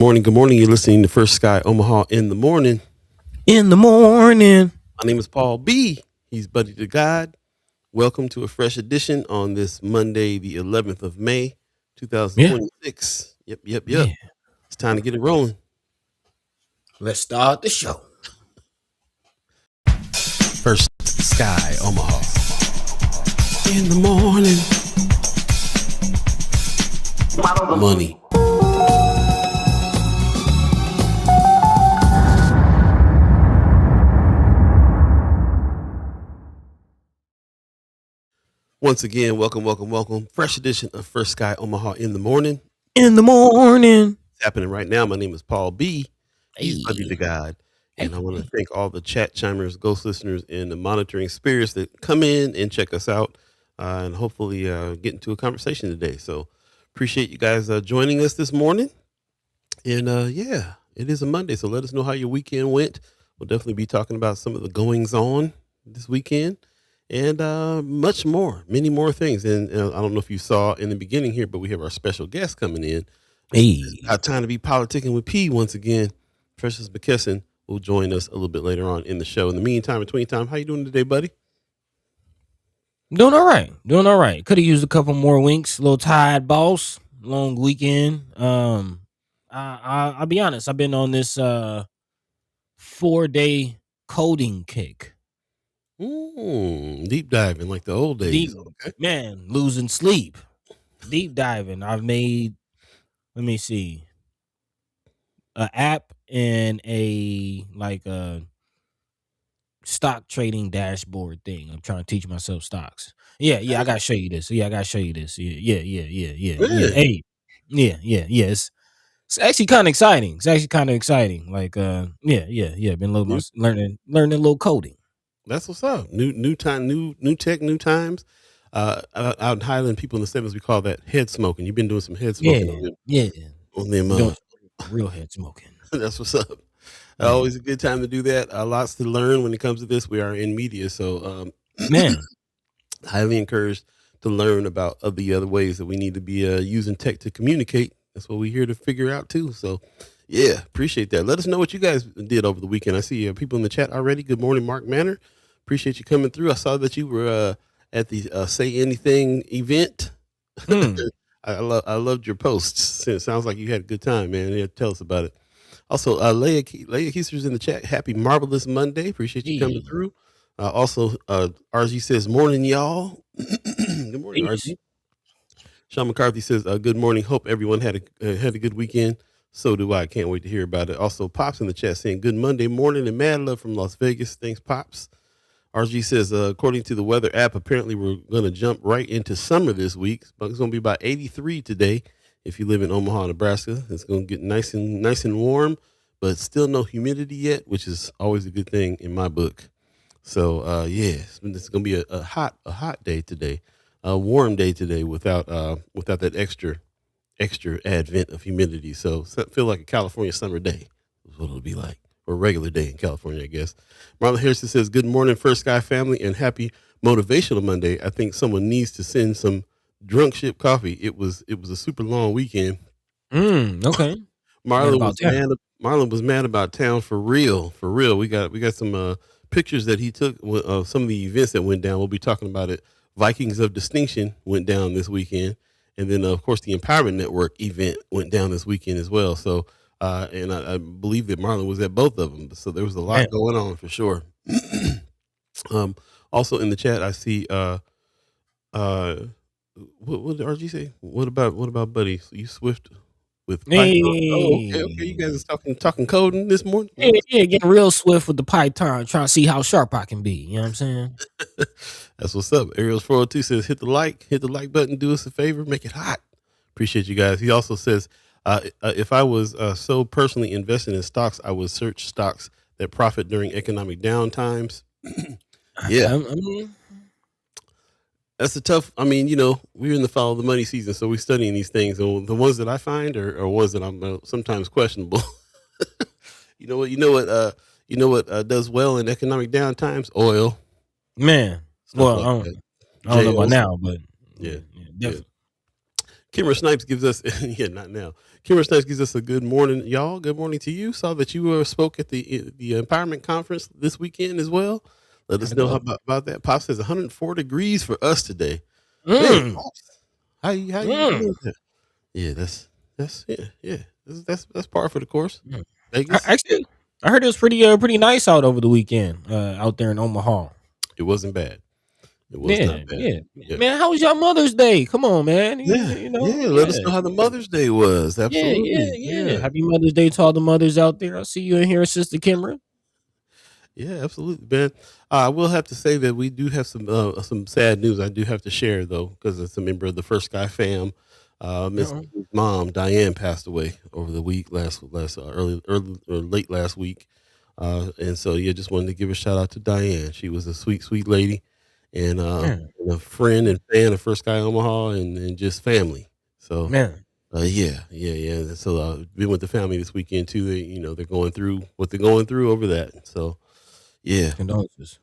Morning, good morning. You're listening to First Sky Omaha in the morning. In the morning. My name is Paul B. He's Buddy to God. Welcome to a fresh edition on this Monday, the 11th of May, Yeah. 2026. Yep. Yeah. It's time to get it rolling. Let's start the show. First Sky Omaha in the morning. Money. Once again, welcome. Fresh edition of First Sky Omaha in the morning. In the morning. It's happening right now. My name is Paul B. He's Hey. Buddy to God. And I want to thank all the chat chimers, ghost listeners, and the monitoring spirits that come in and check us out and hopefully get into a conversation today. So appreciate you guys joining us this morning. And yeah, it is a Monday. So let us know how your weekend went. We'll definitely be talking about some of the goings on this weekend and much more, many more things. And I don't know if you saw in the beginning here, but we have our special guest coming in. Hey. Our time to be politicking with P once again. Precious McKesson will join us a little bit later on in the show. In the meantime, between time, how you doing today, buddy? Doing all right. Could have used a couple more winks. A little tired, boss. Long weekend. I'll be honest. I've been on this 4-day coding kick. Deep diving like the old days. Okay. Man, losing sleep. Deep diving. I've made, let me see, an app and a stock trading dashboard thing. I'm trying to teach myself stocks. Yeah, I gotta show you this. Yeah. Really? Hey, yeah. It's actually kind of exciting. Like, yeah. Been learning a little coding. That's what's up. New time, new tech, new times. Out in Highland, people in the 70s, we call that head smoking. You've been doing some head smoking on them. Doing real head smoking. That's what's up. Yeah. Always a good time to do that. Lots to learn when it comes to this. We are in media, so Man, highly encouraged to learn about the other ways that we need to be using tech to communicate. That's what we're here to figure out too. So, yeah, appreciate that. Let us know what you guys did over the weekend. I see people in the chat already. Good morning, Mark Manor. Appreciate you coming through. I saw that you were at the Say Anything event. I loved your posts. It sounds like you had a good time, man. Yeah, tell us about it. Also, Leah Keiser's in the chat. Happy Marvelous Monday. Appreciate you coming through. Also, RG says, morning, y'all. Good morning, RG. Sean McCarthy says, good morning. Hope everyone had a good weekend. So do I. Can't wait to hear about it. Also, Pops in the chat saying, good Monday morning and mad love from Las Vegas. Thanks, Pops. RG says, according to the weather app, apparently we're going to jump right into summer this week. But it's going to be about 83 today. If you live in Omaha, Nebraska, it's going to get nice and warm, but still no humidity yet, which is always a good thing in my book. So, yeah, it's going to be a hot day today, a warm day today without that extra advent of humidity. So feel like a California summer day is what it'll be like, or a regular day in California, I guess. Marlon Harrison says, good morning, First Sky family, and happy Motivational Monday. I think someone needs to send some drunk ship coffee. It was a super long weekend. Okay. Marlon was mad about town for real. We got some pictures that he took of some of the events that went down. We'll be talking about it. Vikings of Distinction went down this weekend, and then of course the Empowerment Network event went down this weekend as well. So and I believe that Marlon was at both of them. So there was a lot going on for sure. Also in the chat I see what did RG say? What about Buddy? So you Swift with Python? Oh, okay. You guys are talking coding this morning? Yeah, getting real swift with the Python, trying to see how sharp I can be. You know what I'm saying? That's what's up. Ariel's 402 says, hit the like button, do us a favor, make it hot. Appreciate you guys. He also says, if I was so personally invested in stocks, I would search stocks that profit during economic downtimes. Yeah. That's a tough, we're in the follow the money season, so we're studying these things. And the ones that I find are ones that I'm sometimes questionable. You know what does well in economic downtimes? Oil. Man. Well, I don't know about now, but yeah, definitely. Kimmer Snipes gives us, not now. Kimber Snipes gives us a good morning, y'all. Good morning to you. Saw that you spoke at the empowerment conference this weekend as well. Let us Gotta know go. about that. Pop says 104 degrees for us today. Man, Mm, Pops, how you mm, doing? Yeah, that's yeah. That's par for the course. mm. Vegas. Actually, I heard it was pretty nice out over the weekend, out there in Omaha. It wasn't bad. It was Yeah, not bad. yeah, Yeah. man. How was your Mother's Day? Come on, man. Yeah, You know, yeah. Let us know how the Mother's Day was. Absolutely. yeah. Yeah. Happy Mother's Day to all the mothers out there. I see you in here, Sister Kimber. Yeah, absolutely, man. I will have to say that we do have some sad news. I do have to share though, because it's a member of the First Sky fam. Miss Uh-oh. Mom Diane passed away over the week last early or late last week, and so yeah, just wanted to give a shout out to Diane. She was a sweet lady, Man, and a friend and fan of First Sky Omaha, and just family. So man, yeah. So been with the family this weekend too. They're going through what they're going through over that. So yeah. condolences.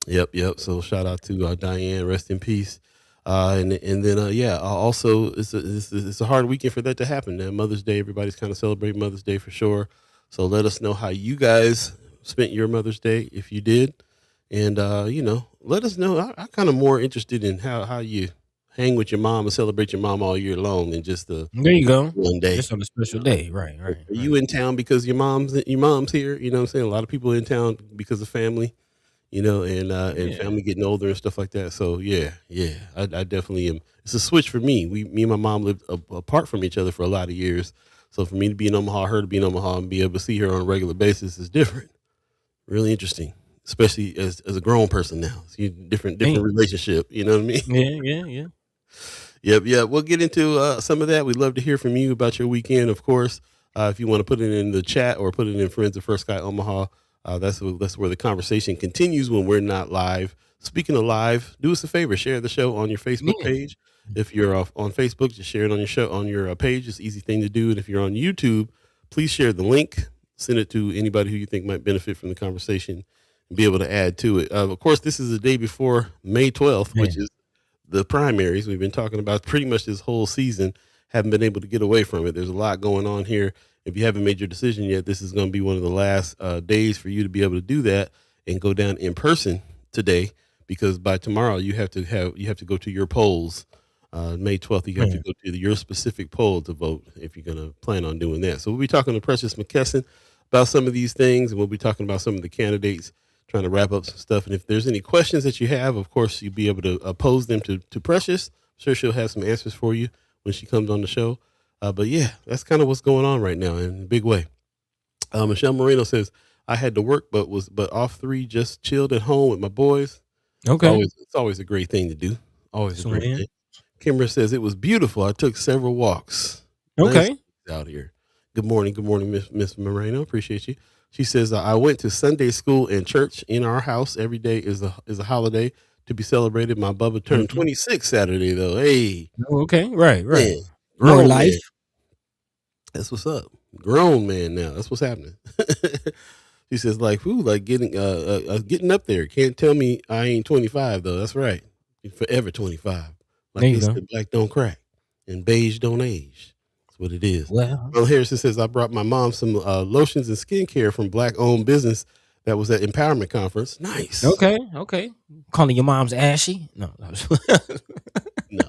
Yep. So shout out to Diane, rest in peace. And then also it's a hard weekend for that to happen. Now Mother's Day, everybody's kind of celebrating Mother's Day for sure. So let us know how you guys spent your Mother's Day if you did, and let us know. I kind of more interested in how you hang with your mom and celebrate your mom all year long than just the There you go. one day. Just on a special day. Right. Are you in town because your mom's here? You know what I'm saying? A lot of people in town because of family, and Yeah. family getting older and stuff like that. So I definitely am. It's a switch for me. Me and my mom lived apart from each other for a lot of years. So for me to be in Omaha, her to be in Omaha, and be able to see her on a regular basis is different. Really interesting, especially as a grown person now. See, different Damn. relationship. You know what I mean? Yeah. Yep. We'll get into some of that. We'd love to hear from you about your weekend, of course. If you want to put it in the chat or put it in Friends of First Sky Omaha, that's where the conversation continues when we're not live. Speaking of live, do us a favor, share the show on your Facebook Yeah. page. If you're on Facebook, just share it on your show on your page. It's an easy thing to do. And if you're on YouTube, please share the link. Send it to anybody who you think might benefit from the conversation and be able to add to it. Of course, this is the day before May 12th, which Man. is the primaries. We've been talking about pretty much this whole season. Haven't been able to get away from it. There's a lot going on here. If you haven't made your decision yet, this is going to be one of the last days for you to be able to do that and go down in person today, because by tomorrow you have to go to your polls. May 12th, you have to Man. go to your specific poll to vote if you're going to plan on doing that. So we'll be talking to Precious McKesson about some of these things, and we'll be talking about some of the candidates, trying to wrap up some stuff. And if there's any questions that you have, of course, you'll be able to pose them to Precious. I'm sure she'll have some answers for you when she comes on the show. But yeah, that's kind of what's going on right now in a big way. Michelle Moreno says, I had to work, but off 3, just chilled at home with my boys. Okay. It's always a great thing to do. Always a So, great man. thing. Kimber says, it was beautiful. I took several walks. Nice Okay. out here. Good morning, Miss Moreno. Appreciate you. She says, I went to Sunday school and church in our house. Every day is a holiday to be celebrated. My Bubba turned Mhm. 26 Saturday, though. Hey, Okay. Right. man, More grown man. life. That's what's up. Grown man now. That's what's happening. She says, like, ooh, like getting up there. Can't tell me I ain't 25 though. That's right. You're forever 25. Like There they you go. said, black don't crack and beige don't age. That's what it is. Well, Well, Harrison says, I brought my mom some lotions and skincare from black owned business that was at Empowerment Conference. Nice. okay. Calling your mom's ashy? No. No,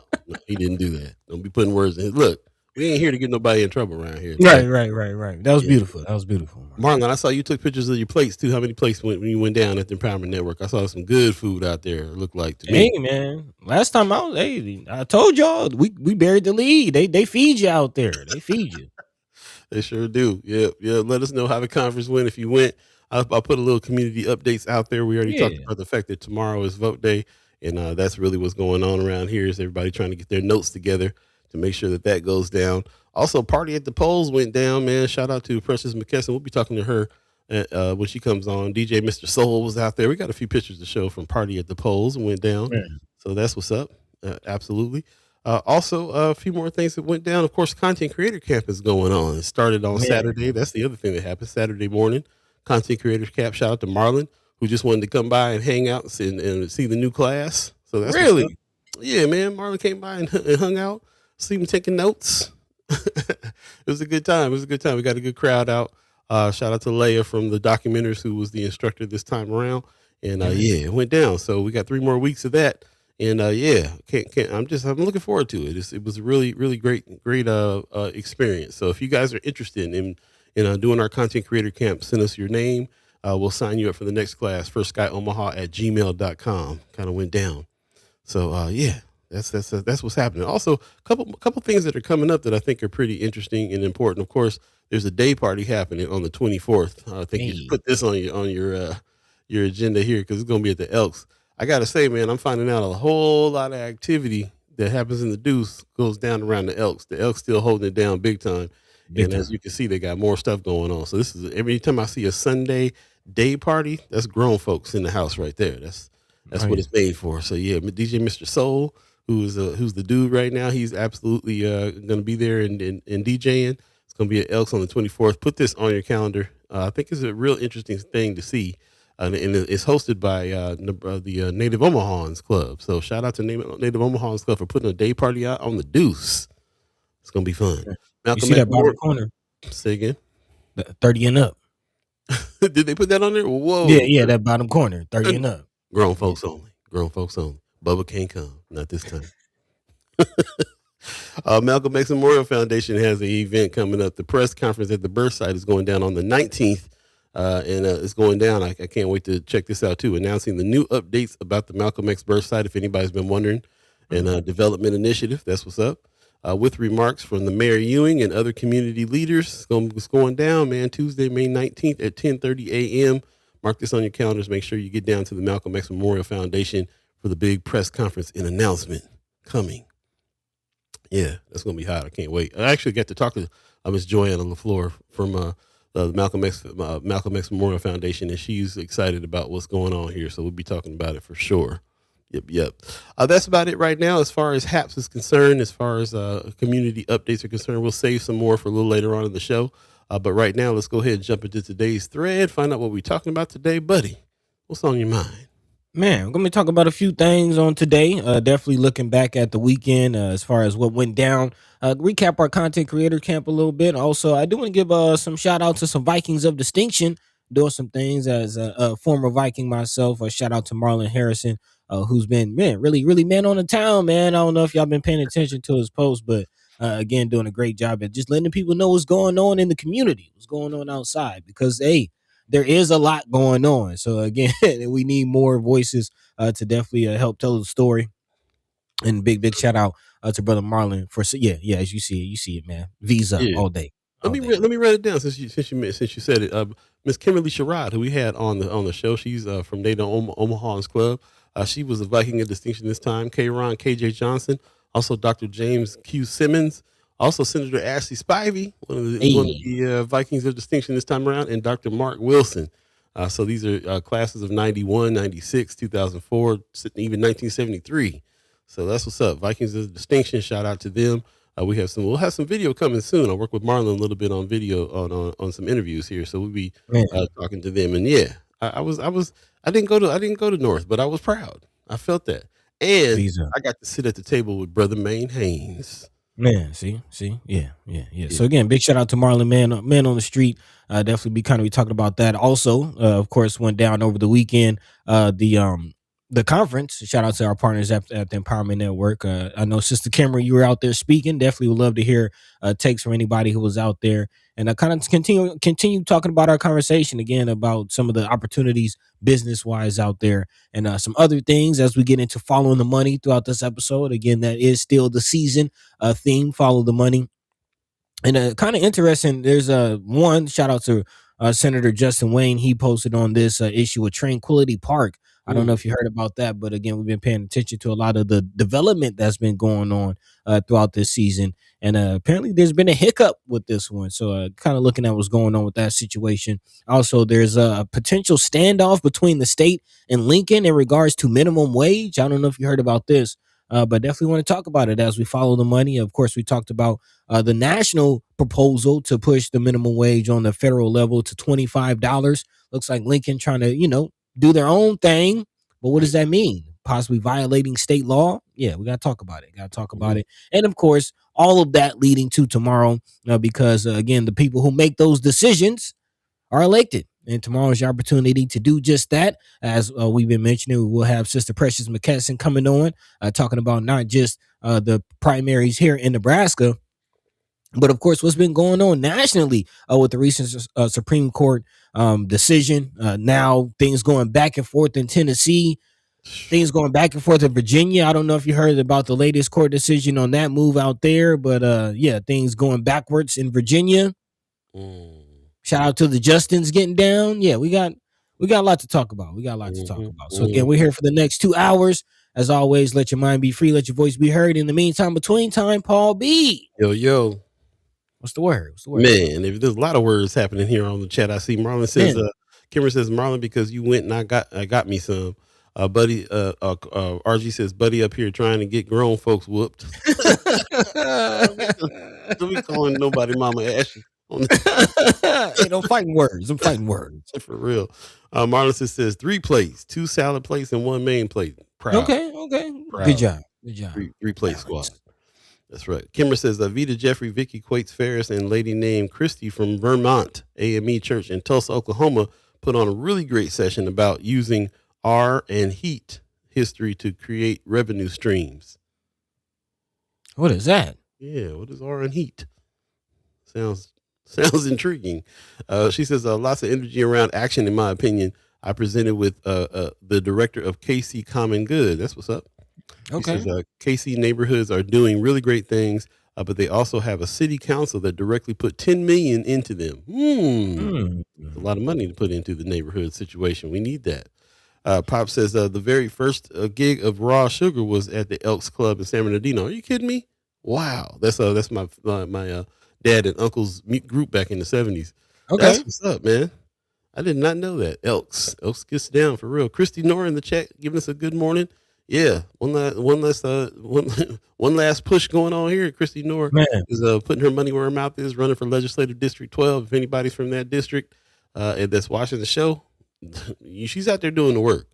he didn't do that. Don't be putting words in. Look, we ain't here to get nobody in trouble around here. Right. That was Yeah. beautiful. That was beautiful. Marlon, I saw you took pictures of your plates too. How many plates when you went down at the Empowerment Network? I saw some good food out there. It looked like to Hey me. man, last time I told y'all we buried the lead. They feed you out there. They feed you. They sure do. Yeah. Let us know how the conference went. If you went, I'll put a little community updates out there. We already talked Yeah. about the fact that tomorrow is vote day, and that's really what's going on around here. Is everybody trying to get their notes together to make sure that goes down. Also, party at the polls went down, man. Shout out to Precious McKesson. We'll be talking to her when she comes on. DJ Mr. Soul was out there. We got a few pictures to show from party at the polls and went down. Man. So that's what's up. Absolutely. Also, a few more things that went down. Of course, Content Creator Camp is going on. It started on Man. Saturday. That's the other thing that happened Saturday morning. Content Creators Camp. Shout out to Marlon, who just wanted to come by and hang out and see the new class. So that's what's up. Really? Yeah, man. Marlon came by and hung out. See him taking notes. was a good time. It was a good time. We got a good crowd out. Shout out to Leia from the Documenters, who was the instructor this time around. And Nice. yeah, it went down. So we got 3 more weeks of that. And yeah, can't. I'm looking forward to it. It was a really great experience. So if you guys are interested in doing our content creator camp, send us your name. We'll sign you up for the next class. firstskyOmaha@gmail.com. Kind of went down. So yeah, that's what's happening. Also, couple things that are coming up that I think are pretty interesting and important. Of course, there's a day party happening on the 24th. I think you should Hey, put this on your agenda here because it's going to be at the Elks. I gotta say, man, I'm finding out a whole lot of activity that happens in the Deuce goes down around the Elks. The Elks still holding it down big time, big and as you time. can see, they got more stuff going on. So this is every time I see a Sunday day party, that's grown folks in the house right there. That's Oh what yeah. it's made for. So yeah, DJ Mr. Soul, who's the dude right now, he's absolutely going to be there and DJing. It's going to be at Elks on the 24th. Put this on your calendar. I think it's a real interesting thing to see. And it's hosted by the Native Omahans Club. So shout out to Native Omahans Club for putting a day party out on the Deuce. It's going to be fun. Yeah. You Malcolm see X that bottom Memorial. corner, Say again. the 30 and up. Did they put that on there? Yeah, Whoa. yeah, that bottom corner, 30 and up. Grown Yeah. folks only. Grown folks only. Bubba can't come. Not this time. Malcolm X Memorial Foundation has an event coming up. The press conference at the birth site is going down on the 19th, and it's going down. I can't wait to check this out too. Announcing the new updates about the Malcolm X birth site, if anybody's been wondering, and development initiative. That's what's up. With remarks from the Mayor Ewing and other community leaders. It's going down, man. Tuesday, May 19th at 10:30 a.m. Mark this on your calendars. Make sure you get down to the Malcolm X Memorial Foundation for the big press conference and announcement coming. Yeah, that's gonna be hot. I can't wait. I actually got to talk to Miss Joanna LaFleur from the Malcolm X Memorial Foundation, and she's excited about what's going on here. So we'll be talking about it for sure. Yep. That's about it right now as far as HAPS is concerned. As far as community updates are concerned, we'll save some more for a little later on in the show. But right now, let's go ahead and jump into today's thread. Find out what we're talking about today, buddy. What's on your mind? Man, I'm going to talk about a few things on today. Definitely looking back at the weekend as far as what went down. Recap our content creator camp a little bit. Also, I do want to give some shout out to some Vikings of distinction doing some things as a former Viking myself. A shout out to Marlon Harrison, who's been really man on the town. Man, I don't know if y'all been paying attention to his post, but again, doing a great job at just letting people know what's going on in the community, what's going on outside. Because hey, there is a lot going on. So again, we need more voices to definitely help tell the story. And big shout out to brother Marlon for yeah. As you see it, man. V's up Yeah. all day, Let all me day. let me write it down since you said it. Miss Kimberly Sherrod, who we had on the show, she's from Native Omaha's Club. She was a Viking of distinction this time. Ron KJ Johnson, also Dr. James Q Simmons, also Senator Ashley Spivey, one of Hey, the Vikings of distinction this time around, and Dr. Mark Wilson. So these are classes of 91, 96, 2004, even 1973. So that's what's up. Vikings of distinction. Shout out to them. We'll have some video coming soon. I work with Marlon a little bit on video on some interviews here, so we'll be man, talking to them. And yeah, I didn't go to North, but I was proud. I felt that, and V's up. I got to sit at the table with Brother Maine Haynes. Man, see, yeah. Yeah, So again, big shout out to Marlon, man on the street. Definitely be talking about that. Also, of course, went down over the weekend. The conference. Shout out to our partners at the Empowerment Network. I know Sister Cameron, you were out there speaking. Definitely would love to hear takes from anybody who was out there. And I kind of continue talking about our conversation again about some of the opportunities business wise out there and some other things as we get into following the money throughout this episode. Again, that is still the season theme, follow the money. And kind of interesting, there's one shout out to Senator Justin Wayne. He posted on this issue with Tranquility Park. I don't know mm, if you heard about that, but again, we've been paying attention to a lot of the development that's been going on throughout this season. And apparently there's been a hiccup with this one. So kind of looking at what's going on with that situation. Also, there's a potential standoff between the state and Lincoln in regards to minimum wage. I don't know if you heard about this, but definitely want to talk about it as we follow the money. Of course, we talked about the national proposal to push the minimum wage on the federal level to $25. Looks like Lincoln trying to, do their own thing. But what does right. that mean? possibly violating state law. Yeah, we got to talk about it. Got to talk about Mhm. it. And of course, all of that leading to tomorrow, because again, the people who make those decisions are elected. And tomorrow is your opportunity to do just that. As we've been mentioning, we will have Sister Precious McKesson coming on, talking about not just the primaries here in Nebraska, but of course, what's been going on nationally with the recent Supreme Court decision. Now things going back and forth in Tennessee, things going back and forth in Virginia. I don't know if you heard about the latest court decision on that move out there, but yeah, things going backwards in Virginia. Mm. Shout out to the Justins getting down. Yeah, we got a lot to talk about. Mhm. So again, Mhm. we're here for the next 2 hours. As always, let your mind be free, let your voice be heard. In the meantime, between time, Paul B. Yo, yo. What's the word? What's the word? Man, if there's a lot of words happening here on the chat. I see Marlon says, Man. Kimmer says, Marlon, because you went and I got me some. Buddy, RG says, buddy up here trying to get grown folks whooped. Don't be calling nobody Mama Ashley on the Ain't no fighting words. I'm fighting words. for real. Marlon says 3 plates, 2 salad plates, and 1 main plate. Proud, Okay. Good proud. job. Good job. 3 plate squad. Balance. That's right. Kimmer says, Vita Jeffrey, Vicky Quates Ferris, and lady named Christy from Vermont AME Church in Tulsa, Oklahoma, put on a really great session about using R and heat history to create revenue streams. What is that? Yeah, what is R and heat? Sounds intriguing. She says, lots of energy around action, in my opinion. I presented with the director of KC Common Good. That's what's up. Okay. He says, KC neighborhoods are doing really great things, but they also have a city council that directly put $10 million into them. A lot of money to put into the neighborhood situation. We need that. Pop says the very first gig of Raw Sugar was at the Elks Club in San Bernardino. Are you kidding me? Wow, that's my dad and uncle's group back in the 70s. Okay. That's what's up, man. I did not know that. Elks gets down for real. Christy Nora in the chat giving us a good morning. Yeah, one last push going on here. Christy Nora is putting her money where her mouth is, running for legislative district 12. If anybody's from that district and that's watching the show, she's out there doing the work.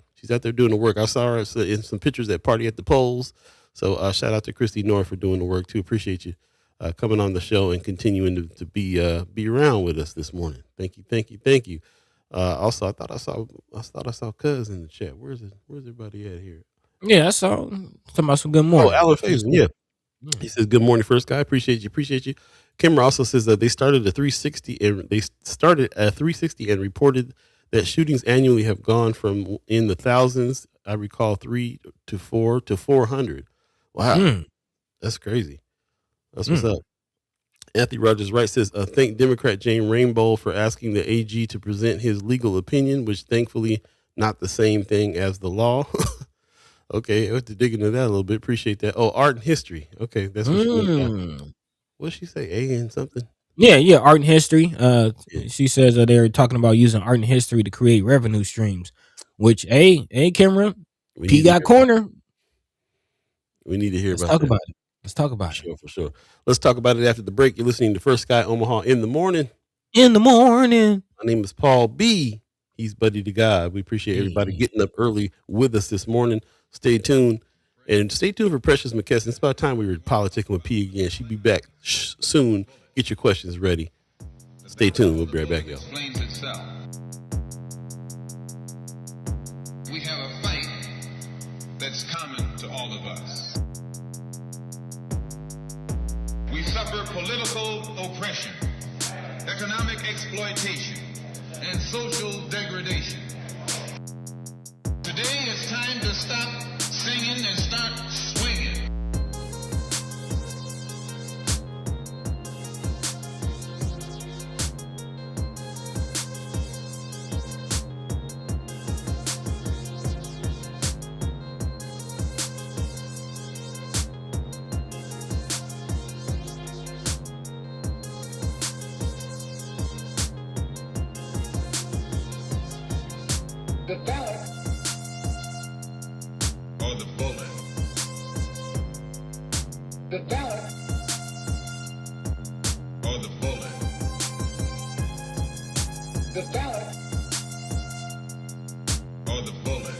I saw her in some pictures at Party at the Polls. So shout out to Christy Nora for doing the work too. Appreciate you coming on the show and continuing to be around with us this morning. Thank you. Also, I thought I saw Cuz in the chat. Where's everybody at here? Yeah, I saw talking about some good morning. Oh, Alan Faison, yeah. He says, good morning, first guy. Appreciate you. Kimmer also says that they started a 360 and reported that shootings annually have gone from in the thousands. I recall 3 to 4 to 400. Wow. That's crazy. That's what's up. Anthony Rogers Wright says, thank Democrat Jane Rainbow for asking the AG to present his legal opinion, which thankfully not the same thing as the law. Okay, I have to dig into that a little bit. Appreciate that. Oh, art and history. Okay, that's what she went. What'd she say? A and something? Yeah, art and history. She says they're talking about using art and history to create revenue streams, which, camera, P got corner. We need to hear Let's about talk that. about it. Let's talk about it. For sure. Let's talk about it after the break. You're listening to First Guy Omaha in the morning. My name is Paul B. He's Buddy the Guy. We appreciate everybody getting up early with us this morning. Stay tuned. And stay tuned for Precious McKesson. It's about time we were politicking with P again. She'll be back soon. Get your questions ready. Stay tuned. We'll be right back, y'all. We have a fight that's common to all of us. We suffer political oppression, economic exploitation, and social degradation. Today it's time to stop singing and start swinging. The ballot or the bullet. The ballot or the bullet. The ballot or the bullet.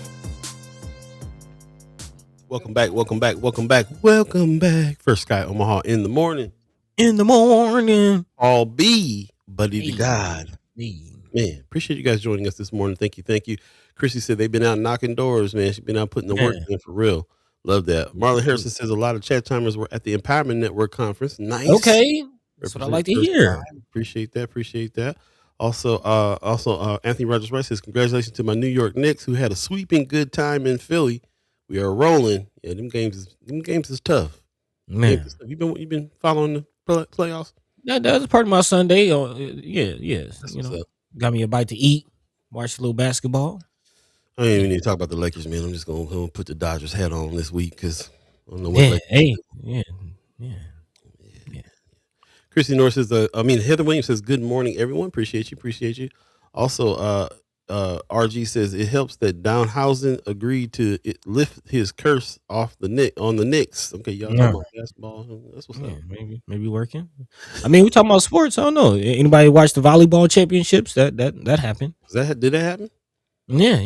Welcome back. Welcome back. Welcome back. Welcome back. First Sky Omaha in the morning. In the morning. All B, buddy to Hey, God. hey. Man, appreciate you guys joining us this morning. Thank you. Thank you. Chrissy said they've been out knocking doors, man. She's been out putting the work Man. in for real. Love that. Marlon Harrison says a lot of chat timers were at the Empowerment Network conference. Nice. Okay. That's what I Represent like to First hear. Sky. Appreciate that. Appreciate that. Also, Anthony Rogers Rice says, congratulations to my New York Knicks who had a sweeping good time in Philly. We are rolling. Yeah, them games is tough. Man. You've been following the playoffs? That's part of my Sunday. Yes. That's You what's know, up. got me a bite to eat, watch a little basketball. I don't even need to talk about the Lakers, man. I'm just gonna put the Dodgers hat on this week because I don't know what. Yeah, Lakers hey, do. yeah. Christy North says, Heather Williams says, good morning, everyone. Appreciate you. Also, RG says it helps that Downhausen agreed to lift his curse off the Knicks. Okay, y'all talking about basketball? That's what's up. Maybe working. I mean, we talking about sports. I don't know. Anybody watch the volleyball championships? That happened. Did that happen? Yeah.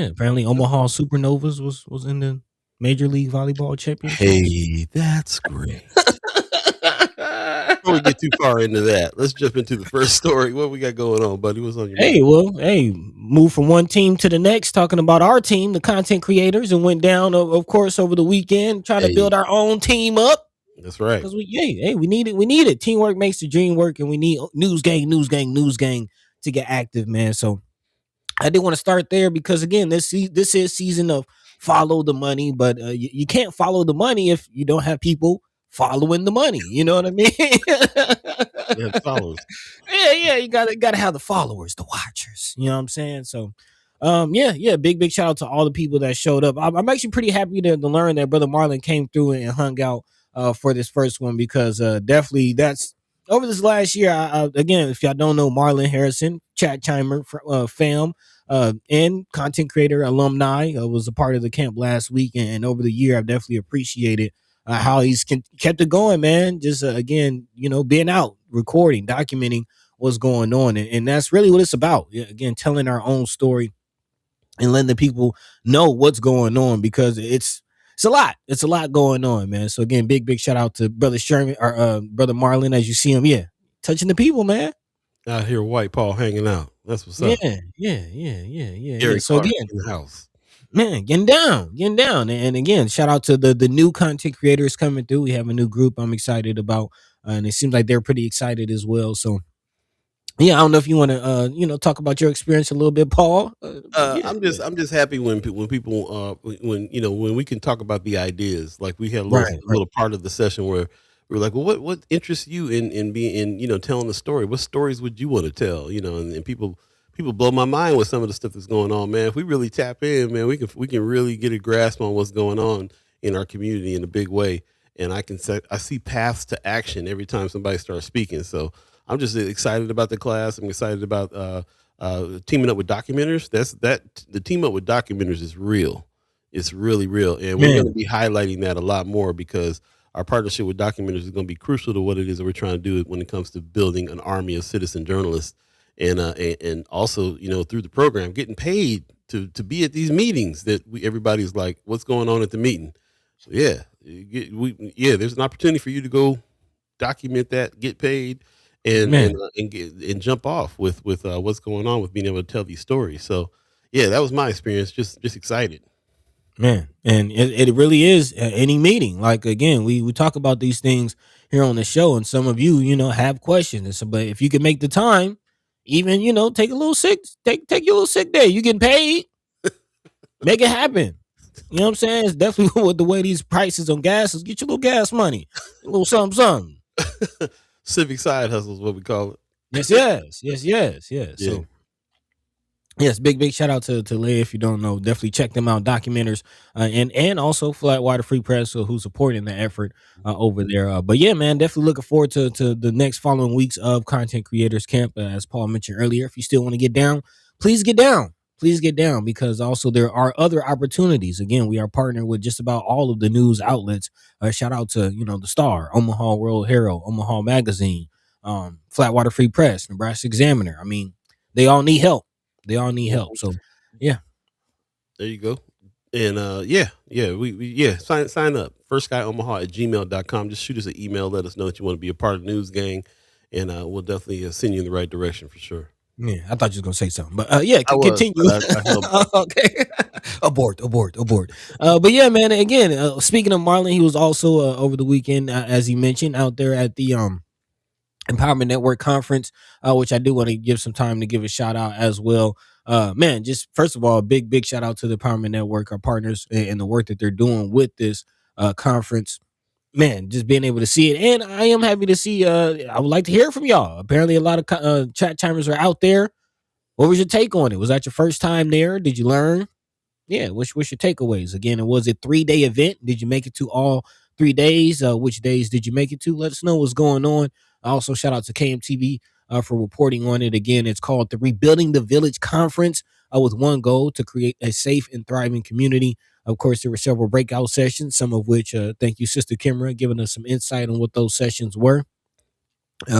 Apparently, Omaha Supernovas was in the Major League Volleyball Championship. Hey, that's great. Before we get too far into that, let's jump into the first story. What we got going on, buddy? What's on your mind? Move from one team to the next. Talking about our team, the content creators, and went down, of course, over the weekend, trying to build our own team up. That's right. Because we need it. We need it. Teamwork makes the dream work, and we need news gang to get active, man. So I did want to start there because again, this is season of follow the money, but you can't follow the money if you don't have people following the money. You know what I mean? Yeah, followers. Yeah. You gotta have the followers, the watchers. You know what I'm saying? So, big shout out to all the people that showed up. I'm actually pretty happy to learn that Brother Marlon came through and hung out for this first one because definitely that's over this last year. Again, if y'all don't know, Marlon Harrison, chat chimer, fam, and content creator alumni, was a part of the camp last week, and over the year, I've definitely appreciated how he's kept it going, man. Just again, being out, recording, documenting what's going on, and that's really what it's about. Again, telling our own story and letting the people know what's going on because it's a lot. It's a lot going on, man. So again, big shout out to Brother Sherman or Brother Marlon as you see him, touching the people, man. Out here, White Paul hanging out. That's what's up. Yeah. So Clark again, in the house. man, getting down. And again, shout out to the new content creators coming through. We have a new group I'm excited about, and it seems like they're pretty excited as well. So, yeah, I don't know if you want to, talk about your experience a little bit, Paul. I'm just happy when people when we can talk about the ideas. Like we had a little part of the session where we were like, well, what interests you in being telling the story? What stories would you want to tell? And people blow my mind with some of the stuff that's going on, man. If we really tap in, man, we can really get a grasp on what's going on in our community in a big way. And I see paths to action every time somebody starts speaking. So I'm just excited about the class. I'm excited about teaming up with documenters. The team up with documenters is real. It's really real. And we're going to be highlighting that a lot more because our partnership with documenters is going to be crucial to what it is that we're trying to do when it comes to building an army of citizen journalists. And also, through the program, getting paid to be at these meetings that everybody's like, what's going on at the meeting? So there's an opportunity for you to go document that, get paid, and jump off with what's going on with being able to tell these stories. So that was my experience. Just excited, man. And it really is any meeting. Like again, we talk about these things here on the show, and some of you have questions. But if you can make the time. Even take a little sick, take your little sick day. You getting paid, make it happen. You know what I'm saying? It's definitely with the way these prices on gas is. Get your little gas money, a little something. Civic side hustle is what we call it. Yes. So yes, big shout out to Leah. If you don't know, definitely check them out. Documenters and also Flatwater Free Press, who's supporting the effort over there. But yeah, man, definitely looking forward to the next following weeks of Content Creators Camp. As Paul mentioned earlier, if you still want to get down, please get down. Please get down because also there are other opportunities. Again, we are partnered with just about all of the news outlets. Shout out to the Star, Omaha World Herald, Omaha Magazine, Flatwater Free Press, Nebraska Examiner. I mean, they all need help. So, yeah. There you go. And sign up. Firstguyomaha@gmail.com. Just shoot us an email. Let us know that you want to be a part of the news gang, and we'll definitely send you in the right direction for sure. Yeah, I thought you was gonna say something, but yeah, I was, continue. but I held back. Okay, abort. But yeah, man. Again, speaking of Marlon, he was also over the weekend, as he mentioned, out there at the Empowerment Network conference, which I do want to give some time to give a shout out as well. Man, just first of all, a big shout out to the Empowerment Network, our partners, and the work that they're doing with this conference. Man, just being able to see it, and I am happy to see. I would like to hear from y'all. Apparently, a lot of chat timers are out there. What was your take on it? Was that your first time there? Did you learn? Yeah, what's your takeaways? Again, it was a 3-day event. Did you make it to all 3 days? Which days did you make it to? Let us know what's going on. Also, shout out to KMTV for reporting on it. Again, it's called the Rebuilding the Village Conference with one goal to create a safe and thriving community. Of course, there were several breakout sessions, some of which, thank you, Sister Kimra, giving us some insight on what those sessions were.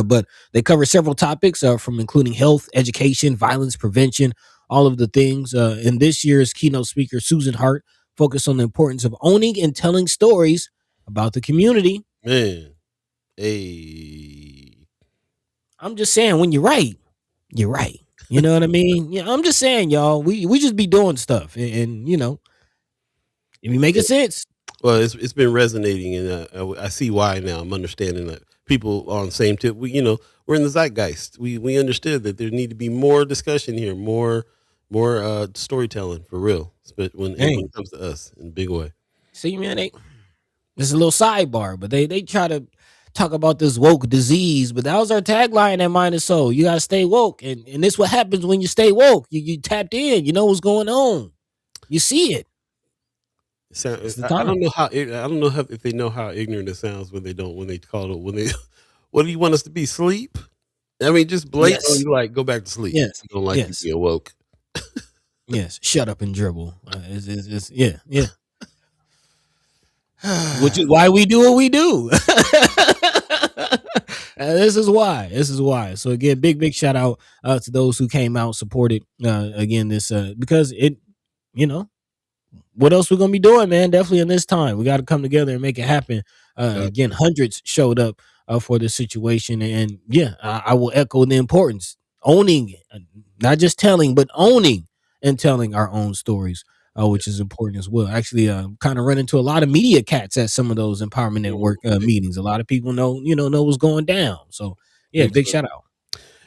But they cover several topics from including health, education, violence prevention, all of the things. And this year's keynote speaker, Susan Hart, focused on the importance of owning and telling stories about the community. Man, hey, I'm just saying, when you're right, you're right. You know what I mean? Yeah, I'm just saying, y'all, we just be doing stuff, and you know, it be making sense. well, it's been resonating, and I see why now. I'm understanding that people are on the same tip. We're in the zeitgeist. We understood that there need to be more discussion here, more storytelling for real. But when it comes to us in a big way. See, man, it's a little sidebar, but they try to talk about this woke disease, but that was our tagline at Minus Soul. You gotta stay woke, and this what happens when you stay woke. You tapped in. You know what's going on. You see it. I don't know if they know how ignorant it sounds when they call it what do you want us to be, sleep? I mean, just blatantly Yes. like go back to sleep. Yes. You don't like Yes. to be awoke. Yes. Shut up and dribble. Yeah. Which is why we do what we do. This is why. So again, big shout out to those who came out, supported again this because it, you know, what else we're gonna be doing, man? Definitely in this time, we got to come together and make it happen. Again, hundreds showed up for this situation, and yeah, I will echo the importance owning, not just telling, but owning and telling our own stories, which is important as well. Actually, kind of run into a lot of media cats at some of those Empowerment Network meetings. A lot of people know what's going down. So yeah, big shout out.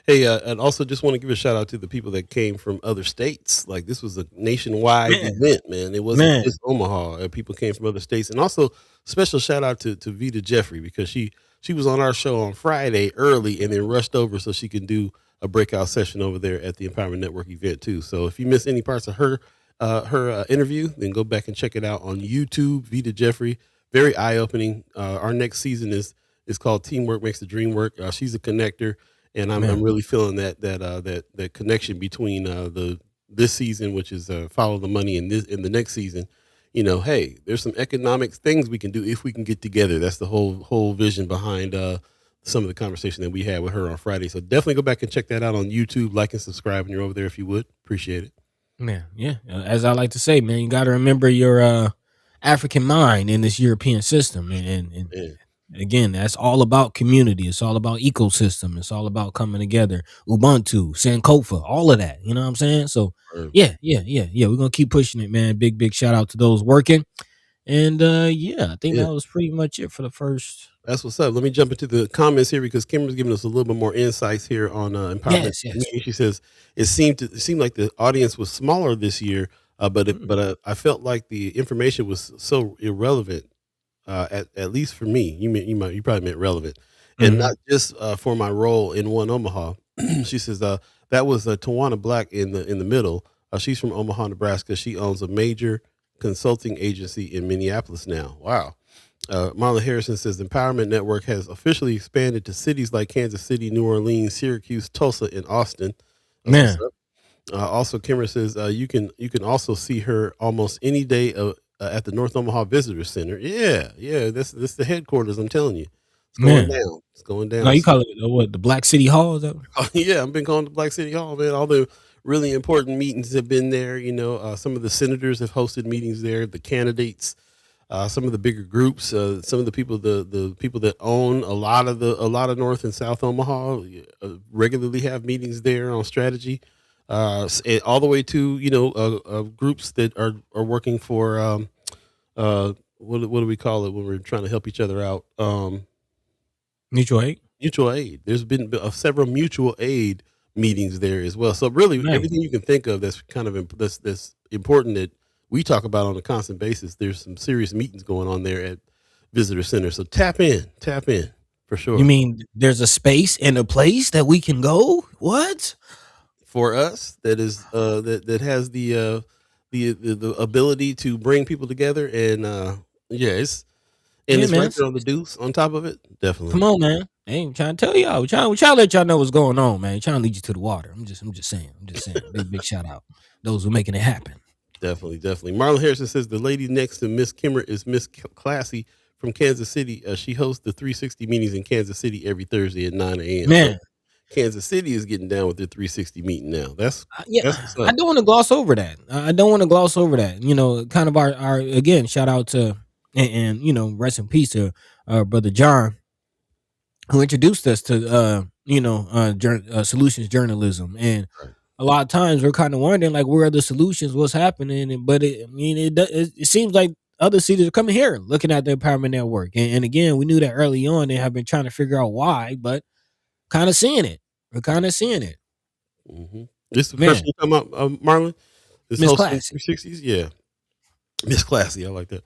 Hey, and also just want to give a shout out to the people that came from other states. Like this was a nationwide event, man. It wasn't just Omaha. People came from other states, and also special shout out to Vita Jeffrey because she was on our show on Friday early and then rushed over so she can do a breakout session over there at the Empowerment Network event too. So if you missed any parts of her interview, then go back and check it out on YouTube. Vita Jeffrey, very eye opening. Our next season is called Teamwork Makes the Dream Work. She's a connector. And I'm really feeling that connection between this season, which is follow the money, and the next season. Hey, there's some economic things we can do if we can get together. That's the whole vision behind some of the conversation that we had with her on Friday. So definitely go back and check that out on YouTube. Like and subscribe when you're over there if you would. Appreciate it. Man, yeah. As I like to say, man, you got to remember your African mind in this European system, and again, that's all about community. It's all about ecosystem. It's all about coming together. Ubuntu, Sankofa, all of that. You know what I'm saying? So yeah. We're gonna keep pushing it, man. Big shout out to those working. And I think that was pretty much it for the first. That's what's up. Let me jump into the comments here because Kimber's giving us a little bit more insights here on empowerment. Yes. She says it seemed like the audience was smaller this year, but I felt like the information was so irrelevant. At least for me, you probably meant relevant, and not just for my role in One Omaha. She says that was Tawana Black in the middle. She's from Omaha, Nebraska. She owns a major consulting agency in Minneapolis now. Wow. Marlon Harrison says the Empowerment Network has officially expanded to cities like Kansas City, New Orleans, Syracuse, Tulsa, and Austin. Man. Also, Kimmer says you can also see her almost any day at the North Omaha Visitor Center. Yeah, this the headquarters. I'm telling you, it's going down. It's going down. Now you call it what? The Black City Hall? Is that? Yeah, I've been calling the Black City Hall, man. All the really important meetings have been there. Some of the senators have hosted meetings there. The candidates, some of the bigger groups, some of the people that own a lot of North and South Omaha regularly have meetings there on strategy, and all the way to groups that are working for what do we call it when we're trying to help each other out? Mutual aid. Mutual aid. There's been several mutual aid meetings there as well. So really, Nice. everything you can think of that's kind of that's important that we talk about on a constant basis. There's some serious meetings going on there at Visitor Center. So tap in for sure. You mean there's a space and a place that we can go? What? For us, that is that has the ability to bring people together, and it's Yeah, man. right there on the deuce on top of it. Definitely. Come on, man. I ain't trying to tell y'all. We trying to let y'all know what's going on, man. Trying to lead you to the water. I'm just saying. Big shout out those who making it happen. Definitely. Marlon Harrison says the lady next to Miss Kimmer is Miss Classy from Kansas City. She hosts the 360 meetings in Kansas City every Thursday at 9 a.m. Man, So Kansas City is getting down with their 360 meeting now. That's what's up. I don't want to gloss over that. I don't want to gloss over that. Kind of our again, shout out to and rest in peace to brother John, who introduced us to solutions journalism. And Right. a lot of times we're kind of wondering like, where are the solutions, what's happening? But it seems like other cities are coming here looking at the empowerment network. And again, we knew that early on. They have been trying to figure out why, but kind of seeing it. We're kind of seeing it. Mm-hmm. This is the Man. question come up, Marlon. This Miss hosting Classy. 360s, yeah. Miss Classy, I like that.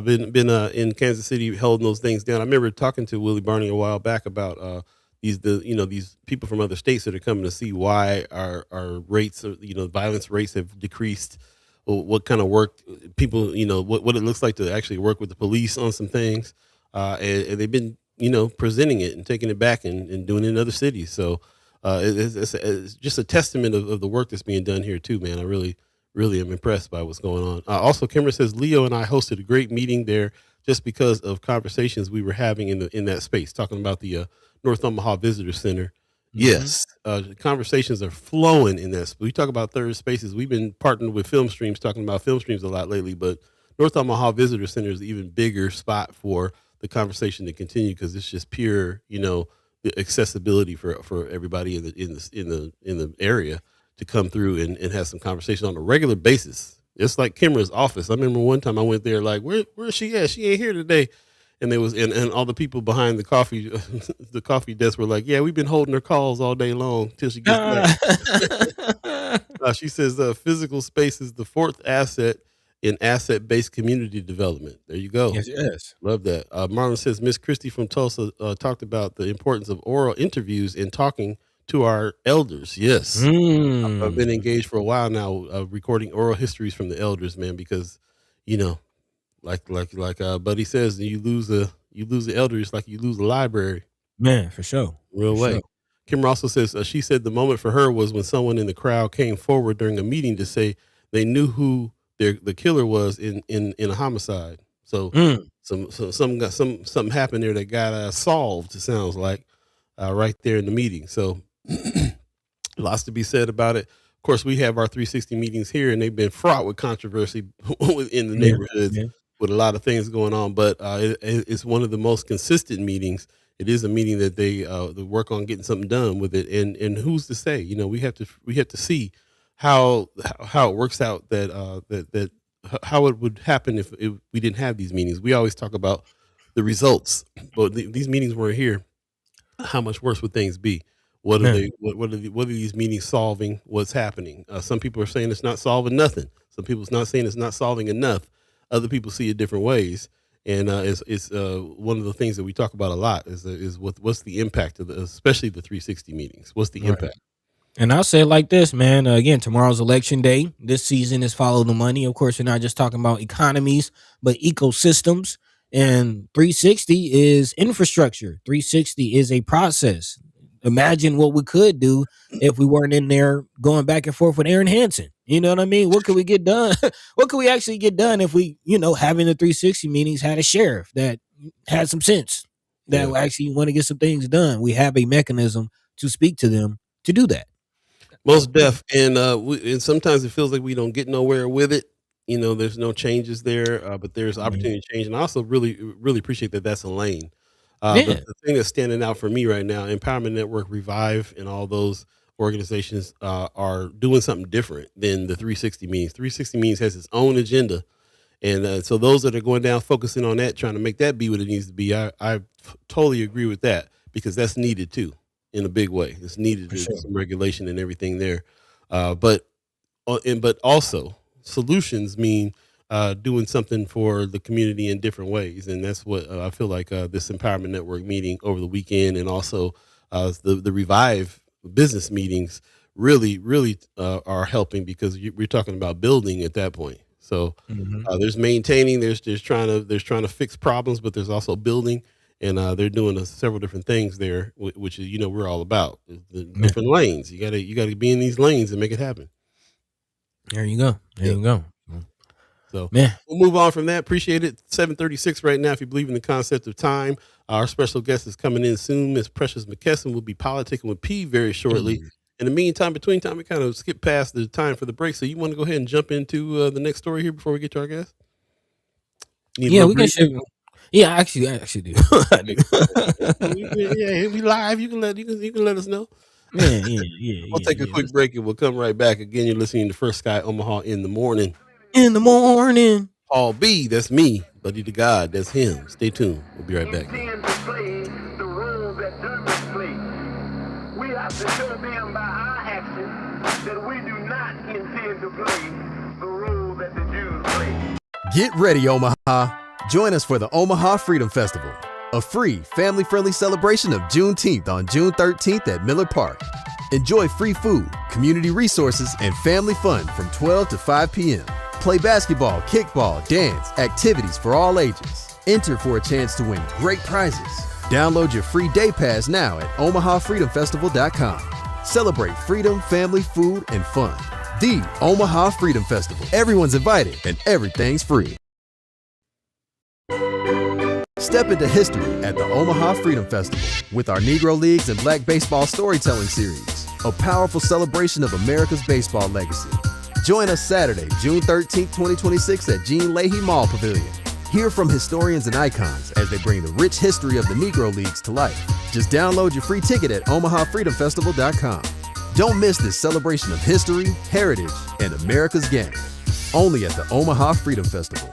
Been in Kansas City holding those things down. I remember talking to Willie Barney a while back about these people from other states that are coming to see why our rates of violence rates have decreased, or what kind of work people what it looks like to actually work with the police on some things, and they've been presenting it and taking it back and doing it in other cities. So it's just a testament of the work that's being done here too, man. I really am impressed by what's going on. Also, Kimmer says Leo and I hosted a great meeting there just because of conversations we were having in that space, talking about the North Omaha Visitor Center. Mm-hmm. Yes, conversations are flowing in that. We talk about third spaces. We've been partnered with Film Streams, talking about Film Streams a lot lately, but North Omaha Visitor Center is an even bigger spot for the conversation to continue because it's just pure, the accessibility for everybody in the area to come through and have some conversation on a regular basis. It's like Kimmer's office. I remember one time I went there like, where's she at? She ain't here today. And there was and all the people behind the coffee desk were like, yeah, we've been holding her calls all day long till she gets back. She says physical space is the fourth asset in asset-based community development. There you go. Yes. Love that. Marlon says Miss Christie from Tulsa talked about the importance of oral interviews and talking to our elders. Yes. I've been engaged for a while now, recording oral histories from the elders, man, because, like Buddy says, you lose the elders like you lose a library. Man, for sure. Real way. Sure. Kimber also says, she said the moment for her was when someone in the crowd came forward during a meeting to say they knew who the killer was in a homicide. So something happened there that got solved, it sounds like, right there in the meeting. So lots to be said about it. Of course, we have our 360 meetings here, and they've been fraught with controversy in the neighborhoods with a lot of things going on. But it's one of the most consistent meetings. It is a meeting that they work on getting something done with it. And who's to say? We have to see how it works out that how it would happen if we didn't have these meetings. We always talk about the results, but these meetings weren't here. How much worse would things be? What are they? What are these meetings solving? What's happening? Some people are saying it's not solving nothing. Some people's not saying it's not solving enough. Other people see it different ways, and it's one of the things that we talk about a lot is what's the impact of especially the 360 meetings. What's the impact? And I'll say it like this, man. Again, tomorrow's election day. This season is follow the money. Of course, we're not just talking about economies, but ecosystems. And 360 is infrastructure. 360 is a process. Imagine what we could do if we weren't in there going back and forth with Aaron Hansen. You know what I mean? What could we get done? What could we actually get done if we, having the 360 meetings had a sheriff that had some sense, that actually want to get some things done? We have a mechanism to speak to them to do that. Most deaf, and and sometimes it feels like we don't get nowhere with it. There's no changes there, but there's Mhm. opportunity to change, and I also really appreciate that that's a lane. The, Yeah, the thing that's standing out for me right now, Empowerment Network, Revive, and all those organizations are doing something different than the 360 meetings. 360 meetings has its own agenda, and so those that are going down, focusing on that, trying to make that be what it needs to be, I totally agree with that because that's needed too in a big way. It's needed for to sure. some regulation and everything there, but also solutions mean doing something for the community in different ways, and that's what I feel like this Empowerment Network meeting over the weekend, and also the Revive business meetings really are helping because we're talking about building at that point. So Mhm. there's maintaining, there's trying to fix problems, but there's also building, and they're doing several different things there, which is we're all about the Yeah, different lanes. You gotta be in these lanes and make it happen. there you go. There Yeah. you go. So Man, we'll move on from that. Appreciate it. 7:36 right now. If you believe in the concept of time, our special guest is coming in soon. Miss Precious McKesson will be politicking with P very shortly. hey. In the meantime, between time, we kind of skip past the time for the break. So you want to go ahead and jump into the next story here before we get to our guest? You need a Yeah, little we can breather? shift. Yeah, I actually do. I do. Okay. Yeah, we live. You can let us know. Yeah, yeah, yeah, We'll yeah, take a yeah. quick break and we'll come right back. Again, you're listening to First Sky Omaha in the morning. In the morning. Paul B, that's me. Buddy to God, that's him. Stay tuned. We'll be right back. Intend to play the role that Germans play. We have to show them by our actions that we do not intend to play the role that the Jews play. Get ready, Omaha. Join us for the Omaha Freedom Festival, a free, family-friendly celebration of Juneteenth on June 13th at Miller Park. Enjoy free food, community resources, and family fun from 12 to 5 p.m. Play basketball, kickball, dance, activities for all ages. Enter for a chance to win great prizes. Download your free day pass now at omahafreedomfestival.com. Celebrate freedom, family, food, and fun. The Omaha Freedom Festival. Everyone's invited and everything's free. Step into history at the Omaha Freedom Festival with our Negro Leagues and Black Baseball Storytelling Series, a powerful celebration of America's baseball legacy. Join us Saturday, June 13th, 2026 at Gene Leahy Mall Pavilion. Hear from historians and icons as they bring the rich history of the Negro Leagues to life. Just download your free ticket at omahafreedomfestival.com. Don't miss this celebration of history, heritage, and America's game. Only at the Omaha Freedom Festival.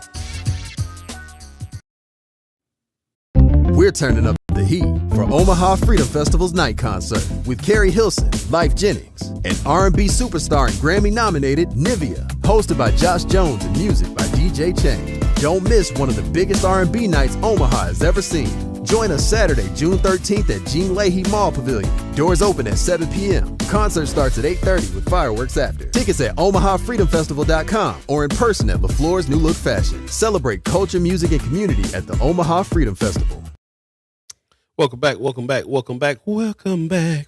We're turning up the heat for Omaha Freedom Festival's night concert with Carrie Hilson, Life Jennings, and R&B superstar and Grammy-nominated Nivea, hosted by Josh Jones and music by DJ Chain. Don't miss one of the biggest R&B nights Omaha has ever seen. Join us Saturday, June 13th at Gene Leahy Mall Pavilion. Doors open at 7 p.m. Concert starts at 8:30 with fireworks after. Tickets at omahafreedomfestival.com or in person at LaFleur's New Look Fashion. Celebrate culture, music, and community at the Omaha Freedom Festival. Welcome back.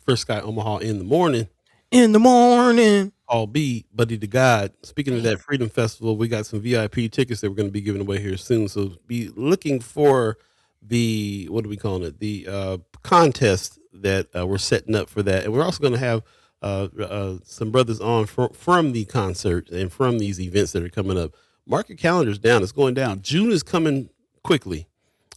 First Sky Omaha in the morning. In the morning. Paul B, Buddy to God. Speaking of that Freedom Festival, we got some VIP tickets that we're going to be giving away here soon. So be looking for the, what are we calling it? The contest that we're setting up for that. And we're also going to have some brothers on from the concert and from these events that are coming up. Mark your calendars down. It's going down. June is coming quickly.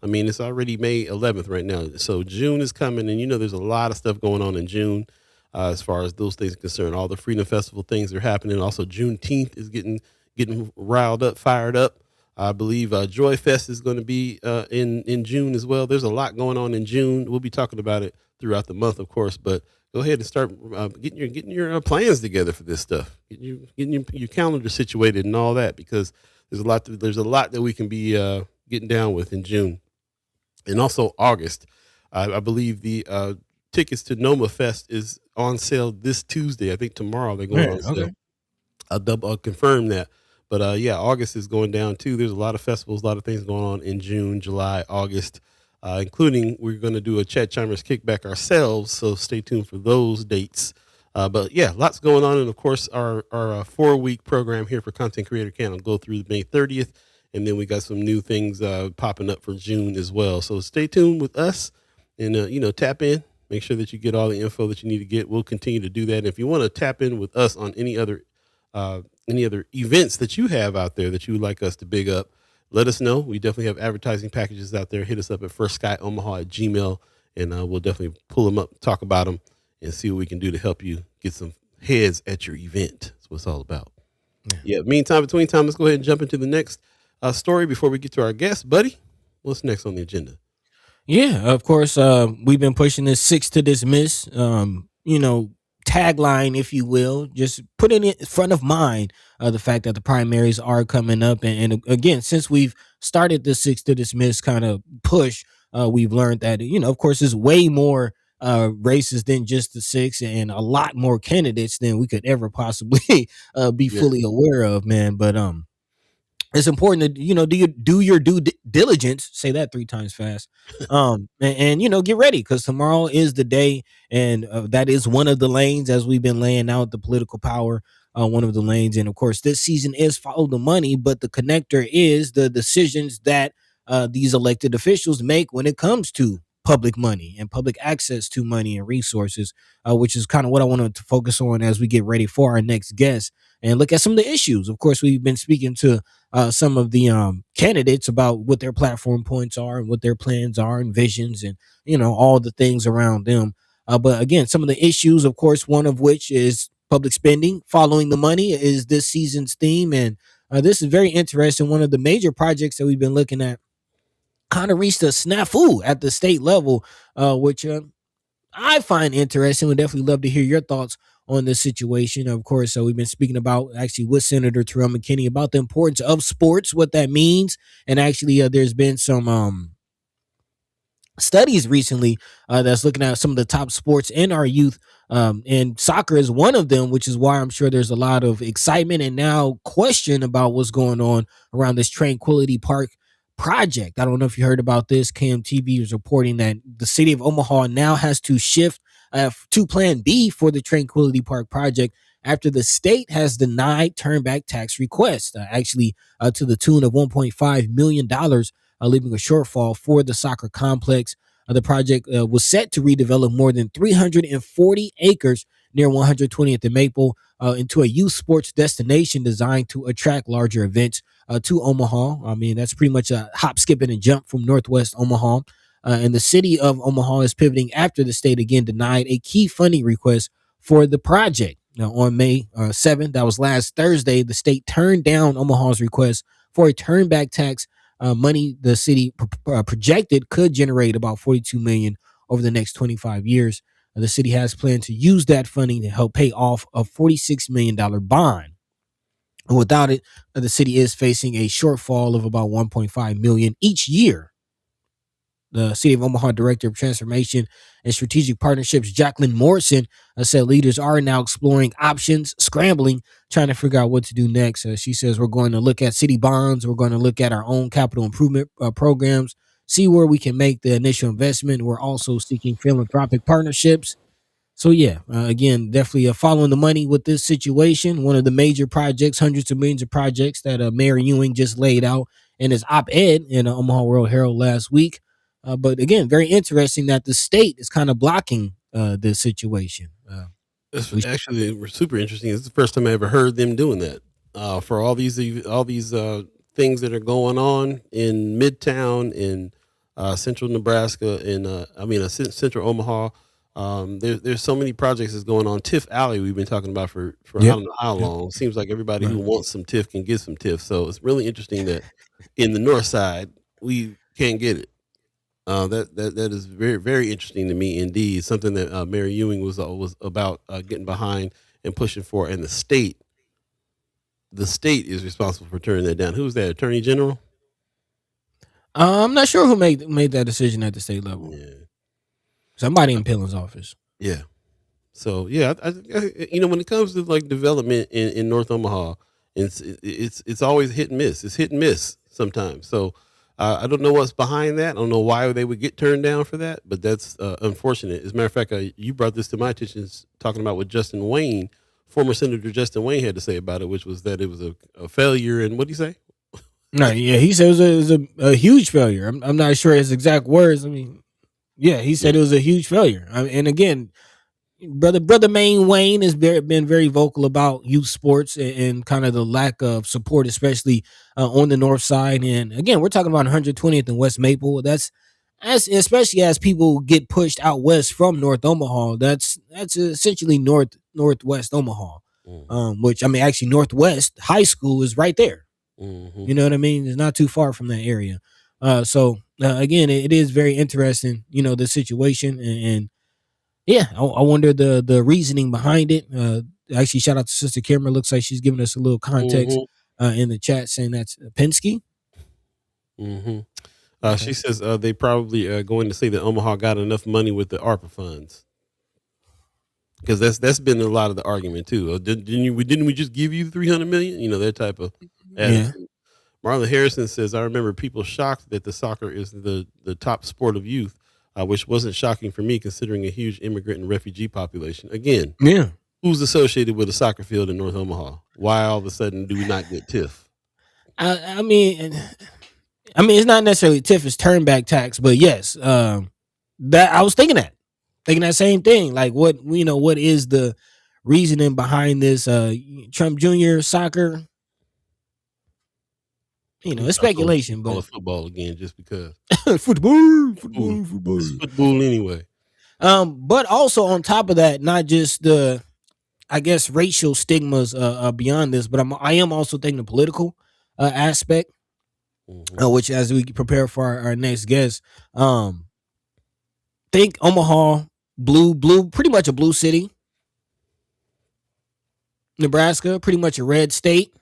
I mean, it's already May 11th right now. So June is coming, and there's a lot of stuff going on in June as far as those things are concerned. All the Freedom Festival things are happening. Also, Juneteenth is getting riled up, fired up. I believe Joy Fest is going to be in June as well. There's a lot going on in June. We'll be talking about it throughout the month, of course. But go ahead and start getting your plans together for this stuff. Getting your calendar situated and all that, because there's a lot that we can be getting down with in June. And also August, I believe the tickets to Noma Fest is on sale this Tuesday. I think tomorrow they're going on sale. Okay. I'll confirm that. But yeah, August is going down too. There's a lot of festivals, a lot of things going on in June, July, August, including we're going to do a Chat Chimers kickback ourselves. So stay tuned for those dates. But yeah, lots going on. And of course, our 4-week program here for Content Creator Camp will go through May 30th. And then we got some new things popping up for June as well. So stay tuned with us and, tap in Make sure that you get all the info that you need to get. We'll continue to do that. And if you want to tap in with us on any other events that you have out there that you would like us to big up, let us know. We definitely have advertising packages out there. Hit us up at firstsky.omaha@gmail.com, and we'll definitely pull them up, talk about them, and see what we can do to help you get some heads at your event. That's what it's all about. Yeah. Meantime, between time, let's go ahead and jump into the next story before we get to our guest, buddy. What's next on the agenda? Yeah, of course. We've been pushing this 6 to dismiss, tagline, if you will, just putting it in front of mind the fact that the primaries are coming up. And again, since we've started the 6 to dismiss kind of push, we've learned that, of course, there's way more races than just the 6 and a lot more candidates than we could ever possibly be fully aware of, man. But it's important to do your due diligence. Say that 3 times fast, and get ready, because tomorrow is the day, and that is one of the lanes, as we've been laying out the political power. One of the lanes, and of course, this season is follow the money, but the connector is the decisions that these elected officials make when it comes to public money and public access to money and resources, which is kind of what I wanted to focus on as we get ready for our next guest and look at some of the issues. Of course, we've been speaking to some of the candidates about what their platform points are and what their plans are and visions and, all the things around them. But again, some of the issues, of course, one of which is public spending. Following the money is this season's theme. And this is very interesting. One of the major projects that we've been looking at kind of reached a snafu at the state level, which I find interesting. Would definitely love to hear your thoughts on this situation. Of course, we've been speaking about actually with Senator Terrell McKinney about the importance of sports, what that means. And actually, there's been some studies recently that's looking at some of the top sports in our youth. And soccer is one of them, which is why I'm sure there's a lot of excitement and now question about what's going on around this Tranquility Park project. I don't know if you heard about this. KMTV is reporting that the city of Omaha now has to shift to Plan B for the Tranquility Park project after the state has denied turnback tax requests, to the tune of $1.5 million, leaving a shortfall for the soccer complex. The project was set to redevelop more than 340 acres near 120th and Maple into a youth sports destination designed to attract larger events to Omaha. I mean, that's pretty much a hop, skip, and a jump from Northwest Omaha. And the city of Omaha is pivoting after the state again denied a key funding request for the project. Now, on May 7th, that was last Thursday, the state turned down Omaha's request for a turnback tax. Money the city projected could generate about $42 million over the next 25 years. The city has planned to use that funding to help pay off a $46 million bond. Without it, the city is facing a shortfall of about $1.5 million each year. The City of Omaha Director of Transformation and Strategic Partnerships, Jacqueline Morrison, said leaders are now exploring options, scrambling, trying to figure out what to do next. She says, we're going to look at city bonds. We're going to look at our own capital improvement programs, see where we can make the initial investment. We're also seeking philanthropic partnerships. So, again, definitely following the money with this situation. One of the major projects, hundreds of millions of projects that Mayor Ewing just laid out in his op-ed in the Omaha World Herald last week. But again, very interesting that the state is kind of blocking this situation. It's actually super interesting. It's the first time I ever heard them doing that. For all these things that are going on in Midtown, in central Nebraska, in central Omaha. There's so many projects that's going on. TIF Alley we've been talking about for I don't know how long. Seems like everybody who wants some TIF can get some TIF. So it's really interesting that in the north side we can't get it. That is very, very interesting to me indeed. Something that Mayor Ewing was about getting behind and pushing for, and the state is responsible for turning that down. Who's that? Attorney General? I'm not sure who made that decision at the state level. Yeah, somebody in Pillen's office. Yeah. So I when it comes to like development in North Omaha, it's always hit and miss. It's hit and miss sometimes. So. I don't know what's behind that. I don't know why they would get turned down for that, but that's unfortunate. As a matter of fact, you brought this to my attention talking about what Justin Wayne, former Senator Justin Wayne, had to say about it, which was that it was a failure. And what did he say? No, he said it was a huge failure. I'm not sure his exact words. I mean, Yeah, he said it was a huge failure. And again, brother Maine Wayne has been very vocal about youth sports and kind of the lack of support, especially on the north side. And again, we're talking about 120th and West Maple. That's as especially as people get pushed out west from North Omaha. That's essentially northwest Omaha. Which I mean, actually, Northwest High School is right there. Mm-hmm. You know what I mean? It's not too far from that area. So again, it is very interesting. You know, the situation and yeah, I wonder the reasoning behind it. Actually, shout out to Sister Cameron. Looks like she's giving us a little context in the chat, saying that's Penske. Mm-hmm. Okay. She says they probably are going to say that Omaha got enough money with the ARPA funds, because that's been a lot of the argument too. Didn't we just give you 300 million? You know, that type of attitude. Yeah. Marlon Harrison says, I remember people shocked that the soccer is the top sport of youth, which wasn't shocking for me considering a huge immigrant and refugee population. Again, yeah, who's associated with a soccer field in North Omaha? Why all of a sudden do we not get TIF? I mean, it's not necessarily TIF, it's turn back tax, but yes, that I was thinking that same thing. Like, what is the reasoning behind this? Trump Jr. soccer. You know, it's speculation, but football again, just because football. It's football anyway. But also on top of that, not just the, I guess, racial stigmas beyond this, but I am also thinking the political aspect, which as we prepare for our next guest, think Omaha, blue, pretty much a blue city. Nebraska, pretty much a red state.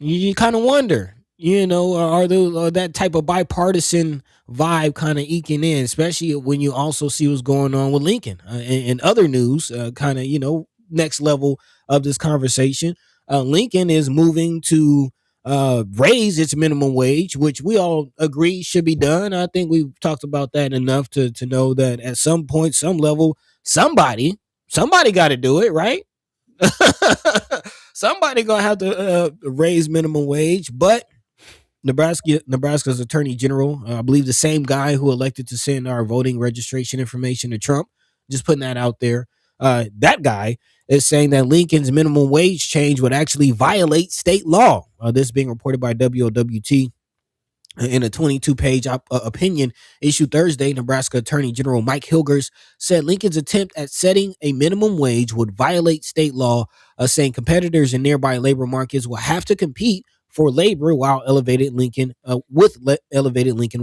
You kind of wonder, you know, are that type of bipartisan vibe kind of eking in, especially when you also see what's going on with Lincoln and other news, kind of, you know, next level of this conversation. Lincoln is moving to raise its minimum wage, which we all agree should be done. I think we've talked about that enough to know that at some point, some level, somebody got to do it, right? Somebody gonna have to raise minimum wage, but Nebraska's Attorney General, I believe the same guy who elected to send our voting registration information to Trump, just putting that out there. That guy is saying that Lincoln's minimum wage change would actually violate state law. This being reported by WOWT. In a 22-page opinion issued Thursday, Nebraska Attorney General Mike Hilgers said Lincoln's attempt at setting a minimum wage would violate state law, saying competitors in nearby labor markets will have to compete for labor while elevated Lincoln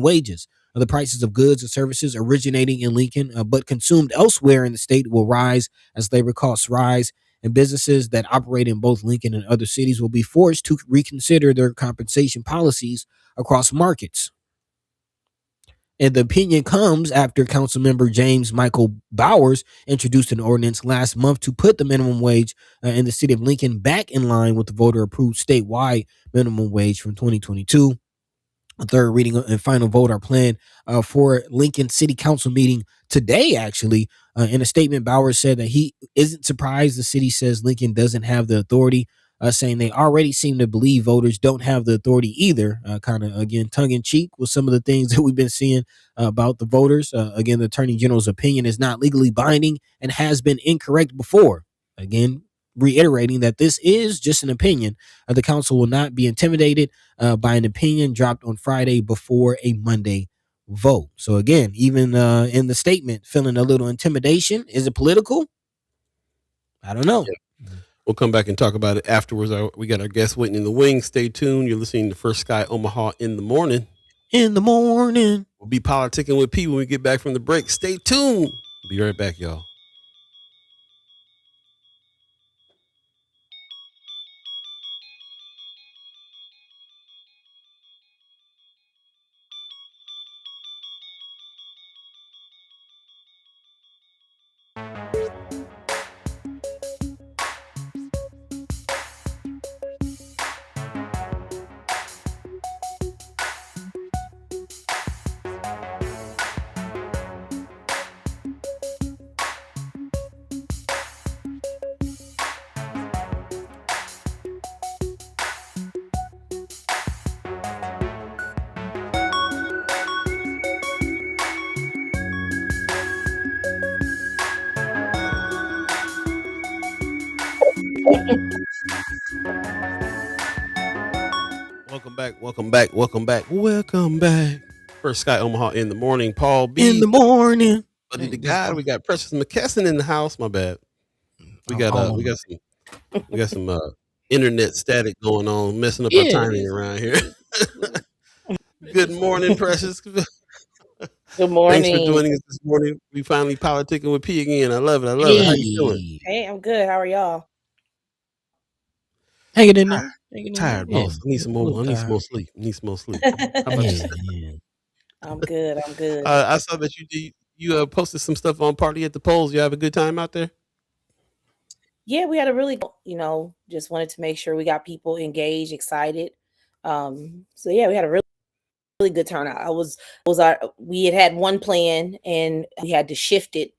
wages. The prices of goods and services originating in Lincoln but consumed elsewhere in the state will rise as labor costs rise, and businesses that operate in both Lincoln and other cities will be forced to reconsider their compensation policies across markets. And the opinion comes after Councilmember James Michael Bowers introduced an ordinance last month to put the minimum wage in the city of Lincoln back in line with the voter-approved statewide minimum wage from 2022. A third reading and final vote are planned for Lincoln City Council meeting today, actually. In a statement, Bowers said that he isn't surprised the city says Lincoln doesn't have the authority, saying they already seem to believe voters don't have the authority either. Kind of, again, tongue-in-cheek with some of the things that we've been seeing about the voters. Again, the Attorney General's opinion is not legally binding and has been incorrect before. Again, reiterating that this is just an opinion. The council will not be intimidated by an opinion dropped on Friday before a Monday vote. So again, even in the statement, feeling a little intimidation. Is it political? I don't know. Yeah. We'll come back and talk about it afterwards. We got our guest waiting in the wings. Stay tuned. You're listening to First Sky Omaha in the morning. In the morning. We'll be politicking with P when we get back from the break. Stay tuned. Be right back, y'all. Welcome back. Welcome back. Welcome back. Welcome back. First Sky Omaha in the morning. Paul B. In the morning. Buddy the guy. We got Precious McKesson in the house. My bad. We got some internet static going on, messing up our timing around here. Good morning, Precious. Good Thanks for morning. joining us this morning. We finally politicking with P again. I love it. I love it. How you doing? Hey, I'm good. How are y'all? Hanging in there. Tired, boss. I need some more. I need some more sleep. I need some more sleep. How about you? I'm good. I'm good. I saw that you posted some stuff on Party at the Polls. You have a good time out there? Yeah, we had a really, just wanted to make sure we got people engaged, excited. So yeah, we had a really good turnout. We had one plan and we had to shift it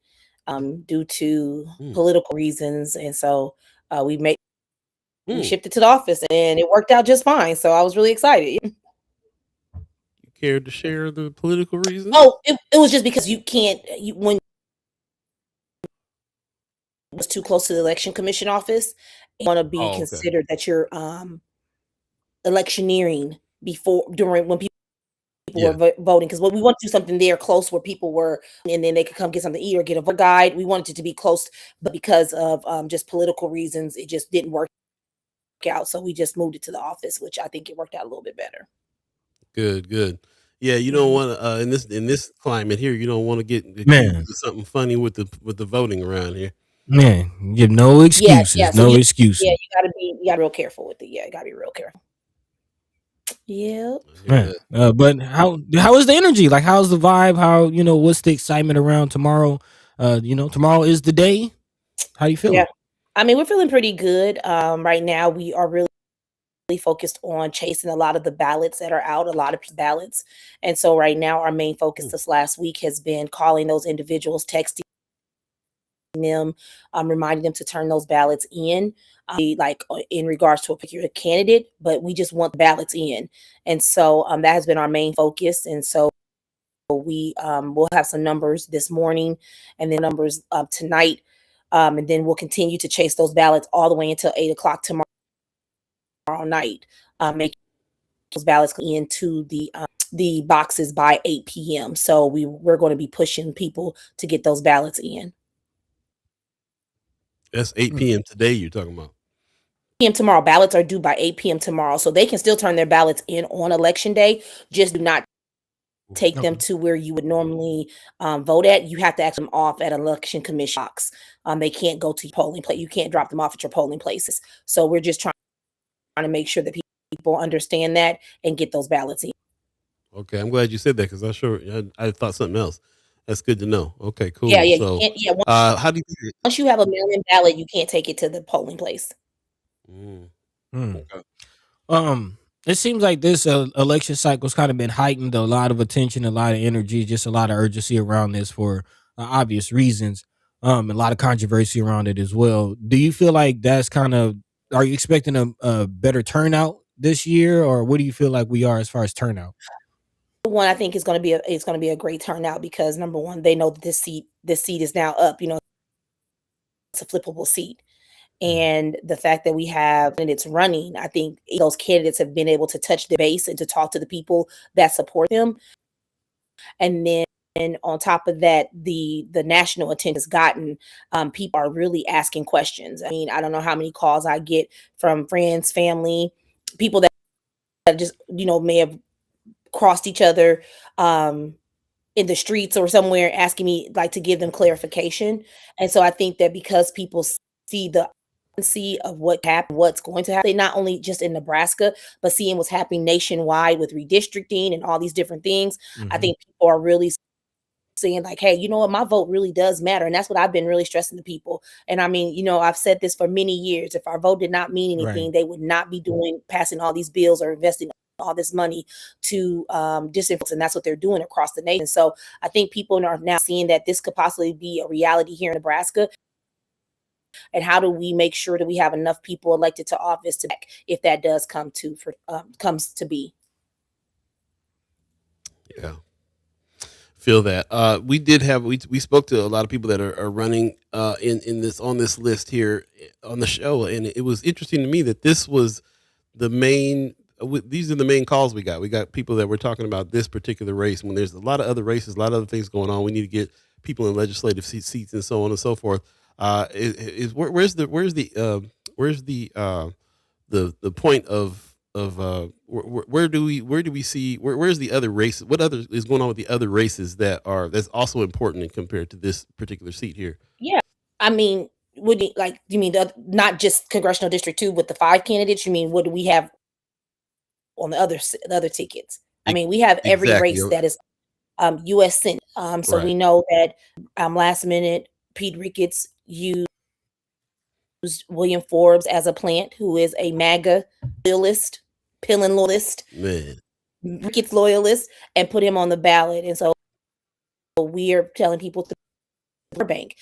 due to political reasons, and so we shifted to the office, and it worked out just fine. So I was really excited. You cared to share the political reasons? Oh, it was just because when it was too close to the election commission office, you want to be considered that you're electioneering during when people were voting, because we want to do something there close where people were, and then they could come get something to eat or get a vote guide. We wanted it to be close, but because of just political reasons, it just didn't work out. So we just moved it to the office, which I think it worked out a little bit better. Good. Yeah, you don't want to in this climate here. You don't want to get something funny with the voting around here. Man, give no excuses. Excuses. Yeah, you gotta be real careful with it. Yeah, you gotta be real careful. Yeah. But how is the energy? Like, how's the vibe? How, what's the excitement around tomorrow? Tomorrow is the day. How you feeling? Yeah, I mean, we're feeling pretty good. Right now we are really focused on chasing a lot of the ballots that are out, a lot of ballots. And so right now our main focus this last week has been calling those individuals, texting them, reminding them to turn those ballots in, like in regards to a particular candidate, but we just want the ballots in. And so that has been our main focus. And so we will have some numbers this morning and then numbers tonight. And then we'll continue to chase those ballots all the way until 8:00 tomorrow night, make those ballots into the boxes by 8 p.m. So we're going to be pushing people to get those ballots in. That's 8 p.m. today you're talking about? p.m. tomorrow. Ballots are due by 8 p.m. tomorrow. So they can still turn their ballots in on election day. Just do not take them to where you would normally vote at. You have to ask them off at election commission box. They can't go to polling place. You can't drop them off at your polling places. So we're just trying to make sure that people understand that and get those ballots in. Okay, I'm glad you said that, because I thought something else. That's good to know. Okay, cool. Yeah. So, how do you? Once you have a mail-in ballot, you can't take it to the polling place. Okay. It seems like this election cycle's kind of been heightened. A lot of attention, a lot of energy, just a lot of urgency around this for obvious reasons. A lot of controversy around it as well. Do you feel like that's kind of? Are you expecting a better turnout this year, or what do you feel like we are as far as turnout? One, I think it's going to be a great turnout, because number one, they know that this seat is now up. It's a flippable seat, and the fact that we have and it's running, I think those candidates have been able to touch the base and to talk to the people that support them, and then. And on top of that, the national attention has gotten, people are really asking questions. I mean, I don't know how many calls I get from friends, family, people that just, may have crossed each other in the streets or somewhere, asking me like to give them clarification. And so I think that because people see the urgency of what happened, what's going to happen, not only just in Nebraska, but seeing what's happening nationwide with redistricting and all these different things, I think people are really saying like, hey, you know what, my vote really does matter. And that's what I've been really stressing to people. And I mean, I've said this for many years. If our vote did not mean anything, they would not be passing all these bills or investing all this money to disinfluence. And that's what they're doing across the nation. So I think people are now seeing that this could possibly be a reality here in Nebraska. And how do we make sure that we have enough people elected to office if that does comes to be? Yeah. Feel that. We spoke to a lot of people that are running in this on this list here on the show, and it was interesting to me that this was the main. These are the main calls we got. We got people that were talking about this particular race. When there's a lot of other races, a lot of other things going on, we need to get people in legislative seats and so on and so forth. Where's the point of where's the other race? What other is going on with the other races that's also important and compared to this particular seat here? Yeah, I mean, would you like? You mean not just congressional district 2 with the 5 candidates? You mean what do we have on the other tickets? I mean, we have every Exactly. race that is U.S. Senate. So we know that last minute Pete Ricketts used William Forbes as a plant, who is a MAGA loyalist, Pillin loyalist, Ricketts loyalist, and put him on the ballot. And so we are telling people to Burbank.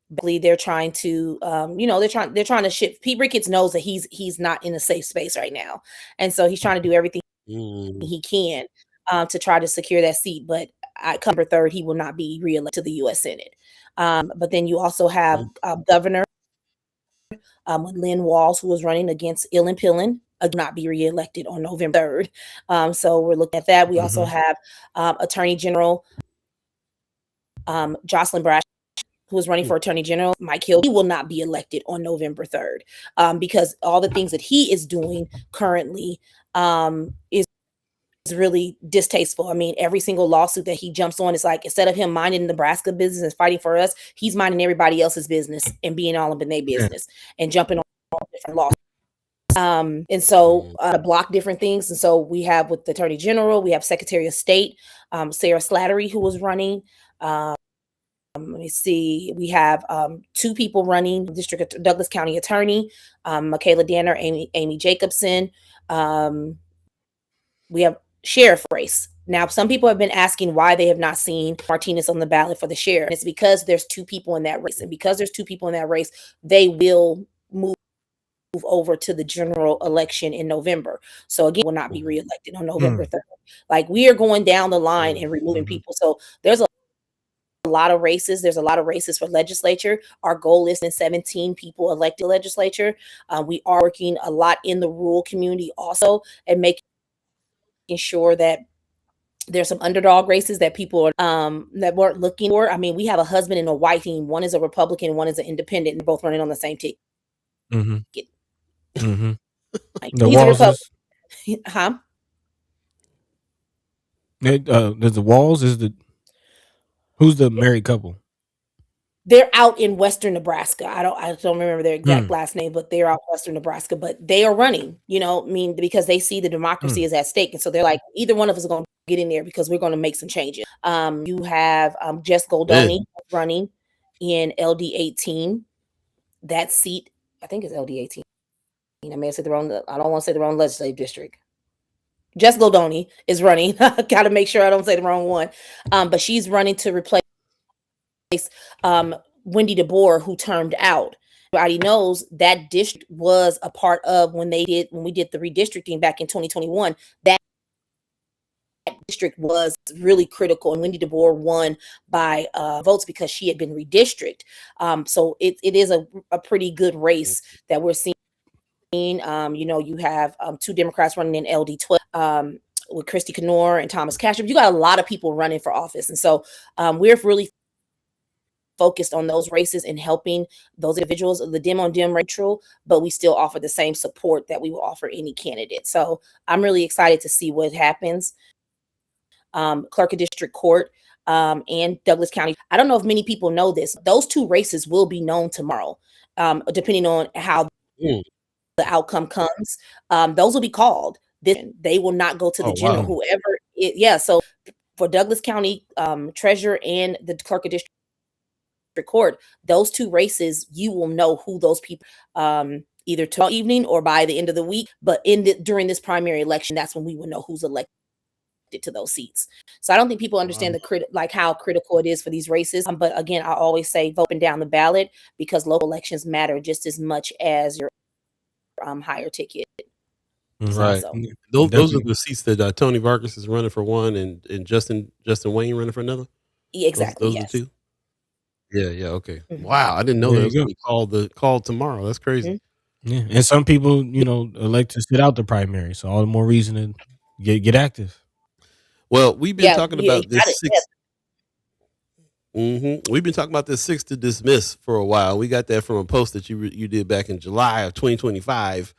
They're trying to, they're trying to shift. Pete Ricketts knows that he's not in a safe space right now, and so he's trying to do everything he can to try to secure that seat. But November 3rd, he will not be reelected to the U.S. Senate. But then you also have Governor Lynn Walls, who was running against Ilan Pillin, not be reelected on November 3rd. So we're looking at that. We also have Attorney General Jocelyn Brash, who is running for Attorney General. Mike Hill, he will not be elected on November 3rd because all the things that he is doing currently is really distasteful. I mean, every single lawsuit that he jumps on is like, instead of him minding Nebraska business and fighting for us, he's minding everybody else's business and being all up in their business and jumping on different lawsuits. And so block different things. And so we have with the Attorney General, we have Secretary of State, Sarah Slattery, who was running. Let me see. We have 2 people running, District Douglas County Attorney, Michaela Danner, Amy Jacobson. We have sheriff race. Now, some people have been asking why they have not seen Martinez on the ballot for the sheriff. And it's because there's 2 people in that race. And because there's 2 people in that race, they will move over to the general election in November. So again, will not be reelected on November 3rd. Like, we are going down the line and removing people. So there's a lot of races. There's a lot of races for legislature. Our goal is in 17 people elected legislature. We are working a lot in the rural community also and making sure that there's some underdog races that people are that weren't looking for. I mean, we have a husband and a wife team. One is a Republican, one is an independent, and both running on the same ticket. Like, The he's a Walls Republican. there's the Walls who's the married couple? They're out in Western Nebraska. I don't remember their exact last name, but they're out in Western Nebraska. But they are running, I mean, because they see the democracy is at stake. And so they're like, either one of us is going to get in there because we're going to make some changes. You have Jess Goldoni running in LD 18. That seat, I think, is LD 18. I may have said the wrong, I don't want to say the wrong legislative district. Jess Goldoni is running. Got to make sure I don't say the wrong one. But she's running to replace Wendy DeBoer, who termed out. Everybody knows that district was a part of when we did the redistricting back in 2021. That district was really critical, and Wendy DeBoer won by votes because she had been redistricted. So it is a pretty good race that we're seeing. You have 2 Democrats running in LD 12 with Christy Knorr and Thomas Kastrup. You got a lot of people running for office, and so we're really focused on those races and helping those individuals. The Dem on Dem neutral, but we still offer the same support that we will offer any candidate. So I'm really excited to see what happens. Clerk of District Court and Douglas County. I don't know if many people know this. Those 2 races will be known tomorrow, depending on how the outcome comes. Those will be called. They will not go to the general. Wow. So for Douglas County Treasurer and the Clerk of District Court, those 2 races, you will know who those people either tomorrow evening or by the end of the week. But during this primary election, that's when we will know who's elected to those seats. So I don't think people understand how critical it is for these races. But again, I always say vote down the ballot because local elections matter just as much as your higher ticket. Right. So, those are the seats that Tony Vargas is running for one, and Justin Wayne running for another. Exactly. Those are the Yes. two. Yeah. Okay. Mhm. Wow, I didn't know There that you was go. gonna be called tomorrow. That's crazy. Mhm. Yeah, and some people, elect to sit out the primary, so all the more reason to get active. Well, we've been Yeah. talking You about this got it. Yeah. six. We've been talking about this six to dismiss for a while. We got that from a post that you did back in July of 2025,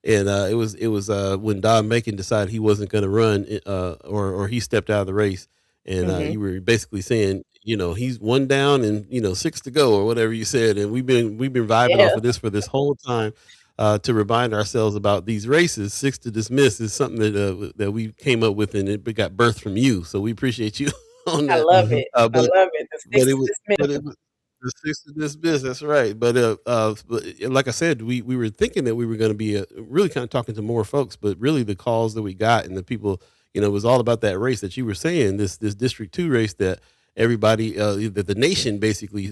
and it was when Don Macon decided he wasn't going to run, or he stepped out of the race, and Mhm. you were basically saying, he's one down and six to go or whatever you said, and we've been vibing Yeah. off of this for this whole time. To remind ourselves about these races, six to dismiss is something that we came up with, and it got birthed from you. So we appreciate you on I that. love Mhm. it. Uh, I but love it. The but sticks it to was this but middle. it was the six to dismiss. That's right. But like I said, we were thinking that we were going to be really kind of talking to more folks, but really the calls that we got and the people, it was all about that race that you were saying, this District 2 race that everybody, that the nation basically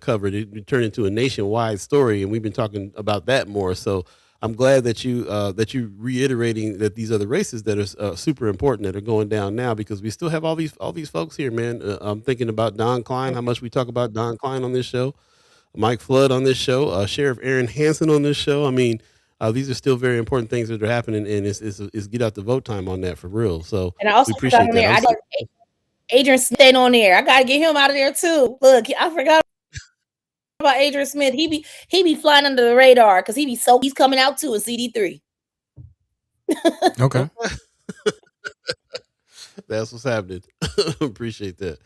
covered. It turned into a nationwide story, and we've been talking about that more. So I'm glad that you reiterating that these are the races that are super important that are going down now, because we still have all these folks here, man. I'm thinking about Don Klein, how much we talk about Don Klein on this show, Mike Flood on this show, Sheriff Aaron Hansen on this show. I mean, these are still very important things that are happening, and it's get out the vote time on that for real. So And I we also forgot appreciate on that. there. I did Adrian Smith ain't on there. I gotta get him out of there too. Look, I forgot about Adrian Smith. He be flying under the radar because he's coming out too in CD3. Okay. That's what's happening. Appreciate that.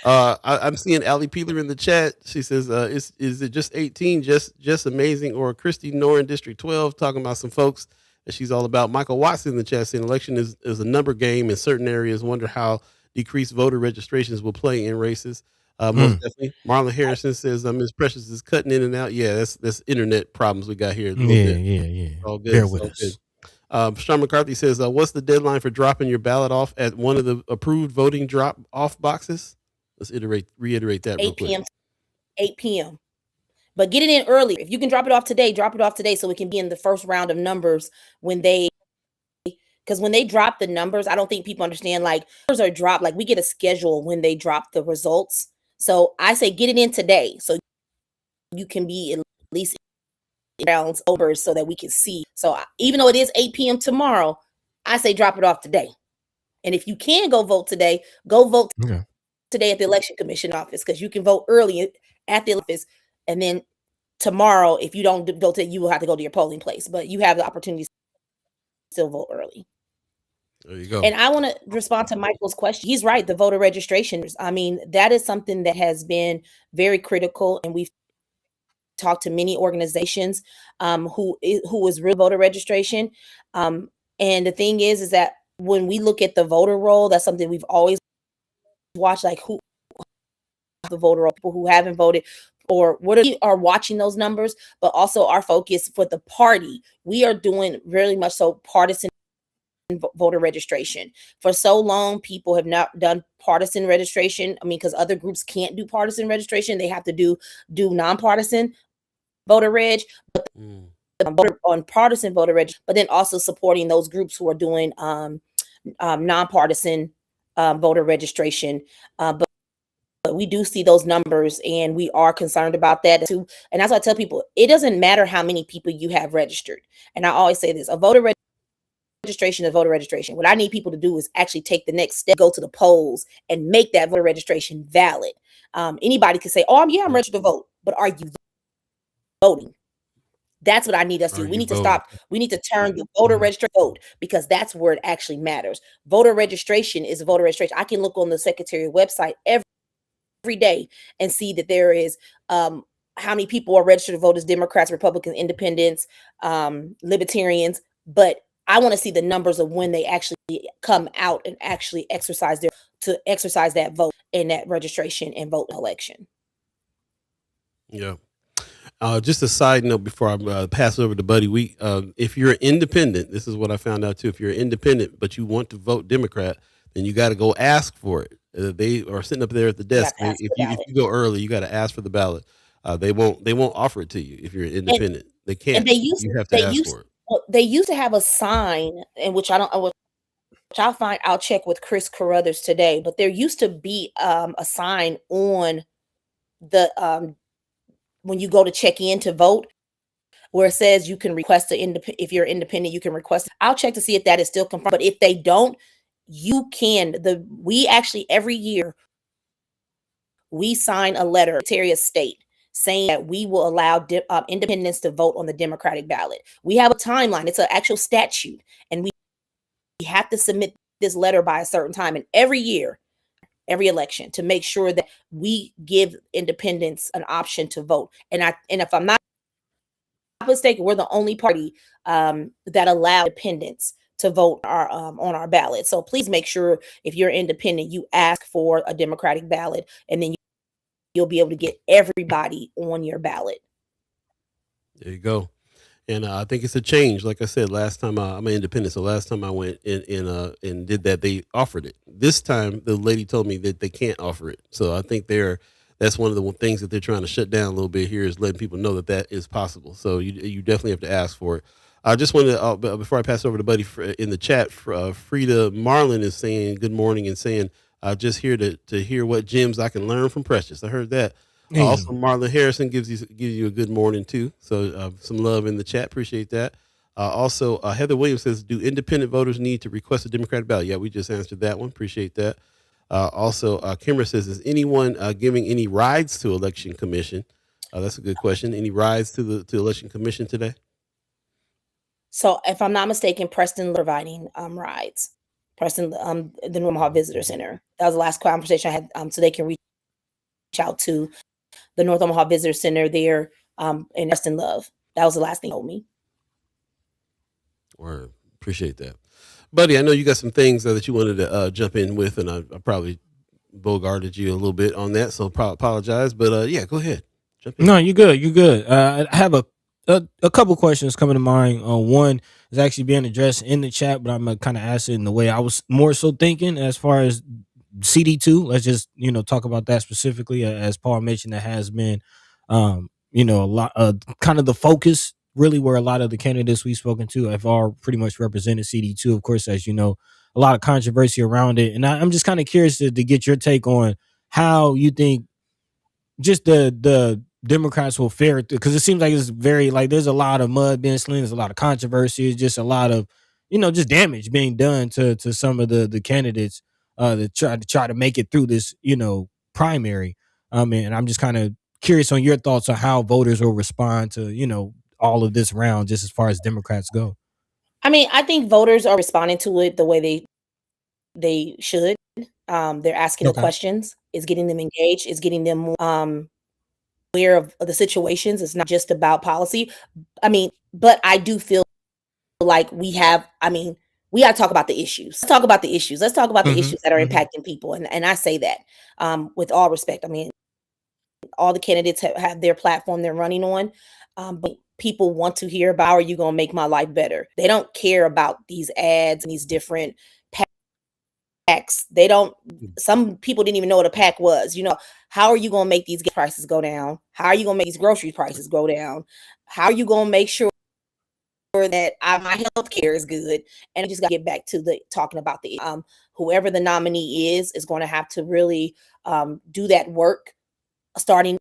I'm seeing Ali Peeler in the chat. She says, "Is it just 18? Just amazing?" Or Christy Noren, District 12, talking about some folks that she's all about. Michael Watson in the chat saying, "Election is a number game in certain areas. Wonder how decreased voter registrations will play in races." Most Mm. definitely. Marlon Harrison says, "Ms. Precious is cutting in and out." Yeah, that's internet problems we got here a little Yeah, bit. yeah. All good. Bear It's with all good. us. Sean McCarthy says, "What's the deadline for dropping your ballot off at one of the approved voting drop off boxes?" Let's reiterate that real 8 quick. p.m. 8 p.m. But get it in early. If you can drop it off today, drop it off today so it can be in the first round of numbers because when they drop the numbers, I don't think people understand, like, numbers are dropped. Like, we get a schedule when they drop the results. So I say get it in today so you can be at least rounds over so that we can see. So even though it is 8 p.m. tomorrow, I say drop it off today. And if you can go vote today, go vote Okay. today at the election commission office because you can vote early at the office. And then tomorrow, if you don't vote today, you will have to go to your polling place. But you have the opportunity to still vote early. There you go. And I want to respond to Michael's question. He's right. The voter registration. I mean, that is something that has been very critical, and we've talked to many organizations who is real voter registration. And the thing is that when we look at the voter roll, that's something we've always watched, like who the voter roll, people who haven't voted, or what are watching those numbers, but also our focus for the party. We are doing really much so partisan voter registration. For so long, people have not done partisan registration. I mean, because other groups can't do partisan registration, they have to do nonpartisan voter reg, Mm. voter on partisan voter reg, but then also supporting those groups who are doing nonpartisan voter registration. But we do see those numbers, and we are concerned about that too. And that's why I tell people, it doesn't matter how many people you have registered. And I always say this: a voter registration is voter registration. What I need people to do is actually take the next step, go to the polls, and make that voter registration valid. Anybody can say, "Oh, I'm registered to vote," but are you voting? That's what I need us to Are do. We you need to voting? stop. We need to turn the voter registration vote because that's where it actually matters. Voter registration is voter registration. I can look on the Secretary website every day and see that there is how many people are registered to vote as Democrats, Republicans, Independents, Libertarians. But I want to see the numbers of when they actually come out and actually exercise that vote in that registration and vote election. Yeah. Just a side note before I pass it over to Buddy. If you're independent, this is what I found out too. If you're independent but you want to vote Democrat, then you got to go ask for it. They are sitting up there at the You desk. have to ask for the If ballot. you go early, you got to ask for the ballot. They won't offer it to you if you're independent. They can't. And they used You have to ask for it. they used to have a sign in which I don't. I'll check with Chris Carruthers today, but there used to be a sign on the when you go to check in to vote where it says you can request if you're independent, you can request. I'll check to see if that is still confirmed. But if they don't, you can. We actually every year we sign a letter, Secretary of State, saying that we will allow independents to vote on the Democratic ballot. We have a timeline. It's an actual statute, and we have to submit this letter by a certain time. And every year, every election, to make sure that we give independents an option to vote. And if I'm not mistaken, we're the only party that allow independents to vote on our ballot. So please make sure if you're independent, you ask for a Democratic ballot, and then you'll be able to get everybody on your ballot. There you go. And I think it's a change. Like I said, last time I'm an independent, so last time I went and did that, they offered it. This time, the lady told me that they can't offer it. So I think that's one of the things that they're trying to shut down a little bit here, is letting people know that is possible. So you definitely have to ask for it. I just wanted to, before I pass over to Buddy in the chat, Frida Marlin is saying good morning and saying, just here to hear what gems I can learn from Precious. I heard that. Hey. Also, Marlon Harrison gives you a good morning too. So some love in the chat. Appreciate that. Also, Heather Williams says, do independent voters need to request a Democratic ballot? Yeah, we just answered that one. Appreciate that. Also, Kimber says, is anyone giving any rides to Election Commission? That's a good question. Any rides to Election Commission today? So if I'm not mistaken, Preston providing rides. Preston, the North Omaha Visitor Center. That was the last conversation I had, so they can reach out to the North Omaha Visitor Center there in Preston Love. That was the last thing he told me. Or appreciate that. Buddy, I know you got some things that you wanted to jump in with, and I probably bogarted you a little bit on that, so apologize. But yeah, go ahead. Jump in. No, you're good. You're good. I have a couple questions coming to mind. One is actually being addressed in the chat, but I'm gonna kind of ask it in the way I was more so thinking as far as CD2. Let's just talk about that specifically. As Paul mentioned, that has been a lot kind of the focus, really, where a lot of the candidates we've spoken to have all pretty much represented CD2. Of course, as you know, a lot of controversy around it, and I'm just kind of curious to get your take on how you think just the Democrats will fare, because it seems like it's very, like, there's a lot of mud being slung, there's a lot of controversy, it's just a lot of just damage being done to some of the candidates that try to make it through this primary. And I'm just kind of curious on your thoughts on how voters will respond to all of this round, just as far as Democrats go. I mean, I think voters are responding to it the way they should. They're asking the questions. It's getting them engaged. It's getting them aware of the situations. It's not just about policy. I mean, but I do feel like we got to talk about the issues. Let's talk about the issues. Let's talk about the issues that are impacting people. And I say that with all respect. I mean, all the candidates have their platform they're running on. But people want to hear about, how are you going to make my life better? They don't care about these ads and these different packs. Some people didn't even know what a pack was. How are you going to make these gas prices go down? How are you going to make these grocery prices go down? How are you going to make sure that my health care is good? And I just got to get back to talking about the whoever the nominee is going to have to really do that work starting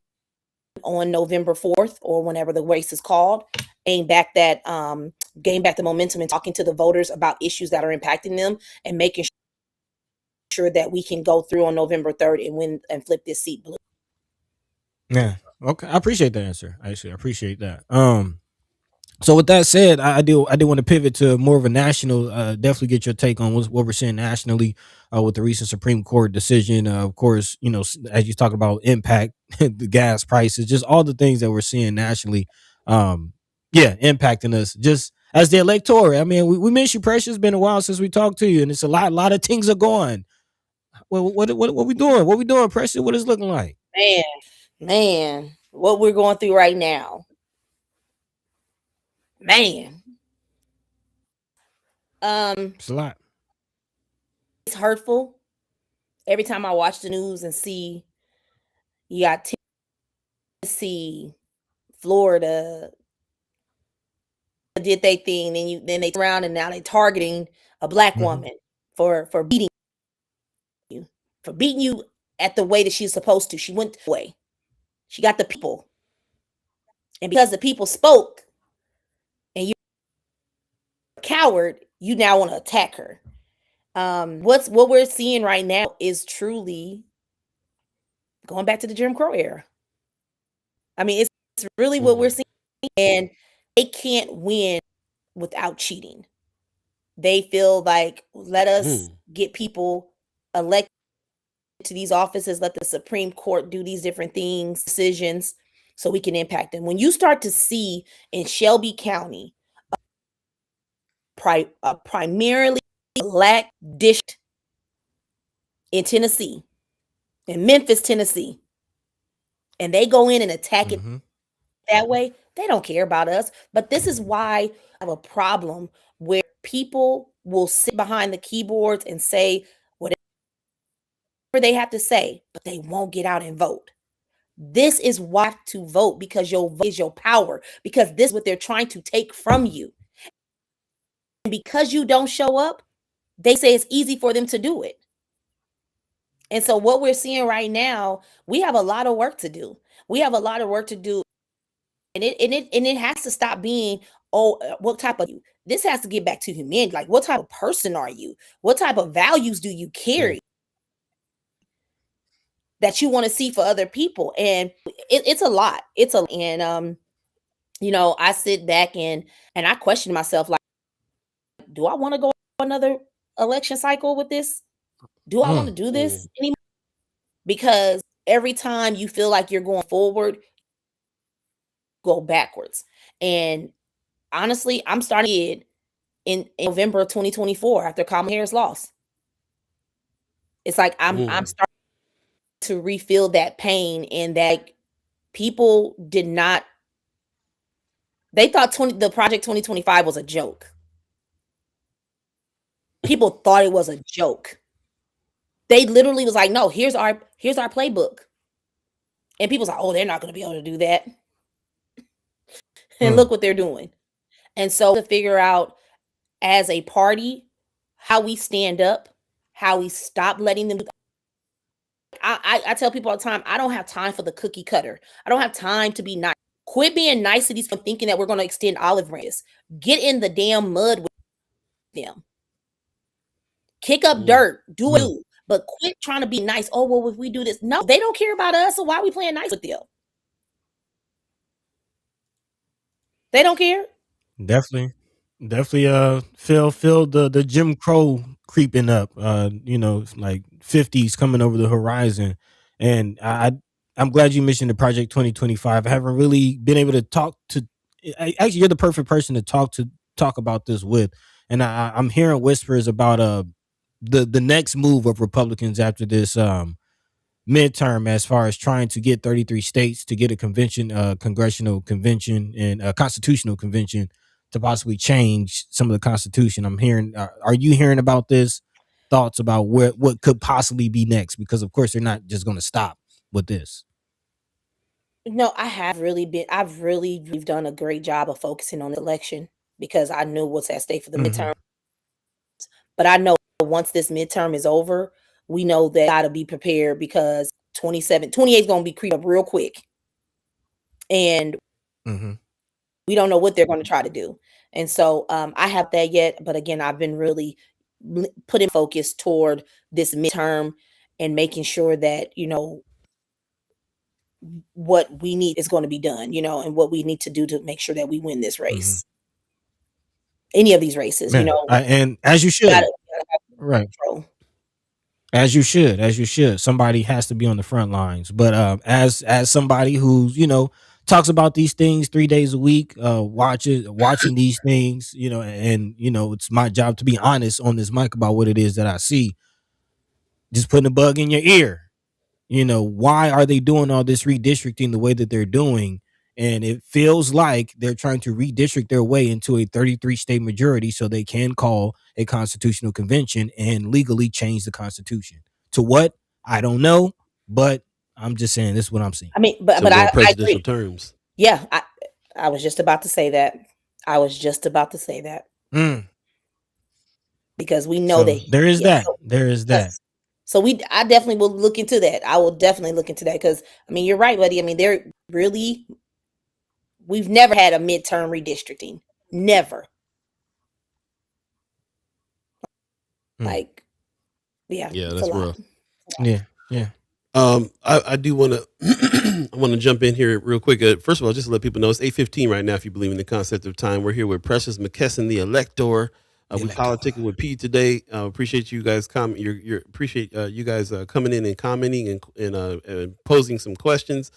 on November 4th or whenever the race is called, gain back the momentum and talking to the voters about issues that are impacting them and making sure that we can go through on November 3rd and win and flip this seat blue. Yeah. Okay. I appreciate the answer. Actually, I appreciate that. So with that said, I do want to pivot to more of a national, definitely get your take on what we're seeing nationally with the recent Supreme Court decision. Of course, as you talk about impact, the gas prices, just all the things that we're seeing nationally, impacting us just as the electorate. I mean, we miss you, Precious. It's been a while since we talked to you, and it's a lot of things are going. Well, what we doing? What we doing, Precious? What is it looking like? Man, what we're going through right now. Man. It's a lot. It's hurtful. Every time I watch the news and see you got Tennessee, Florida did they thing, then they turn around and now they targeting a black woman for beating you, for beating you at the way that she's supposed to. She went away. She got the people, and because the people spoke, and you're a coward, you now want to attack her. What we're seeing right now is truly going back to the Jim Crow era. I mean, it's really what we're seeing, and they can't win without cheating. They feel like, let us get people elected to these offices, let the Supreme Court do these different things, decisions, so we can impact them. When you start to see in Shelby County, primarily black district in Tennessee, in Memphis, Tennessee, and they go in and attack it that way, they don't care about us. But this is why I have a problem where people will sit behind the keyboards and say whatever they have to say, but they won't get out and vote. This is why to vote, because your vote is your power, because this is what they're trying to take from you. And because you don't show up, they say it's easy for them to do it. And so what we're seeing right now, we have a lot of work to do. We have a lot of work to do. And it has to stop being, what type of you? This has to get back to humanity. Like, what type of person are you? What type of values do you carry that you want to see for other people? And it's a lot. And I sit back and I question myself, like, do I want to go another election cycle with this? Do I want to do this anymore? Because every time you feel like you're going forward, go backwards. And honestly, I'm starting in November of 2024 after Kamala Harris lost. It's like I'm starting to refeel that pain, and that people did not. They thought the Project 2025 was a joke. People thought it was a joke. They literally was like, no, here's our playbook. And people's like, oh, they're not going to be able to do that. And look what they're doing. And so to figure out as a party how we stand up, how we stop letting them. I tell people all the time, I don't have time for the cookie cutter. I don't have time to be nice. Quit being nice to these people, thinking that we're going to extend olive branches. Get in the damn mud with them. Kick up dirt. Do it. But quit trying to be nice. Oh, well, if we do this. No, they don't care about us. So why are we playing nice with them? They don't care. Definitely feel the Jim Crow creeping up, like 50s coming over the horizon. And I'm glad you mentioned the Project 2025. I haven't really been able to talk to actually, you're the perfect person to talk about this with. And I'm hearing whispers about the next move of Republicans after this midterm, as far as trying to get 33 states to get a convention, congressional convention, and a constitutional convention to possibly change some of the Constitution. I'm hearing. Are you hearing about this? Thoughts about what could possibly be next? Because of course they're not just going to stop with this. No, we've done a great job of focusing on the election, because I knew what's at stake for the midterm. But I know once this midterm is over, we know that got to be prepared, because 28 is going to be creep up real quick. And we don't know what they're going to try to do. And so I have that yet. But again, I've been really putting focus toward this midterm and making sure that, what we need is going to be done, and what we need to do to make sure that we win this race. Any of these races, and as you should, right. As you should. Somebody has to be on the front lines. But as somebody who's, talks about these things 3 days a week, watching these things, and it's my job to be honest on this mic about what it is that I see. Just putting a bug in your ear. Why are they doing all this redistricting the way that they're doing? And it feels like they're trying to redistrict their way into a 33 state majority so they can call a constitutional convention and legally change the Constitution. To what? I don't know, but I'm just saying this is what I'm seeing. I mean, but I presidential agree. terms. Yeah, I was just about to say that. because we know So that. there is Yeah, that. There is that. yes. So I definitely will look into that. I will definitely look into that because I mean, you're right, buddy. I mean, we've never had a midterm redistricting. Never. Like, yeah, Yeah, it's that's a lot. rough. Yeah. Yeah. I do want to I want to jump in here real quick. First of all, just to let people know, it's 8:15 right now. If you believe in the concept of time, we're here with Precious McKesson, the elector. We politicking with Pete today. Appreciate you guys appreciate you guys coming in and commenting and posing some questions.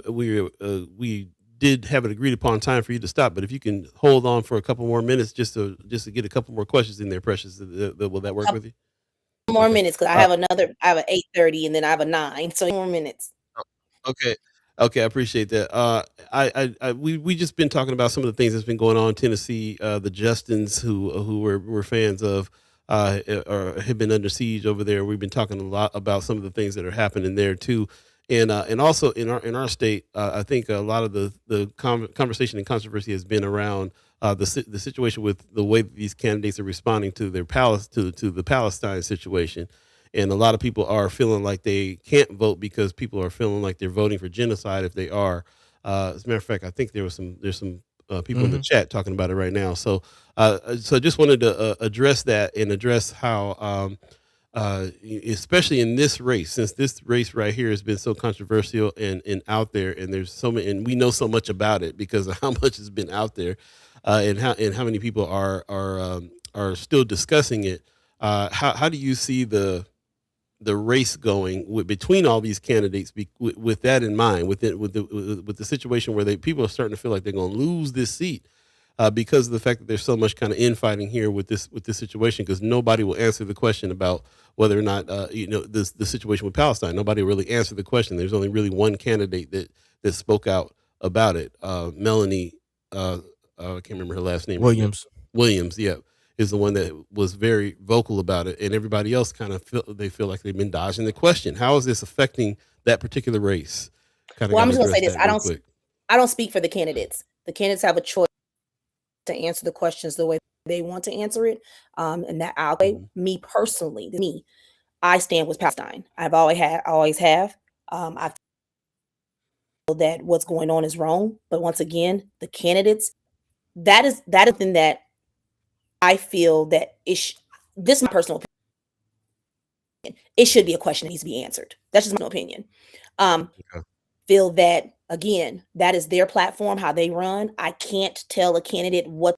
We did have an agreed upon time for you to stop, but if you can hold on for a couple more minutes just to get a couple more questions in there, Precious, will that work with you? More Okay. minutes because I have an 8:30 and then I have a 9. So more minutes. Okay. Okay, I appreciate that. We just been talking about some of the things that's been going on in Tennessee. The Justins who we're fans of or have been under siege over there. We've been talking a lot about some of the things that are happening there too, and also in our state. I think a lot of the conversation and controversy has been around the situation with the way that these candidates are responding to their to the Palestine situation. And a lot of people are feeling like they can't vote because people are feeling like they're voting for genocide if they are. As a matter of fact, I think there's some people in the chat talking about it right now. So I just wanted to address that and address how, especially in this race, since this race right here has been so controversial and out there, and there's so many, and we know so much about it because of how much has been out there, and how many people are still discussing it. How do you see the race going between all these candidates with that in mind, with the situation where people are starting to feel like they're going to lose this seat because of the fact that there's so much kind of infighting here with this situation, because nobody will answer the question about whether or not the situation with Palestine. Nobody really answered the question. There's only really one candidate that spoke out about it. Melanie, I can't remember her last name. Williams, yeah, is the one that was very vocal about it, and everybody else kind of feel like they've been dodging the question. How is this affecting that particular race? Well, I'm just gonna say this: I don't speak for the candidates. The candidates have a choice to answer the questions the way they want to answer it, and that me personally, I stand with Palestine. I've always have. I feel that what's going on is wrong, but once again, the candidates, that is something that I feel that this is my personal opinion. It should be a question that needs to be answered. That's just my opinion. Feel that again, that is their platform, how they run. I can't tell a candidate what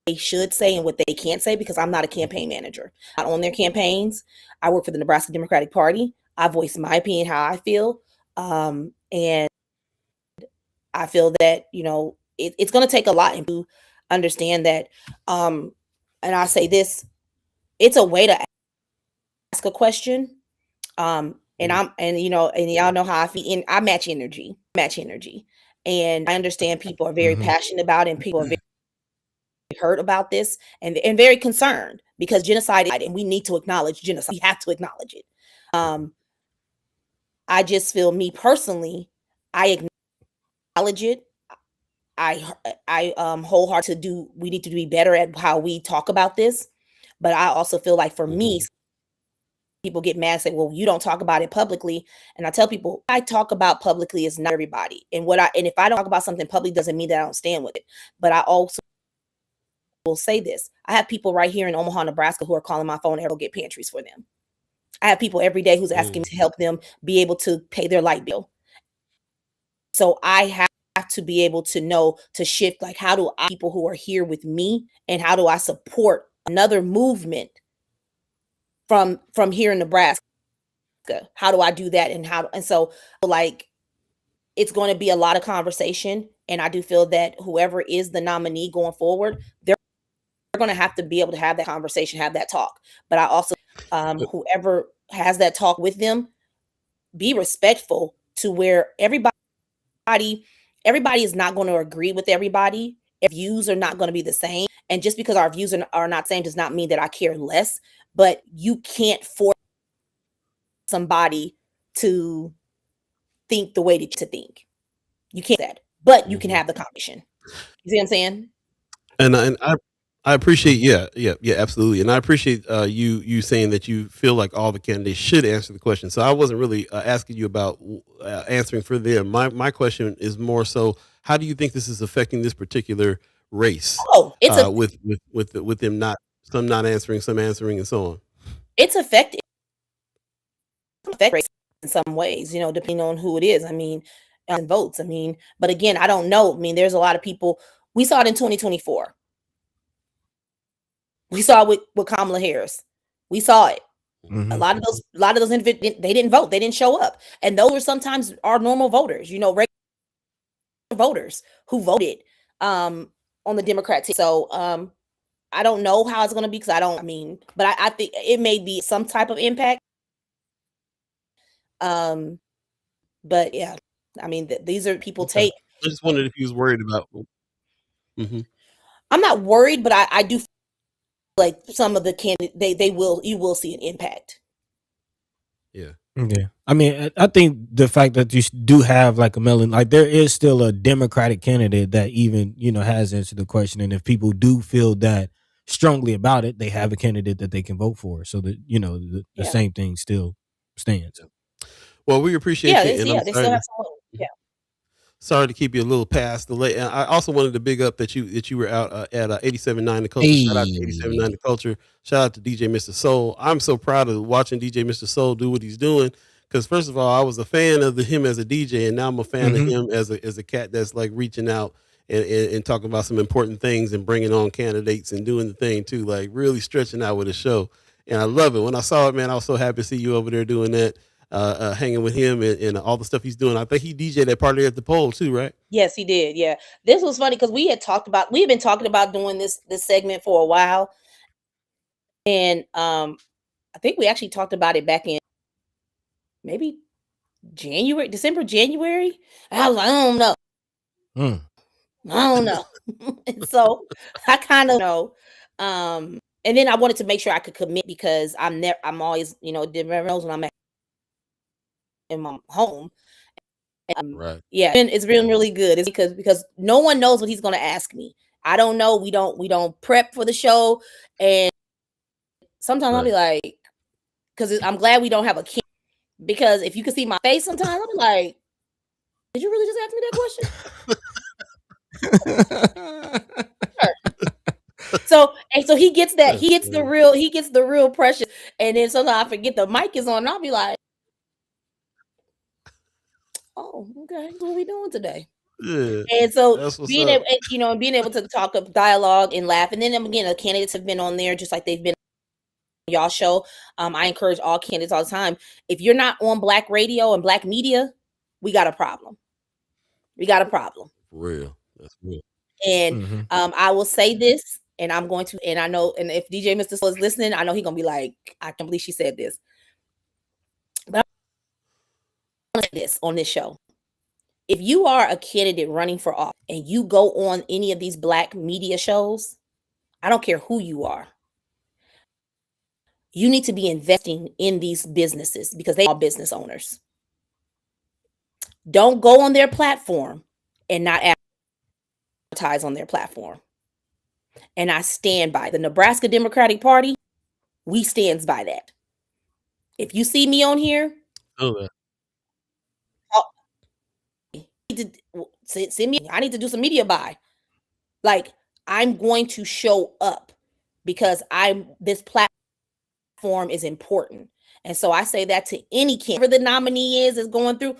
they should say and what they can't say because I'm not a campaign manager. Not on their campaigns. I work for the Nebraska Democratic Party. I voice my opinion, how I feel, and I feel that it's going to take a lot to understand that. And I say this: it's a way to ask a question. And y'all know how I feel. And I match energy, and I understand people are very passionate about it, and people are very hurt about this and very concerned because genocide, and we need to acknowledge genocide. We have to acknowledge it. I just feel, me personally, I acknowledge it. I wholeheartedly we need to be better at how we talk about this. But I also feel like for me, people get mad and say, well, you don't talk about it publicly. And I tell people, I talk about publicly is not everybody. And if I don't talk about something publicly, doesn't mean that I don't stand with it. But I also will say this: I have people right here in Omaha, Nebraska, who are calling my phone and get pantries for them. I have people every day who's asking me to help them be able to pay their light bill. So I have to be able to know to shift, like, how do people who are here with me, and how do I support another movement from here in Nebraska? How do I do that? And so, like, it's going to be a lot of conversation. And I do feel that whoever is the nominee going forward, they're going to have to be able to have that conversation, have that talk. But I also, whoever has that talk with them, be respectful to where everybody is not going to agree with everybody. Views are not going to be the same. And just because our views are not the same does not mean that I care less. But you can't force somebody to think the way that you think. You can't do that. But you can have the conversation. You see what I'm saying? And I appreciate, yeah, absolutely, and I appreciate you saying that you feel like all the candidates should answer the question. So I wasn't really asking you about answering for them. My question is more so, how do you think this is affecting this particular race? Oh, With them not, some not answering, some answering, and so on. it's affected race in some ways, depending on who it is. I mean, votes. I mean, but again, I don't know. I mean, there's a lot of people. We saw it in 2024. We saw it with Kamala Harris. We saw it. Mhm. A lot of those individuals, they didn't vote. They didn't show up, and those are sometimes our normal voters. Regular voters who voted on the Democrat team. So I don't know how it's going to be because but I think it may be some type of impact. But yeah, I mean, these are people Okay. take. I just wondered if you was worried about. Hmm. I'm not worried, but I do feel like some of the candidates, you will see an impact. Yeah. Yeah, I mean, I think the fact that you do have like a melon, like there is still a Democratic candidate that even has answered the question, and if people do feel that strongly about it, they have a candidate that they can vote for, so that the Yeah. same thing still stands. Well, we appreciate Yeah, you, and I'm they still have sorry. some. Yeah. Sorry to keep you a little past the late. And I also wanted to big up that you were out at 87.9 The Culture. Shout out to 87.9 The Culture. Shout out to DJ Mr. Soul. I'm so proud of watching DJ Mr. Soul do what he's doing. Because first of all, I was a fan of him as a DJ, and now I'm a fan of him as a cat that's like reaching out and talking about some important things and bringing on candidates and doing the thing too, like really stretching out with the show. And I love it. When I saw it, man, I was so happy to see you over there doing that. Hanging with him and all the stuff he's doing. I think he DJ'd that party at the poll too, right? Yes, he did. Yeah, this was funny because we had been talking about doing this segment for a while, and I think we actually talked about it back in maybe December, January. I was like, I don't know. I don't know. And so I kind of know. And then I wanted to make sure I could commit because I'm always, different knows when I'm in my home. Right. Yeah, and it's been really good. It's because no one knows what he's going to ask me. I don't know. We don't prep for the show, and sometimes I'll be like, because I'm glad we don't have a kid. Because if you can see my face, sometimes I'll be like, "Did you really just ask me that question?" So he gets that. He gets the real precious, and then sometimes I forget the mic is on, and I'll be like, "Oh, okay, what are we doing today?" Yeah. And so That's what's being up. able, being able to talk of dialogue and laugh, and then again, the candidates have been on there just like they've been on y'all show. I encourage all candidates all the time. If you're not on Black radio and Black media, we got a problem. We got a problem. For real. That's real. And I will say this, and I'm going to, and I know, and if DJ Mr. Soul is listening, I know he's gonna be like, I can't believe she said this. But I'm gonna say this on this show. If you are a candidate running for office and you go on any of these Black media shows, I don't care who you are, you need to be investing in these businesses because they are business owners. Don't go on their platform and not advertise on their platform. And I stand by the Nebraska Democratic Party. We stands by that. If you see me on here, send me. I need to do some media buy. Like, I'm going to show up because this platform is important. And so I say that to any candidate, whoever the nominee is going through,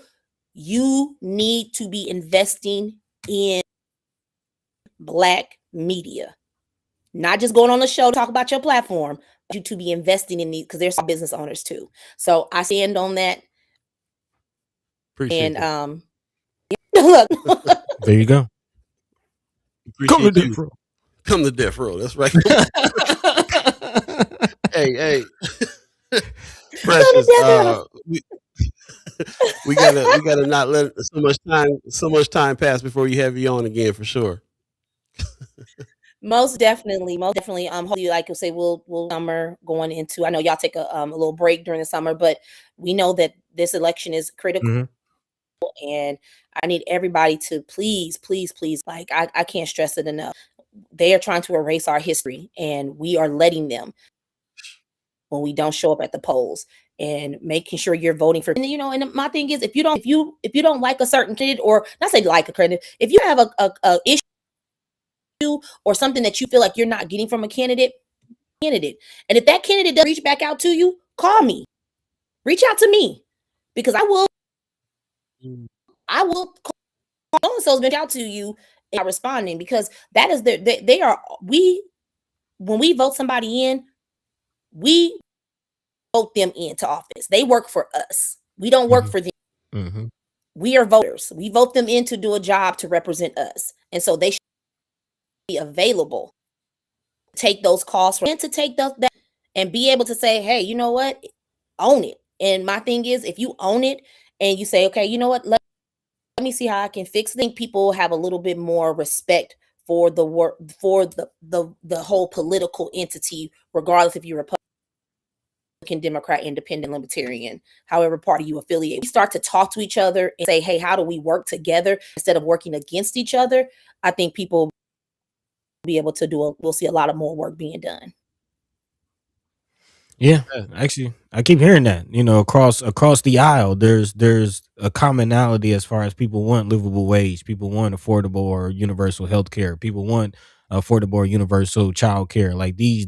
you need to be investing in Black media. Not just going on the show to talk about your platform, but you to be investing in these because there's business owners too. So I stand on that. Appreciate and that. There you go. Come to death row. Come to death row. That's right. Hey. Precious. We gotta not let so much time pass before you have you on again for sure. Most definitely. Hopefully, like you say, we'll summer going into. I know y'all take a little break during the summer, but we know that this election is critical, and I need everybody to please, like I can't stress it enough. they are trying to erase our history, and we are letting them when we don't show up at the polls, and making sure you're voting for. And and my thing is, if you don't like a certain candidate, or not say like a candidate, if you have a issue or something that you feel like you're not getting from a candidate, and if that candidate does reach back out to you, call me, reach out to me, because I will call so and so's been out to you and responding, because that is they are when we vote somebody in, we vote them into office. They work for us. We don't work for them. Mm-hmm. We are voters. We vote them in to do a job to represent us. And so they should be available to take those calls and to take that and be able to say, hey, you know what? Own it. And my thing is, if you own it and you say, okay, you know what? Let me see how I can fix it. I think people have a little bit more respect for the work, for the whole political entity, regardless if you're Republican, Democrat, Independent, Libertarian, however party you affiliate. We start to talk to each other and say, hey, how do we work together instead of working against each other? I think people will be able to we'll see a lot of more work being done. Yeah, actually, I keep hearing that. Across the aisle, there's a commonality as far as people want livable wage, people want affordable or universal health care, people want affordable or universal child care. Like these,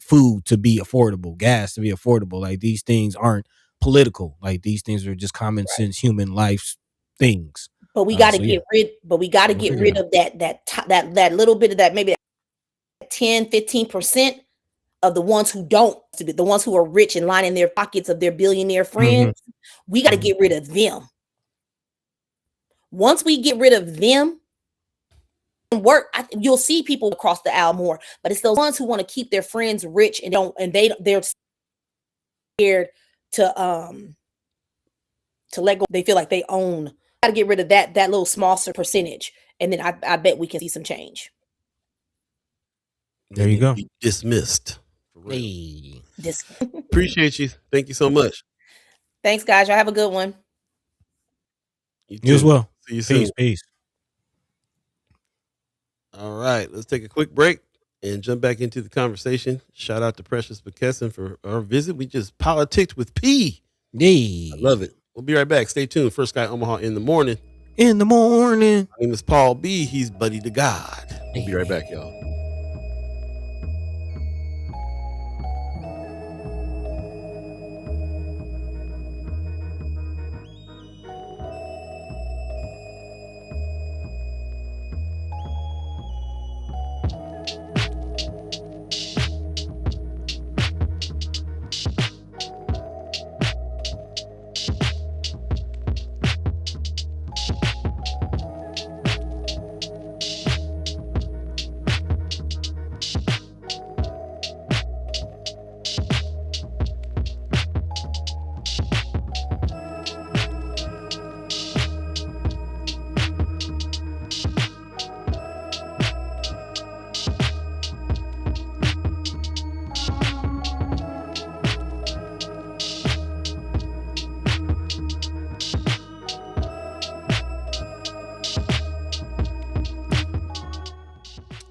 food to be affordable, gas to be affordable. Like these things aren't political. Like these things are just common sense human life things. But we got to get rid. But we got to get rid of that little bit of that, maybe 10-15% of the ones who don't, the ones who are rich and lining their pockets of their billionaire friends. We got to get rid of them. Once we get rid of them, you'll see people across the aisle more. But it's those ones who want to keep their friends rich and they're scared to let go. They feel like they own. Got to get rid of that little small percentage, and then I bet we can see some change. There you go. Dismissed. Hey. Appreciate you. Thank you so much. Thanks, guys. Y'all have a good one. You as well. See you soon. Peace. All right, let's take a quick break and jump back into the conversation. Shout out to Precious McKesson for our visit. We just politicked with P. Yay. I love it. We'll be right back. Stay tuned. First Guy Omaha in the morning. My name is Paul B. He's Buddy to God. We'll be right back, y'all.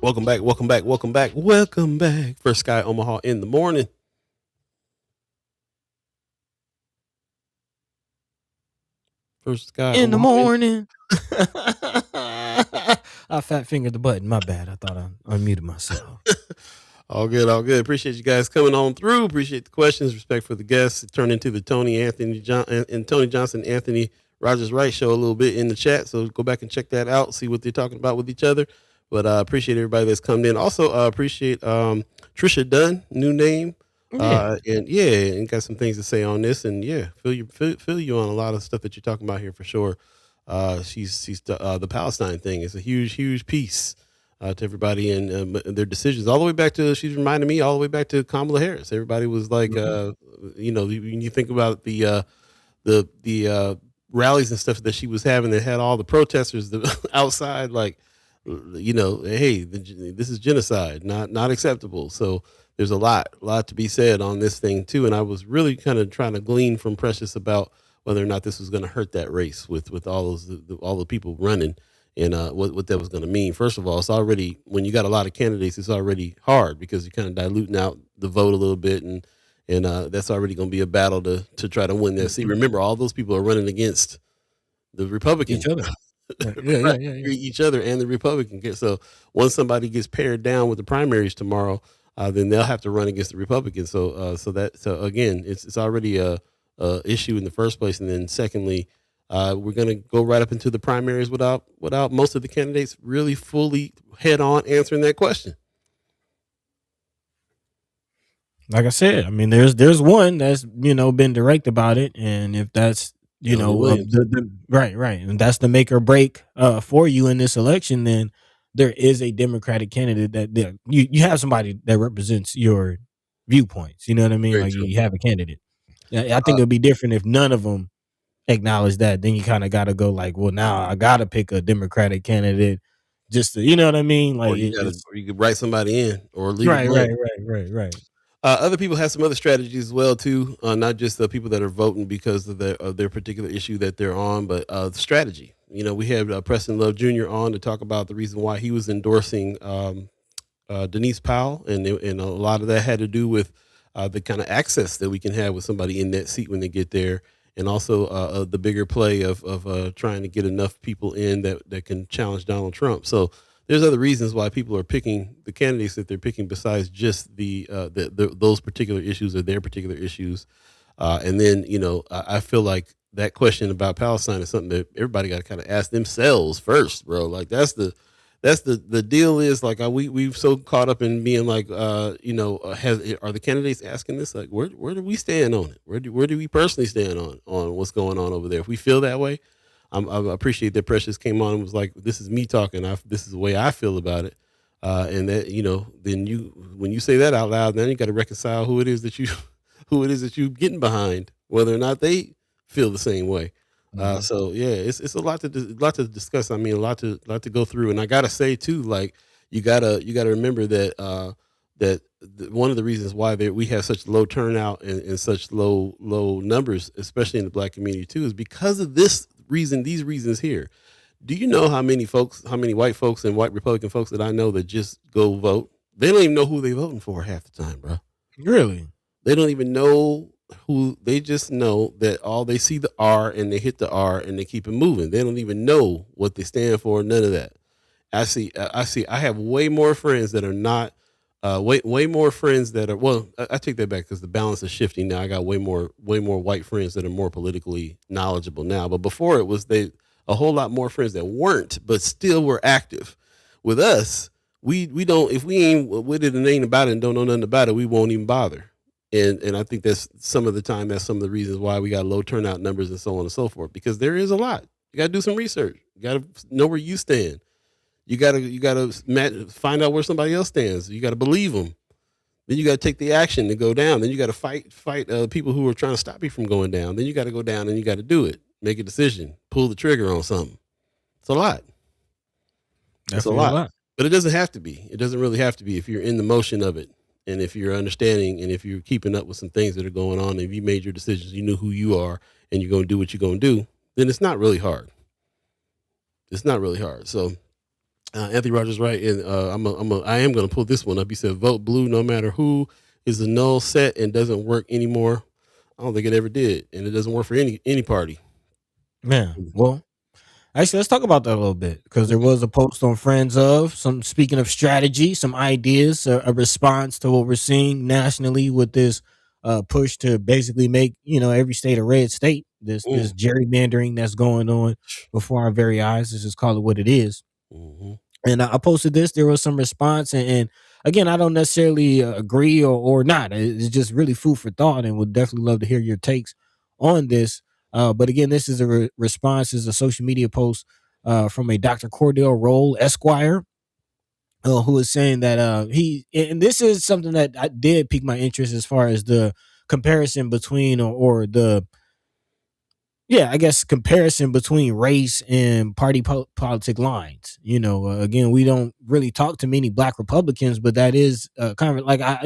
Welcome back. First Guy Omaha in the morning. First Guy in the morning. I fat fingered the button. My bad. I thought I unmuted myself. All good. Appreciate you guys coming on through. Appreciate the questions. Respect for the guests. It turned into the Tony Johnson, Anthony Rogers Wright show a little bit in the chat. So go back and check that out. See what they're talking about with each other. But appreciate everybody that's come in. Also appreciate Trisha Dunn, new name. And got some things to say on this. And feel you on a lot of stuff that you're talking about here for sure. She's the Palestine thing is a huge piece to everybody and their decisions all the way back to, she's reminding me all the way back to Kamala Harris. Everybody was like, when you think about the rallies and stuff that she was having that had all the protesters outside, like, hey, this is genocide, not acceptable. So there's a lot to be said on this thing too. And I was really kind of trying to glean from Precious about whether or not this was going to hurt that race with all the people running. and what that was going to mean. First of all, it's already, when you got a lot of candidates, it's already hard because you're kind of diluting out the vote a little bit, and that's already going to be a battle to try to win that seat. Remember, all those people are running against the Republican, Each other. Right. Yeah, right? yeah. Each other and the Republican. So once somebody gets pared down with the primaries tomorrow, then they'll have to run against the Republicans. So again, it's already a issue in the first place, and then secondly, we're going to go right up into the primaries without most of the candidates really fully head on answering that question. Like I said, I mean, there's one that's been direct about it, and if that's right, and that's the make or break for you in this election, then there is a Democratic candidate that you have somebody that represents your viewpoints. You know what I mean? Very Like true. you have a candidate. I think it'd be different if none of them acknowledge that. Then you kind of got to go like, well, now I got to pick a Democratic candidate just to, you know what I mean? Like Or you could write somebody in or leave it right, blank. right. Other people have some other strategies as well too, not just the people that are voting because of their particular issue that they're on, but the strategy. We had Preston Love Jr. on to talk about the reason why he was endorsing Denise Powell, and a lot of that had to do with the kind of access that we can have with somebody in that seat when they get there, and also the bigger play of trying to get enough people in that can challenge Donald Trump. So there's other reasons why people are picking the candidates that they're picking besides just those particular issues or their particular issues. And then, I feel like that question about Palestine is something that everybody got to kind of ask themselves first, bro. Like that's the deal is like, we've so caught up in being like, are the candidates asking this? Like, where do we stand on it? Where do we personally stand on what's going on over there? If we feel that way, I appreciate that Precious came on and was like, this is me talking. This is the way I feel about it. And that, then when you say that out loud, then you got to reconcile who it is that you getting behind, whether or not they feel the same way. So yeah, it's a lot to discuss. I mean, a lot to go through. And I gotta say too, like you gotta remember that one of the reasons why we have such low turnout and such low numbers, especially in the Black community too, is because of these reasons here. Do you know how many white folks and white Republican folks that I know that just go vote? They don't even know who they're voting for half the time, bro. Really? They don't even know who. They just know that they see the R and they hit the R and they keep it moving. They don't even know what they stand for. None of that. I have way more friends that are not, way more friends that are, well, I take that back because the balance is shifting now. I got way more white friends that are more politically knowledgeable now. But before it was a whole lot more friends that weren't, but still were active. With us, we don't, if we ain't with it and ain't about it and don't know nothing about it, we won't even bother. And I think that's some of the reasons why we got low turnout numbers and so on and so forth, because there is a lot. You got to do some research. You got to know where you stand. You got to find out where somebody else stands. You got to believe them. Then you got to take the action to go down. Then you got to fight people who are trying to stop you from going down. Then you got to go down and you got to do it. Make a decision. Pull the trigger on something. It's a lot. It's a lot. But it doesn't have to be. It doesn't really have to be if you're in the motion of it. And if you're understanding and if you're keeping up with some things that are going on, if you made your decisions, you know who you are, and you're going to do what you're going to do, then it's not really hard. It's not really hard. So Anthony Rogers, right? And I am going to pull this one up. He said, vote blue no matter who is a null set and doesn't work anymore. I don't think it ever did. And it doesn't work for any party. Man, well, actually, let's talk about that a little bit, because there was a post on Friends of speaking of strategy, some ideas, a response to what we're seeing nationally with this push to basically make every state a red state. This gerrymandering that's going on before our very eyes. Let's just call it what it is. Mm-hmm. And I posted this. There was some response, and again, I don't necessarily agree or not. It's just really food for thought, and would definitely love to hear your takes on this. But again, this is a response, is a social media post from a Dr. Cordell Roll Esquire, who is saying that and this is something that I did pique my interest as far as the comparison between or the comparison between race and party politic lines. Again, we don't really talk to many Black Republicans, but that is kind of like I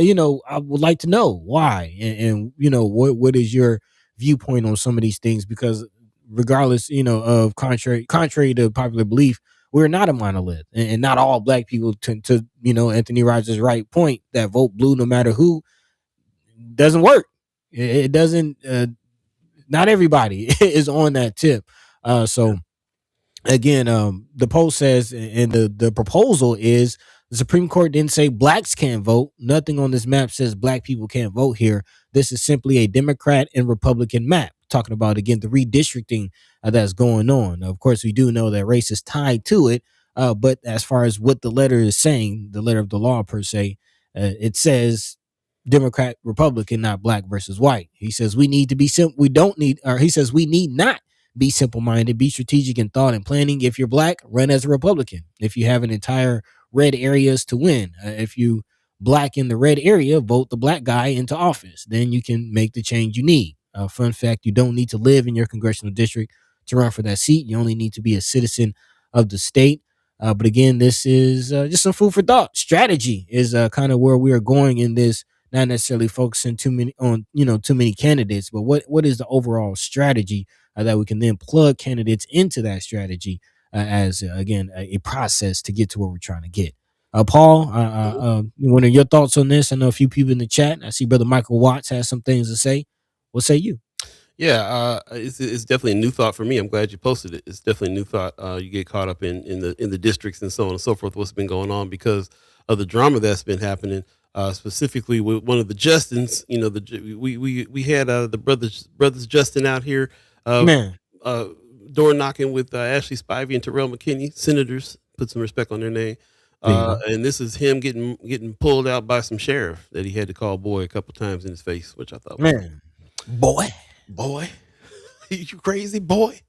would like to know why and what is your viewpoint on some of these things, because regardless, of contrary to popular belief, we're not a monolith, and not all black people to Anthony Rogers' right point that vote blue no matter who doesn't work. It doesn't. Not everybody is on that tip. So again, the poll says, and the proposal is, the Supreme Court didn't say blacks can't vote. Nothing on this map says black people can't vote here. This is simply a Democrat and Republican map. Talking about, again, the redistricting that's going on. Of course, we do know that race is tied to it. But as far as what the letter is saying, the letter of the law per se, it says Democrat, Republican, not black versus white. He says we need to be we don't need, or he says we need not be simple-minded, be strategic in thought and planning. If you're black, run as a Republican. If you have an entire red areas to win, if you black in the red area, vote the black guy into office. Then you can make the change you need. Fun fact, you don't need to live in your congressional district to run for that seat. You only need to be a citizen of the state. But again, this is just some food for thought. Strategy is kind of where we are going in this, not necessarily focusing too many candidates, but what is the overall strategy that we can then plug candidates into that strategy as again a process to get to where we're trying to get. Paul, what are your thoughts on this? I know a few people in the chat. I see Brother Michael Watts has some things to say. What say you? Yeah, it's definitely a new thought for me. I'm glad you posted it. It's definitely a new thought. You get caught up in the districts and so on and so forth. What's been going on because of the drama that's been happening. Specifically with one of the Justins, we had the brothers Justin out here, door knocking with Ashley Spivey and Terrell McKinney, senators. Put some respect on their name. And this is him getting pulled out by some sheriff that he had to call boy a couple times in his face, which I thought was boy, you crazy boy.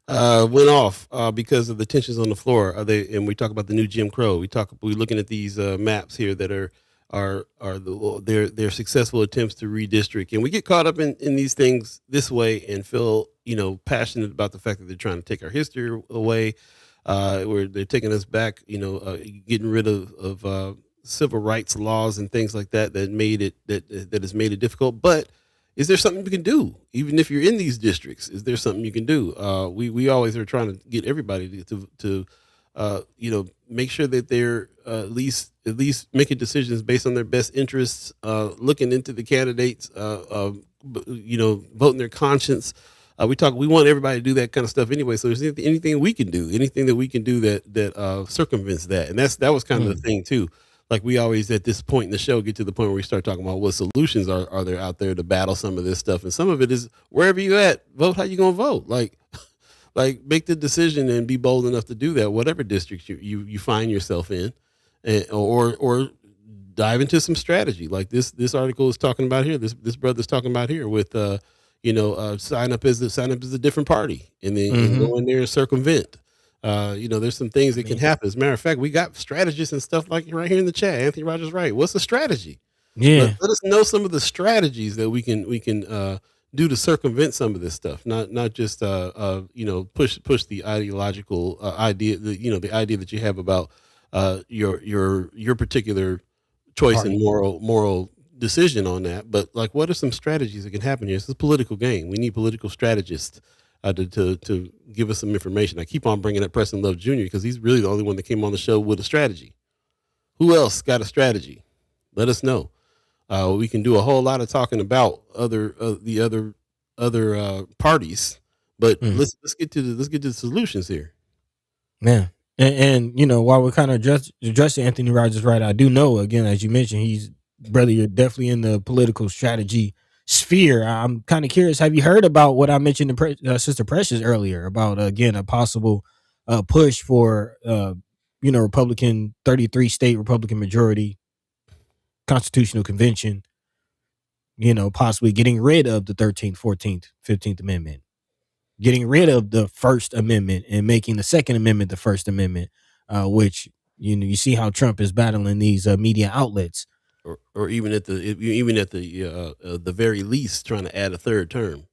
Went off because of the tensions on the floor. And we talk about the new Jim Crow. We're looking at these maps here that are their successful attempts to redistrict, and we get caught up in these things this way and feel passionate about the fact that they're trying to take our history away, where they're taking us back, getting rid of civil rights laws and things like that that has made it difficult. But is there something we can do, even if you're in these districts? Is there something you can do? We always are trying to get everybody to make sure that they're at least making decisions based on their best interests, looking into the candidates, voting their conscience. We want everybody to do that kind of stuff anyway. So there's anything we can do, anything that we can do that circumvents that. And that was kind of the thing too. Like we always at this point in the show get to the point where we start talking about what solutions are there out there to battle some of this stuff. And some of it is wherever you at, vote how you gonna vote. Like make the decision and be bold enough to do that, whatever district you find yourself in, or dive into some strategy like this article is talking about here. This brother's talking about here with sign up as a different party and then go in there and circumvent. There's some things that can happen. As a matter of fact, we got strategists and stuff like right here in the chat. Anthony Rogers, right? What's the strategy? Yeah, let us know some of the strategies that we can do to circumvent some of this stuff. Not just push the ideological idea, the idea that you have about your particular choice and moral decision on that. But like, what are some strategies that can happen here? This is a political game. We need political strategists to give us some information. I keep on bringing up Preston Love Jr. because he's really the only one that came on the show with a strategy. Who else got a strategy? Let us know. We can do a whole lot of talking about the other parties, but let's get to the solutions here. Man. And while we're kind of addressing Anthony Rogers, right, I do know, again, as you mentioned, you're definitely in the political strategy sphere. I'm kind of curious. Have you heard about what I mentioned to Sister Precious earlier about, again, a possible push for, Republican 33 state Republican majority constitutional convention, possibly getting rid of the 13th, 14th, 15th Amendment, getting rid of the First Amendment and making the Second Amendment the First Amendment, which, you see how Trump is battling these media outlets. Or even at the very least, trying to add a third term.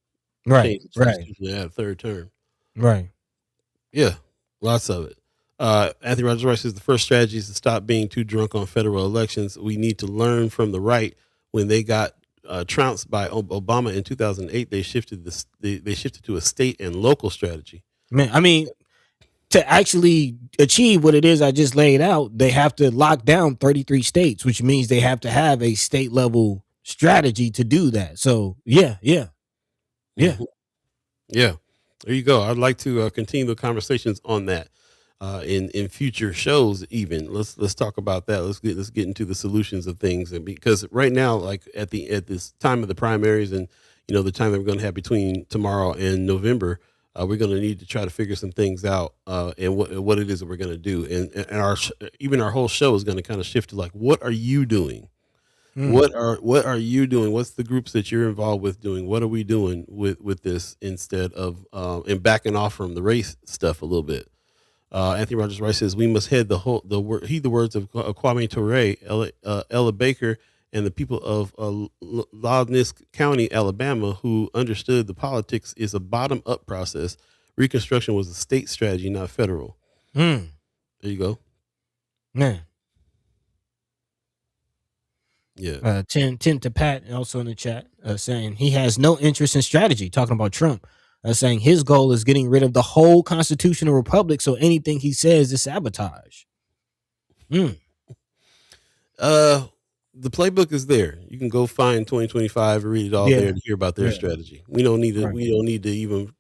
Right. Add a third term. Right. Yeah, lots of it. Anthony Rogers Rice says the first strategy is to stop being too drunk on federal elections. We need to learn from the right. When they got trounced by Obama in 2008, they shifted to a state and local strategy. Man, I mean, to actually achieve what it is I just laid out, they have to lock down 33 states, which means they have to have a state level strategy to do that. So yeah. Mhm. Yeah, there you go. I'd like to continue the conversations on that in future shows. Even let's talk about that. Let's get into the solutions of things, and because right now, like at this time of the primaries, and the time that we're going to have between tomorrow and November, we're going to need to try to figure some things out and what it is that we're going to do, and even our whole show is going to kind of shift to like, what are you doing? What are you doing? What's the groups that you're involved with doing? What are we doing with this instead of and backing off from the race stuff a little bit? Anthony Rogers Rice says we must heed the words of Kwame Ture, Ella Baker, and the people of Loudness County, Alabama, who understood the politics is a bottom up process. Reconstruction was a state strategy, not federal. There you go. Man. Yeah. 10 to Pat also in the chat saying he has no interest in strategy, talking about Trump, saying his goal is getting rid of the whole constitutional republic, so anything he says is sabotage. The playbook is there. You can go find 2025 and read it all there to hear about their strategy. We don't need to. Right. We don't need to even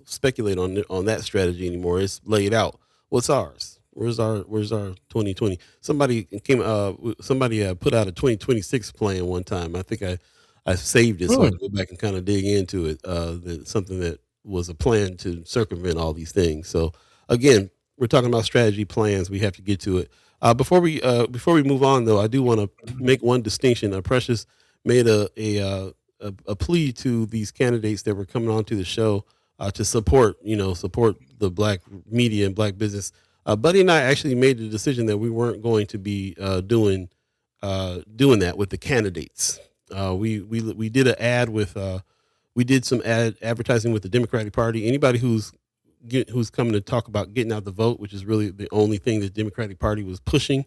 speculate on that strategy anymore. It's laid out. What's ours? Where's our 2020? Somebody put out a 2026 plan one time. I think I saved it, so I can go back and kind of dig into it. Something that was a plan to circumvent all these things. So again, we're talking about strategy plans. We have to get to it. Before we move on, though, I do want to make one distinction. Precious made a plea to these candidates that were coming onto the show to support the black media and black business. Buddy and I actually made the decision that we weren't going to be doing that with the candidates. We did an ad with we did some advertising with the Democratic Party. Anybody who's coming to talk about getting out the vote, which is really the only thing the Democratic Party was pushing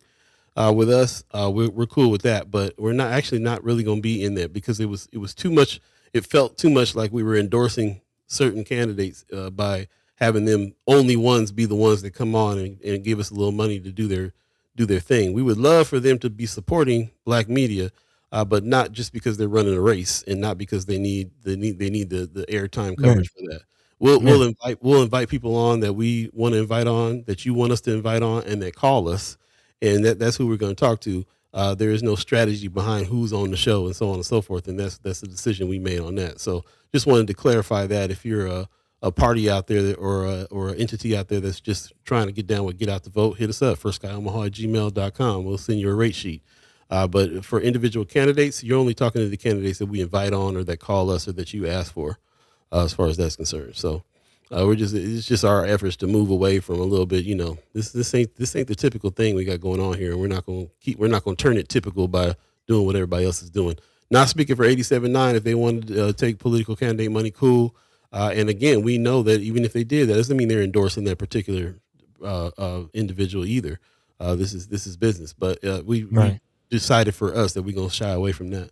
with us, we're cool with that. But we're not really going to be in there because it was too much. It felt too much like we were endorsing certain candidates by having them only ones be the ones that come on and give us a little money to do their thing. We would love for them to be supporting black media, but not just because they're running a race and not because they need the airtime coverage for that. We'll invite people on that we want to invite on, that you want us to invite on, and that call us, and that's who we're going to talk to. There is no strategy behind who's on the show and so on and so forth, and that's the decision we made on that. So just wanted to clarify that if you're a party out there or an entity out there that's just trying to get down with get out the vote, hit us up, firstguyomaha@gmail.com. We'll send you a rate sheet. But for individual candidates, you're only talking to the candidates that we invite on or that call us or that you ask for, as far as that's concerned. So it's just our efforts to move away from a little bit, this ain't the typical thing we got going on here. And we're not going to turn it typical by doing what everybody else is doing. Not speaking for 87.9, if they wanted to take political candidate money, cool. And again, we know that even if they did, that doesn't mean they're endorsing that particular individual either. This is business, but we decided for us that we're gonna shy away from that.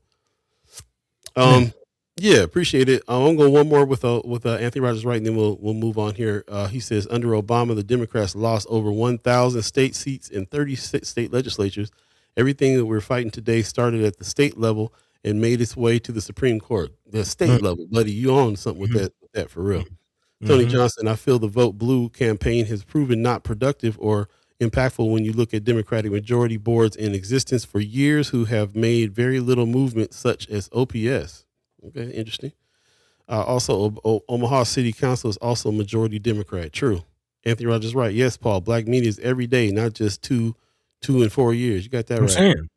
Yeah, appreciate it. I'm gonna go one more with Anthony Rogers Wright, and then we'll move on here. He says under Obama, the Democrats lost over 1,000 state seats in 36 state legislatures. Everything that we're fighting today started at the state level and made its way to the Supreme Court. The state level, buddy, you own something with that for real. Tony Johnson, I feel the Vote Blue campaign has proven not productive or impactful when you look at Democratic majority boards in existence for years who have made very little movement, such as OPS. Okay, interesting. Also, Omaha City Council is also majority Democrat. True. Anthony Rogers right. Yes, Paul. Black media is every day, not just 2 and 4 years. You got that right. I'm saying.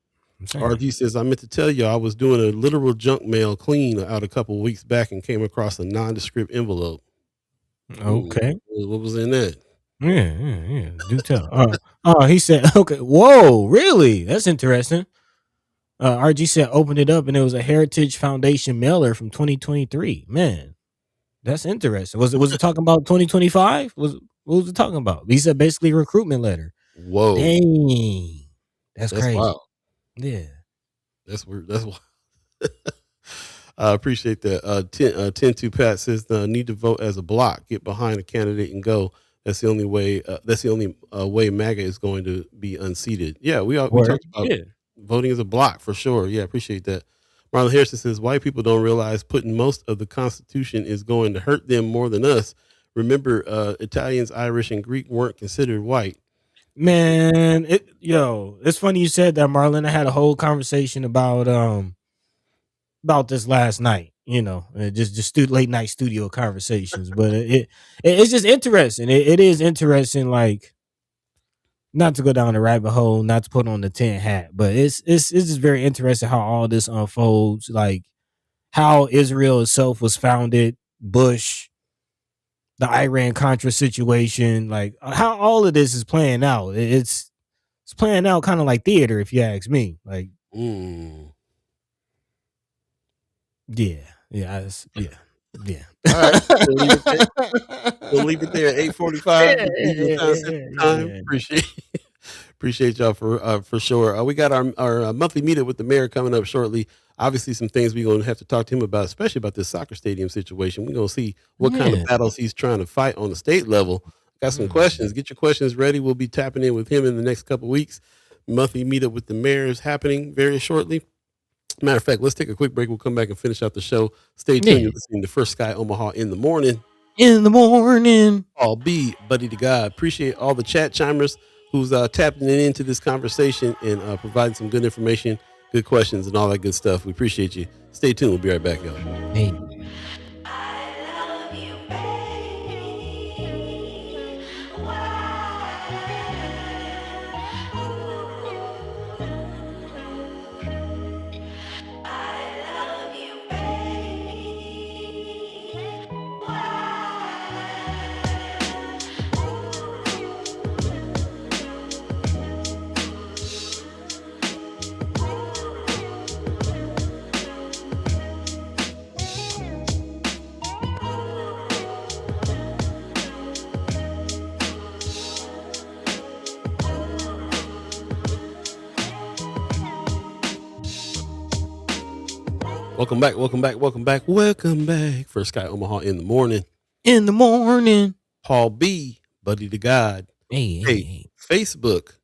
RG says, I meant to tell you I was doing a literal junk mail clean out a couple of weeks back and came across a nondescript envelope. Okay. Ooh, what was in that? Yeah. Do tell. He said, okay. Whoa, really? That's interesting. RG said, opened it up and it was a Heritage Foundation mailer from 2023. Man, that's interesting. Was it talking about 2025? What was it talking about? He said basically a recruitment letter. Whoa. Dang. That's crazy. Wild. Yeah. That's weird. That's wild. I appreciate that. 10 to Pat says, need to vote as a block, get behind a candidate and go. That's the only way. That's the only way MAGA is going to be unseated. Yeah, we Word. talked about Yeah. voting as a block for sure. Yeah, appreciate that. Marlon Harrison says white people don't realize putting most of the Constitution is going to hurt them more than us. Remember, Italians, Irish, and Greek weren't considered white. Man, it's funny you said that, Marlon. I had a whole conversation about this last night. Just late night studio conversations. But it's just interesting. It is interesting, like, not to go down the rabbit hole, not to put on the tin hat, but it's just very interesting how all this unfolds, like how Israel itself was founded, Bush, the Iran Contra situation, like how all of this is playing out. It's playing out kind of like theater, if you ask me. Like, yeah. All right, we'll leave it there at 8:45. Time. Appreciate y'all for sure. We got our monthly meetup with the mayor coming up shortly. Obviously, some things we're going to have to talk to him about, especially about this soccer stadium situation. We're going to see what kind of battles he's trying to fight on the state level. Got some questions. Get your questions ready. We'll be tapping in with him in the next couple of weeks. Monthly meetup with the mayor is happening very shortly. Matter of fact, let's take a quick break. We'll come back and finish out the show. Stay tuned. You're listening to First Sky Omaha in the morning. Paul B, buddy to God. Appreciate all the chat chimers who's tapping into this conversation and providing some good information, good questions, and all that good stuff. We appreciate you. Stay tuned. We'll be right back, y'all. Hey. Welcome back. First Sky Omaha in the morning. Paul B, buddy to God. Hey. Facebook,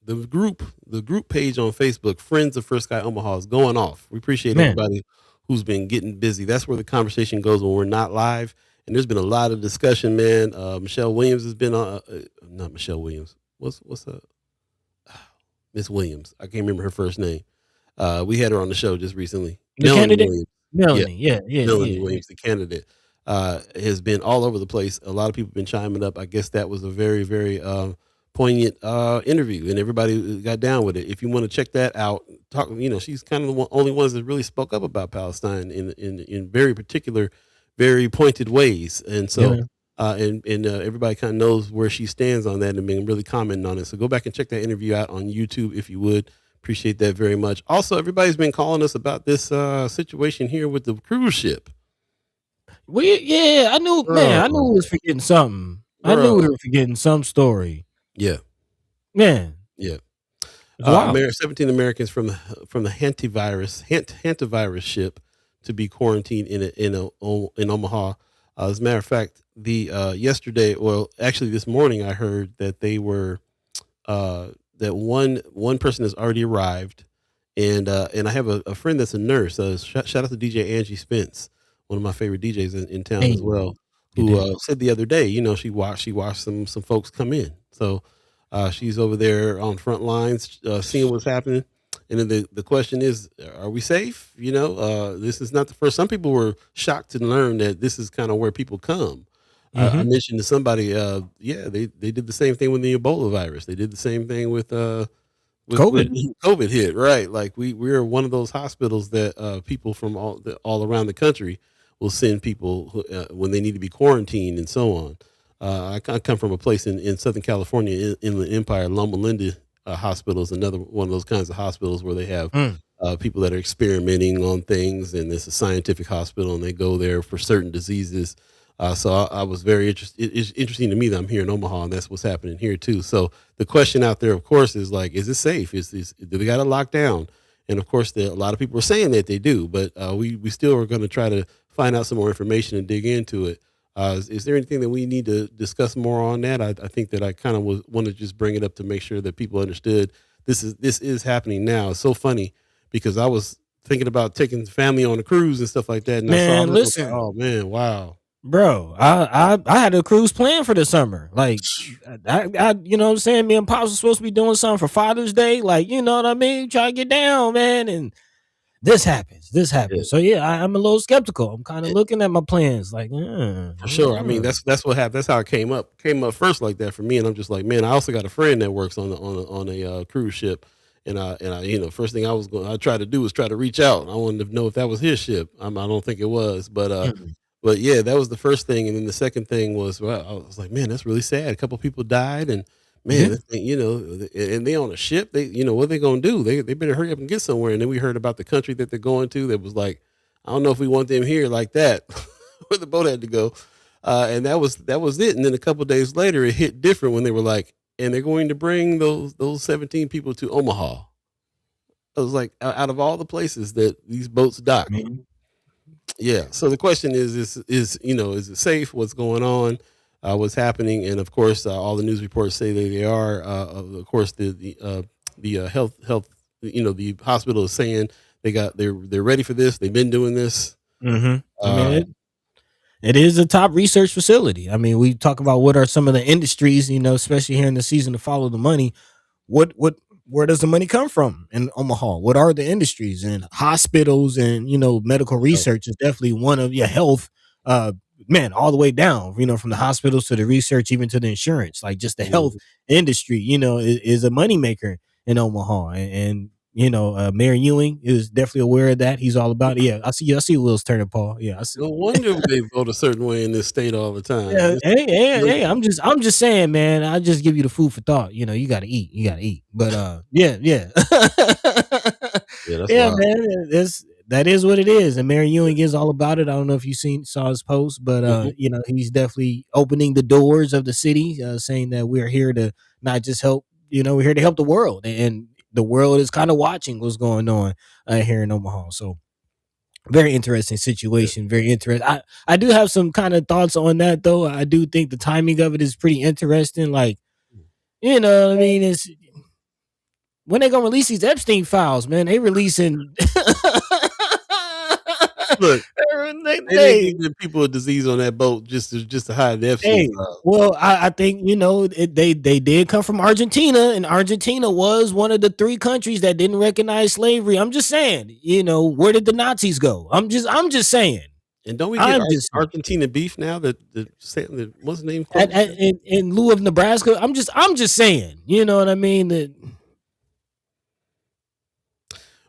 the group page on Facebook, Friends of First Sky Omaha, is going off. We appreciate everybody who's been getting busy. That's where the conversation goes when we're not live. And there's been a lot of discussion, man. Michelle Williams has been on, not Michelle Williams. What's Miss Williams? I can't remember her first name. We had her on the show just recently. Melanie Williams, the candidate, has been all over the place. A lot of people have been chiming up. I guess that was a very, very poignant interview, and everybody got down with it. If you want to check that out, she's kind of the only ones that really spoke up about Palestine in very particular, very pointed ways. And so, everybody kind of knows where she stands on that and been really commenting on it. So go back and check that interview out on YouTube if you would. Appreciate that very much. Also, everybody's been calling us about this situation here with the cruise ship. I knew we was forgetting something. I knew we were forgetting some story. Yeah. Man. Yeah. 17 Americans from the hantavirus ship to be quarantined in Omaha. As a matter of fact, actually this morning I heard that they were that one person has already arrived, and I have a friend that's a nurse. Shout out to DJ Angie Spence, one of my favorite DJs in town as well, who said the other day, she watched some folks come in. So she's over there on front lines, seeing what's happening. And then the question is, are we safe? This is not the first. Some people were shocked to learn that this is kind of where people come. I mentioned to somebody, they did the same thing with the Ebola virus. They did the same thing with COVID. When COVID hit, right? Like we're one of those hospitals that people from all around the country will send people when they need to be quarantined and so on. I come from a place in Southern California, in the Empire. Loma Linda Hospital is another one of those kinds of hospitals where they have people that are experimenting on things, and it's a scientific hospital, and they go there for certain diseases. So I was very interested. It's interesting to me that I'm here in Omaha, and that's what's happening here too. So the question out there, of course, is like, is it safe? Do they got to lock down? And of course, a lot of people are saying that they do, but we still are going to try to find out some more information and dig into it. Is there anything that we need to discuss more on that? I think that I kind of want to just bring it up to make sure that people understood this is happening now. It's so funny because I was thinking about taking the family on a cruise and stuff like that, and I saw Man, this. I was like, listen, oh man, wow. bro, I had a cruise planned for the summer. Like, you know what I'm saying? Me and Pops was supposed to be doing something for Father's Day. Like, you know what I mean? Try to get down, man. And this happens. This Yeah. happens. So yeah, I'm a little skeptical. I'm kind of looking at my plans, like, For sure. I mean, that's what happened. That's how it came up. Came up first like that for me, and I'm just like, man. I also got a friend that works on a cruise ship, and I you know, first thing I tried to do was try to reach out. I wanted to know if that was his ship. I don't think it was, but yeah, that was the first thing, and then the second thing was, well, I was like, man, that's really sad. A couple people died, and man, Yeah. this thing, you know, and they on a ship. They, you know, what they gonna do? They better hurry up and get somewhere. And then we heard about the country that they're going to. That was like, I don't know if we want them here like that, where the boat had to go. And that was it. And then a couple of days later, it hit different when they were like, and they're going to bring those 17 people to Omaha. I was like, out of all the places that these boats dock, Man. yeah. So the question is you know, is it safe? What's going on? What's happening? And of course, all the news reports say that they are. Of course, the health, you know, the hospital is saying they're ready for this. They've been doing this. I Uh, mean, it is a top research facility. I mean, we talk about what are some of the industries, you know, especially here in the season to follow the money. What where does the money come from in Omaha? What are the industries and hospitals and you know medical health. research is definitely one of your health. Uh, man, all the way down, you know, from the hospitals to the research, even to the insurance, like just the health Mhm. industry, you know, is a moneymaker in Omaha. And you know, Mayor Ewing is definitely aware of that. He's all about it. Yeah, I see Will's turning, Paul. Yeah, I see. No wonder they vote a certain way in this state all the time. Yeah, This hey, local. I'm just saying, man. I just give you the food for thought. You know, you got to eat. You got to eat. But yeah, yeah, Yeah, that's yeah, wild. man. That is what it is. And Mary Ewing is all about it. I don't know if you saw his post, but Mhm. you know, he's definitely opening the doors of the city, saying that we're here to not just help. You know, we're here to help the world, and the world is kind of watching what's going on here in Omaha. So very interesting Yeah. situation. Very interesting. I do have some kind of thoughts on that though. I do think the timing of it is pretty interesting. Like, you know what I mean? It's when they gonna release these Epstein files, man. They releasing Look, they, they didn't they give the people a disease on that boat just to hide the Epstein hey, file. well, I think you know they did come from Argentina, and Argentina was one of the three countries that didn't recognize slavery. I'm just saying, you know, where did the Nazis go? I'm just saying. And don't we get I'm just saying. Argentina beef now that what's the name close? In lieu of Nebraska, I'm just saying, you know what I mean? That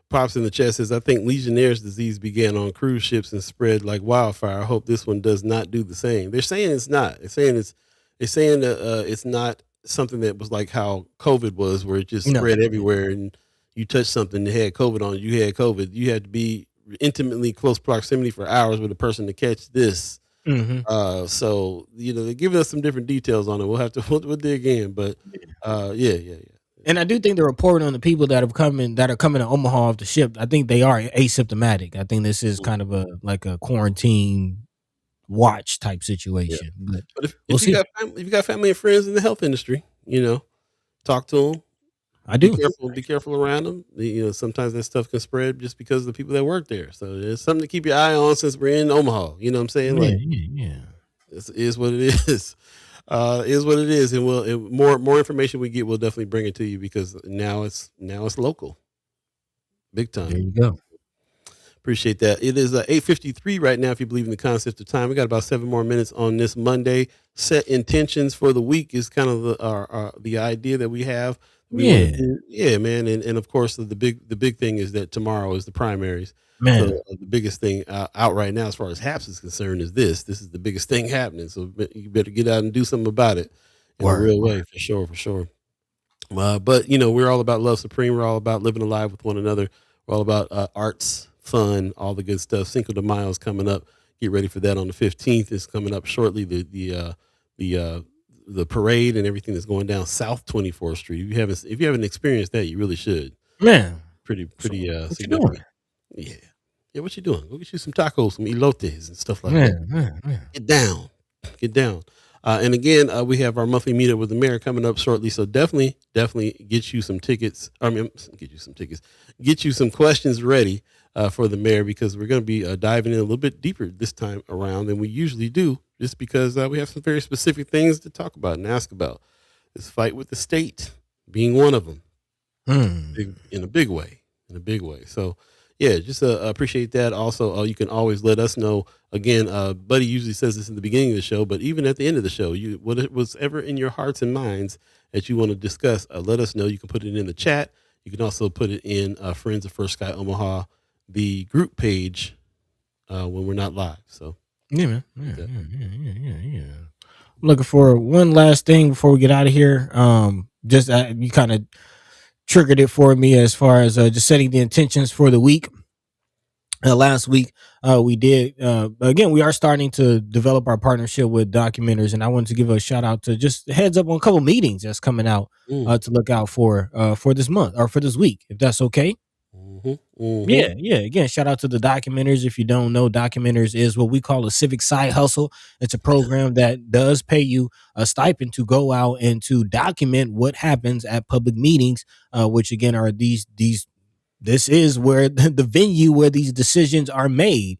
Pops in the chat says, I think Legionnaire's disease began on cruise ships and spread like wildfire. I hope this one does not do the same. They're saying it's not. They're saying that it's not something that was like how COVID was, where it just no, spread everywhere and you touched something that had COVID on it, you had COVID. You had to be intimately close proximity for hours with a person to catch this. hmm So you know they're giving us some different details on it. We'll have to we'll dig in, but yeah. and I do think the report on the people that are coming to Omaha off the ship, I think they are asymptomatic. I think this is kind of a like a quarantine watch type Yeah. situation, but But we'll see. if you got family and friends in the health industry, you know, talk to them. I do. Be careful around them. You know, sometimes that stuff can spread just because of the people that work there. So it's something to keep your eye on since we're in Omaha. You know what I'm saying? Yeah, Like, yeah. it is what it is. Is what it is, and more information we get, we'll definitely bring it to you because now it's local, big time. There you go. Appreciate that. It is 8:53 right now. If you believe in the concept of time, we got about 7 more minutes on this Monday. Set intentions for the week is kind of the idea that we have. We want to Yeah, do, yeah, man, and of course the big thing is that tomorrow is the primaries. So man. the biggest thing out right now, as far as HAPS is concerned, is this. This is the biggest thing happening. So you better get out and do something about it in a Word, real way, word. for sure, for sure. But you know, we're all about love supreme. We're all about living alive with one another. We're all about arts, fun, all the good stuff. Cinco de Mayo is coming up. Get ready for that on the 15th. It's coming up shortly. The parade and everything that's going down South 24th Street. If you haven't experienced that, you really should. Man, so Pretty what you significant. doing? Yeah. Yeah, what you doing? Go get you some tacos, some elotes and stuff like that. Man. Get down. Get down. And again, we have our monthly meetup with the mayor coming up shortly. So definitely get you some tickets. I mean, get you some tickets. Get you some questions ready for the mayor, because we're going to be diving in a little bit deeper this time around than we usually do, just because we have some very specific things to talk about and ask about. This fight with the state being one of them, in a big way. So, yeah, just appreciate that. Also, you can always let us know. Again, Buddy usually says this in the beginning of the show, but even at the end of the show, what's ever in your hearts and minds that you want to discuss, let us know. You can put it in the chat. You can also put it in Friends of First Sky Omaha, the group page, when we're not live. So, yeah, man. Yeah. I'm looking for one last thing before we get out of here. Just you kind of triggered it for me as far as just setting the intentions for the week. Last week, we did, again, we are starting to develop our partnership with Documenters, and I wanted to give a shout out to just heads up on a couple meetings that's coming out to look out for this month or for this week, if that's okay. Yeah. Again, shout out to the Documenters. If you don't know, Documenters is what we call a civic side hustle. It's a program that does pay you a stipend to go out and to document what happens at public meetings, which again are this is where the venue where these decisions are made.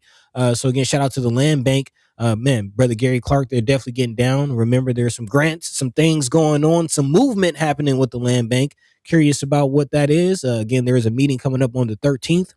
So again, shout out to the land bank. Man, Brother Gary Clark, they're definitely getting down. Remember, there's some grants, some things going on, some movement happening with the land bank. Curious about what that is. Again, there is a meeting coming up on the 13th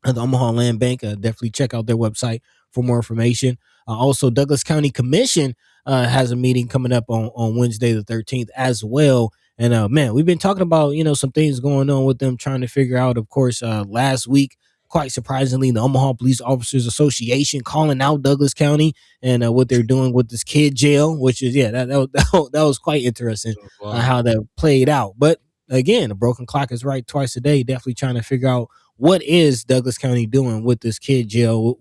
at the Omaha Land Bank. Definitely check out their website for more information. Also, Douglas County Commission has a meeting coming up on Wednesday the 13th as well. And man, we've been talking about, some things going on with them, trying to figure out, of course, last week, quite surprisingly, the Omaha Police Officers Association calling out Douglas County and what they're doing with this kid jail, which is, that was quite interesting how that played out. But again, a broken clock is right twice a day. Definitely trying to figure out what is Douglas County doing with this kid jail.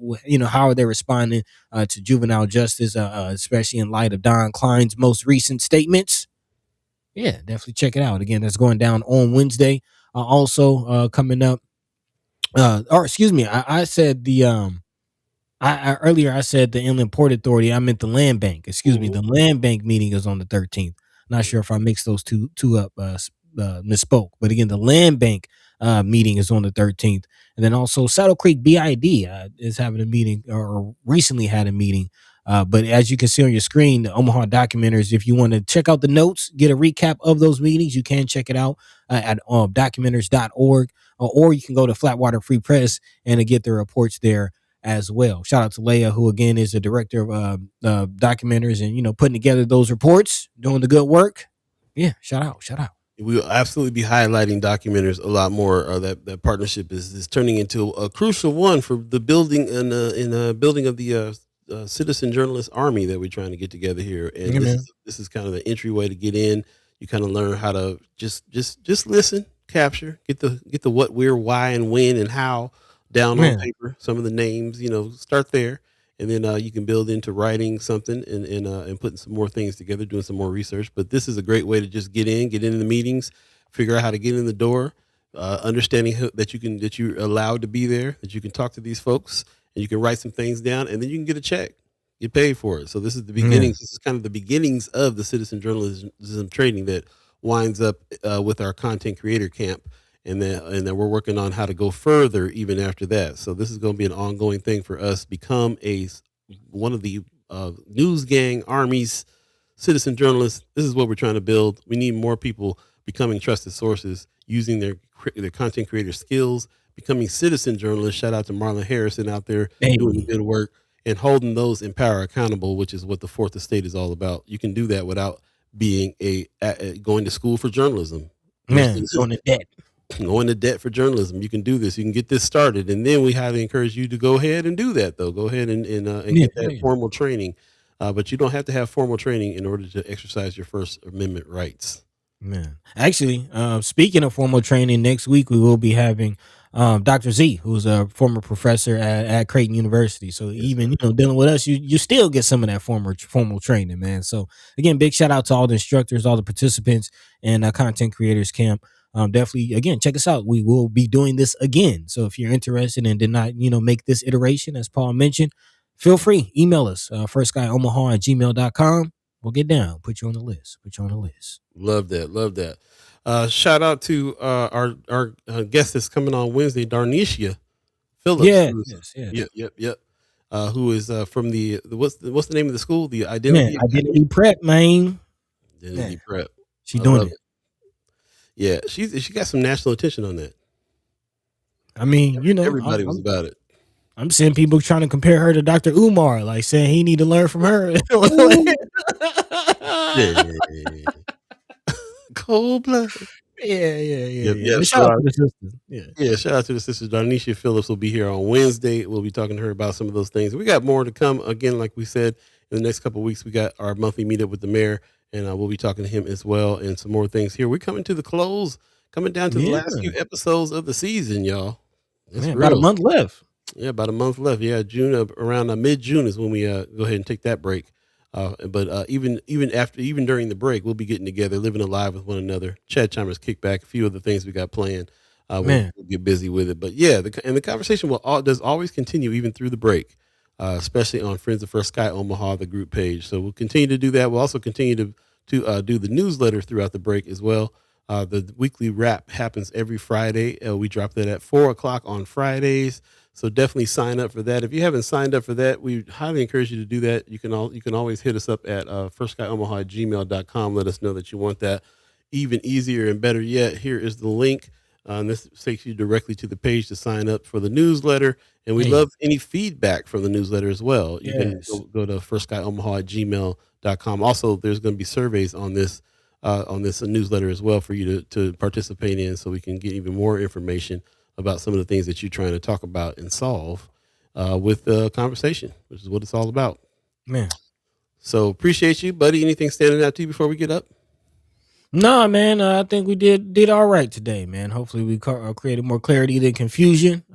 How are they responding to juvenile justice, especially in light of Don Klein's most recent statements? Yeah, definitely check it out. Again, that's going down on Wednesday. Also coming up, or excuse me, I said the earlier I said the Inland Port Authority. I meant the Land Bank. Excuse me, the Land Bank meeting is on the 13th. Not sure if I mixed those two up, misspoke. But again, the Land Bank meeting is on the 13th, and then also Saddle Creek BID is having a meeting, or recently had a meeting. But as you can see on your screen, the Omaha Documenters, if you want to check out the notes, get a recap of those meetings, you can check it out at documenters.org, or you can go to Flatwater Free Press and get the reports there as well. Shout out to Leah, who again is the director of Documenters, and putting together those reports, doing the good work. Yeah, shout out. We will absolutely be highlighting Documenters a lot more. That partnership is turning into a crucial one for the building and building of the citizen journalist army that we're trying to get together here. And this is kind of the entryway to get in. You kind of learn how to just listen, capture, get the what, where, why, and when, and how down on paper. Some of the names, start there, and then you can build into writing something and putting some more things together, doing some more research. But this is a great way to just get in the meetings, figure out how to get in the door, understanding that you're allowed to be there, that you can talk to these folks, and you can write some things down, and then you can get a check, get paid for it. So this is the beginnings. This is kind of the beginnings of the citizen journalism training that winds up with our content creator camp, and then we're working on how to go further even after that. So this is going to be an ongoing thing for us. Become one of the news gang armies, citizen journalists. This is what we're trying to build. We need more people becoming trusted sources, using their content creator skills, becoming citizen journalists. Shout out to Marlon Harrison out there doing the good work and holding those in power accountable, which is what the Fourth Estate is all about. You can do that without being going to school for journalism. Going to debt for journalism. You can do this. You can get this started, and then we highly encourage you to go ahead and do that. Though, go ahead and get that formal training. But you don't have to have formal training in order to exercise your First Amendment rights. Man, actually, speaking of formal training, next week we will be having Dr. Z, who's a former professor at Creighton University. So even dealing with us, you still get some of that formal training, man. So again, big shout out to all the instructors, all the participants, and content creators camp. Definitely, again, check us out. We will be doing this again. So if you're interested and did not, make this iteration, as Paul mentioned, feel free. Email us, firstguyomaha@gmail.com. We'll get down. Put you on the list. Love that. Love that. Shout out to our guest that's coming on Wednesday, Darnisha Phillips. Yeah. Who's, Yes. Yep. Who is from the what's the name of the school? The Man, Identity identity prep, man. Identity Prep. She I doing love it. Yeah, she got some national attention on that. I mean, Everybody was about it. I'm seeing people trying to compare her to Dr. Umar, like saying he need to learn from her. Yeah. Cold blood. Yeah. But Shout out to the sisters. Yeah, shout out to the sister Darnisha Phillips. Will be here on Wednesday. We'll be talking to her about some of those things. We got more to come. Again, like we said, in the next couple of weeks, we got our monthly meetup with the mayor, and we'll be talking to him as well, and some more things here. We're coming to the close, coming down to the last few episodes of the season, y'all. About a month left. Yeah, about a month left. Yeah, June, around mid-June is when we go ahead and take that break. But even during the break, we'll be getting together, living alive with one another. Chad Chimers kickback, a few other things we got planned. We'll get busy with it. But yeah, the conversation does always continue even through the break, especially on Friends of First Sky Omaha, the group page. So we'll continue to do that. We'll also continue to do the newsletter throughout the break as well. The weekly wrap happens every Friday. We drop that at 4:00 on Fridays. So definitely sign up for that. If you haven't signed up for that, we highly encourage you to do that. You can always hit us up at firstguyomaha@gmail.com. Let us know that you want that. Even easier and better yet, here is the link. And this takes you directly to the page to sign up for the newsletter. And we love any feedback from the newsletter as well. You can go to firstguyomaha@gmail.com. Also, there's going to be surveys on this newsletter as well for you to participate in, so we can get even more information about some of the things that you're trying to talk about and solve with the conversation, which is what it's all about. Man. So appreciate you, buddy. Anything standing out to you before we get up? No, man. I think we did all right today, man. Hopefully we created more clarity than confusion.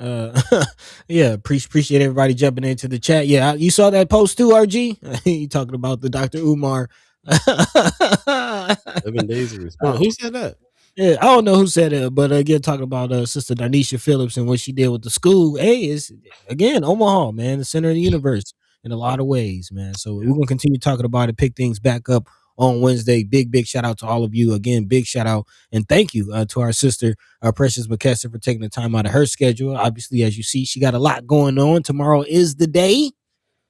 Yeah, appreciate everybody jumping into the chat. Yeah, you saw that post too, RG? You talking about the Dr. Umar 7 days of response. Who said that? Yeah, I don't know who said it, but again, talking about Sister Darnisha Phillips and what she did with the school. Hey, it's again Omaha, man, the center of the universe in a lot of ways, man. So we're gonna continue talking about it, pick things back up on Wednesday. Big shout out to all of you. Again, big shout out and thank you to our sister, Precious McKesson, for taking the time out of her schedule. Obviously, as you see, she got a lot going on. Tomorrow is the day.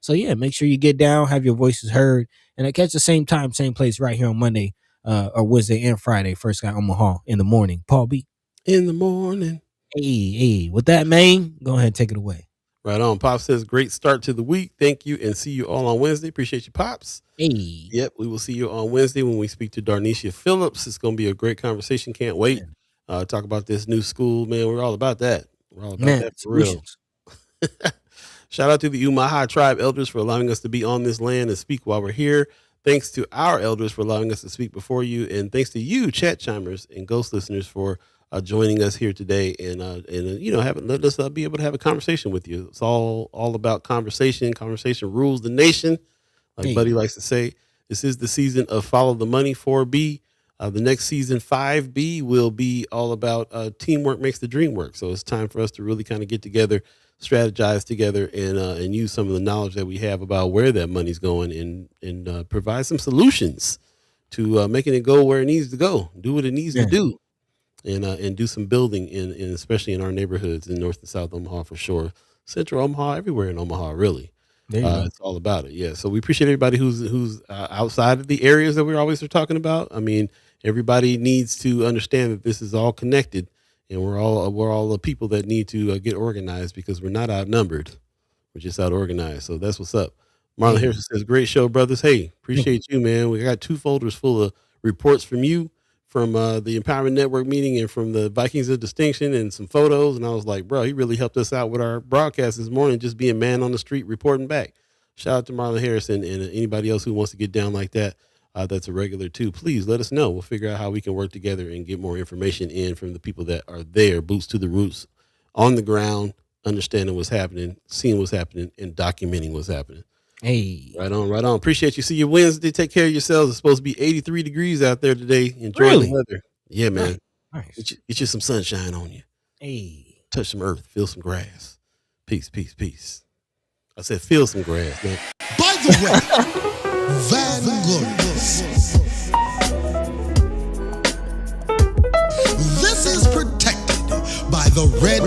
So yeah, make sure you get down, have your voices heard, and I catch the same time, same place right here on Monday. Or Wednesday and Friday, First Guy Omaha in the morning. Paul B. In the morning. Hey, with that, man, go ahead and take it away. Right on. Pop says, great start to the week. Thank you, and see you all on Wednesday. Appreciate you, Pops. Hey. Yep, we will see you on Wednesday when we speak to Darnisha Phillips. It's going to be a great conversation. Can't wait. Talk about this new school, man. We're all about that. We're all about that for real. Shout out to the Umaha tribe elders for allowing us to be on this land and speak while we're here. Thanks to our elders for allowing us to speak before you, and thanks to you, chat chimers and ghost listeners, for joining us here today and let us be able to have a conversation with you. It's all about conversation. Conversation rules the nation, like Buddy likes to say. This is the season of Follow the Money 4B. The next season 5B will be all about teamwork makes the dream work. So it's time for us to really kind of get together, strategize together, and use some of the knowledge that we have about where that money's going and provide some solutions to making it go where it needs to go, do what it needs to do, and do some building in especially in our neighborhoods in North and South Omaha for sure, Central Omaha, everywhere in Omaha really. It's all about it. Yeah. So we appreciate everybody who's outside of the areas that we're always talking about. I mean, everybody needs to understand that this is all connected. And we're all the people that need to get organized, because we're not outnumbered. We're just out organized. So that's what's up. Marlon Harrison says, great show, brothers. Hey, appreciate you, man. We got 2 folders full of reports from you, from the Empowerment Network meeting and from the Vikings of Distinction, and some photos. And I was like, bro, he really helped us out with our broadcast this morning, just being man on the street, reporting back. Shout out to Marlon Harrison and anybody else who wants to get down like that. That's a regular too. Please let us know. We'll figure out how we can work together and get more information in from the people that are there, boots to the roots, on the ground, understanding what's happening, seeing what's happening, and documenting what's happening. Hey. Right on. Appreciate you. See you Wednesday. Take care of yourselves. It's supposed to be 83 degrees out there today. Enjoy the weather. Yeah, man. Nice. Get you some sunshine on you. Hey. Touch some earth. Feel some grass. Peace. I said, feel some grass, man. By the way, Van Glorious. This is protected by the Red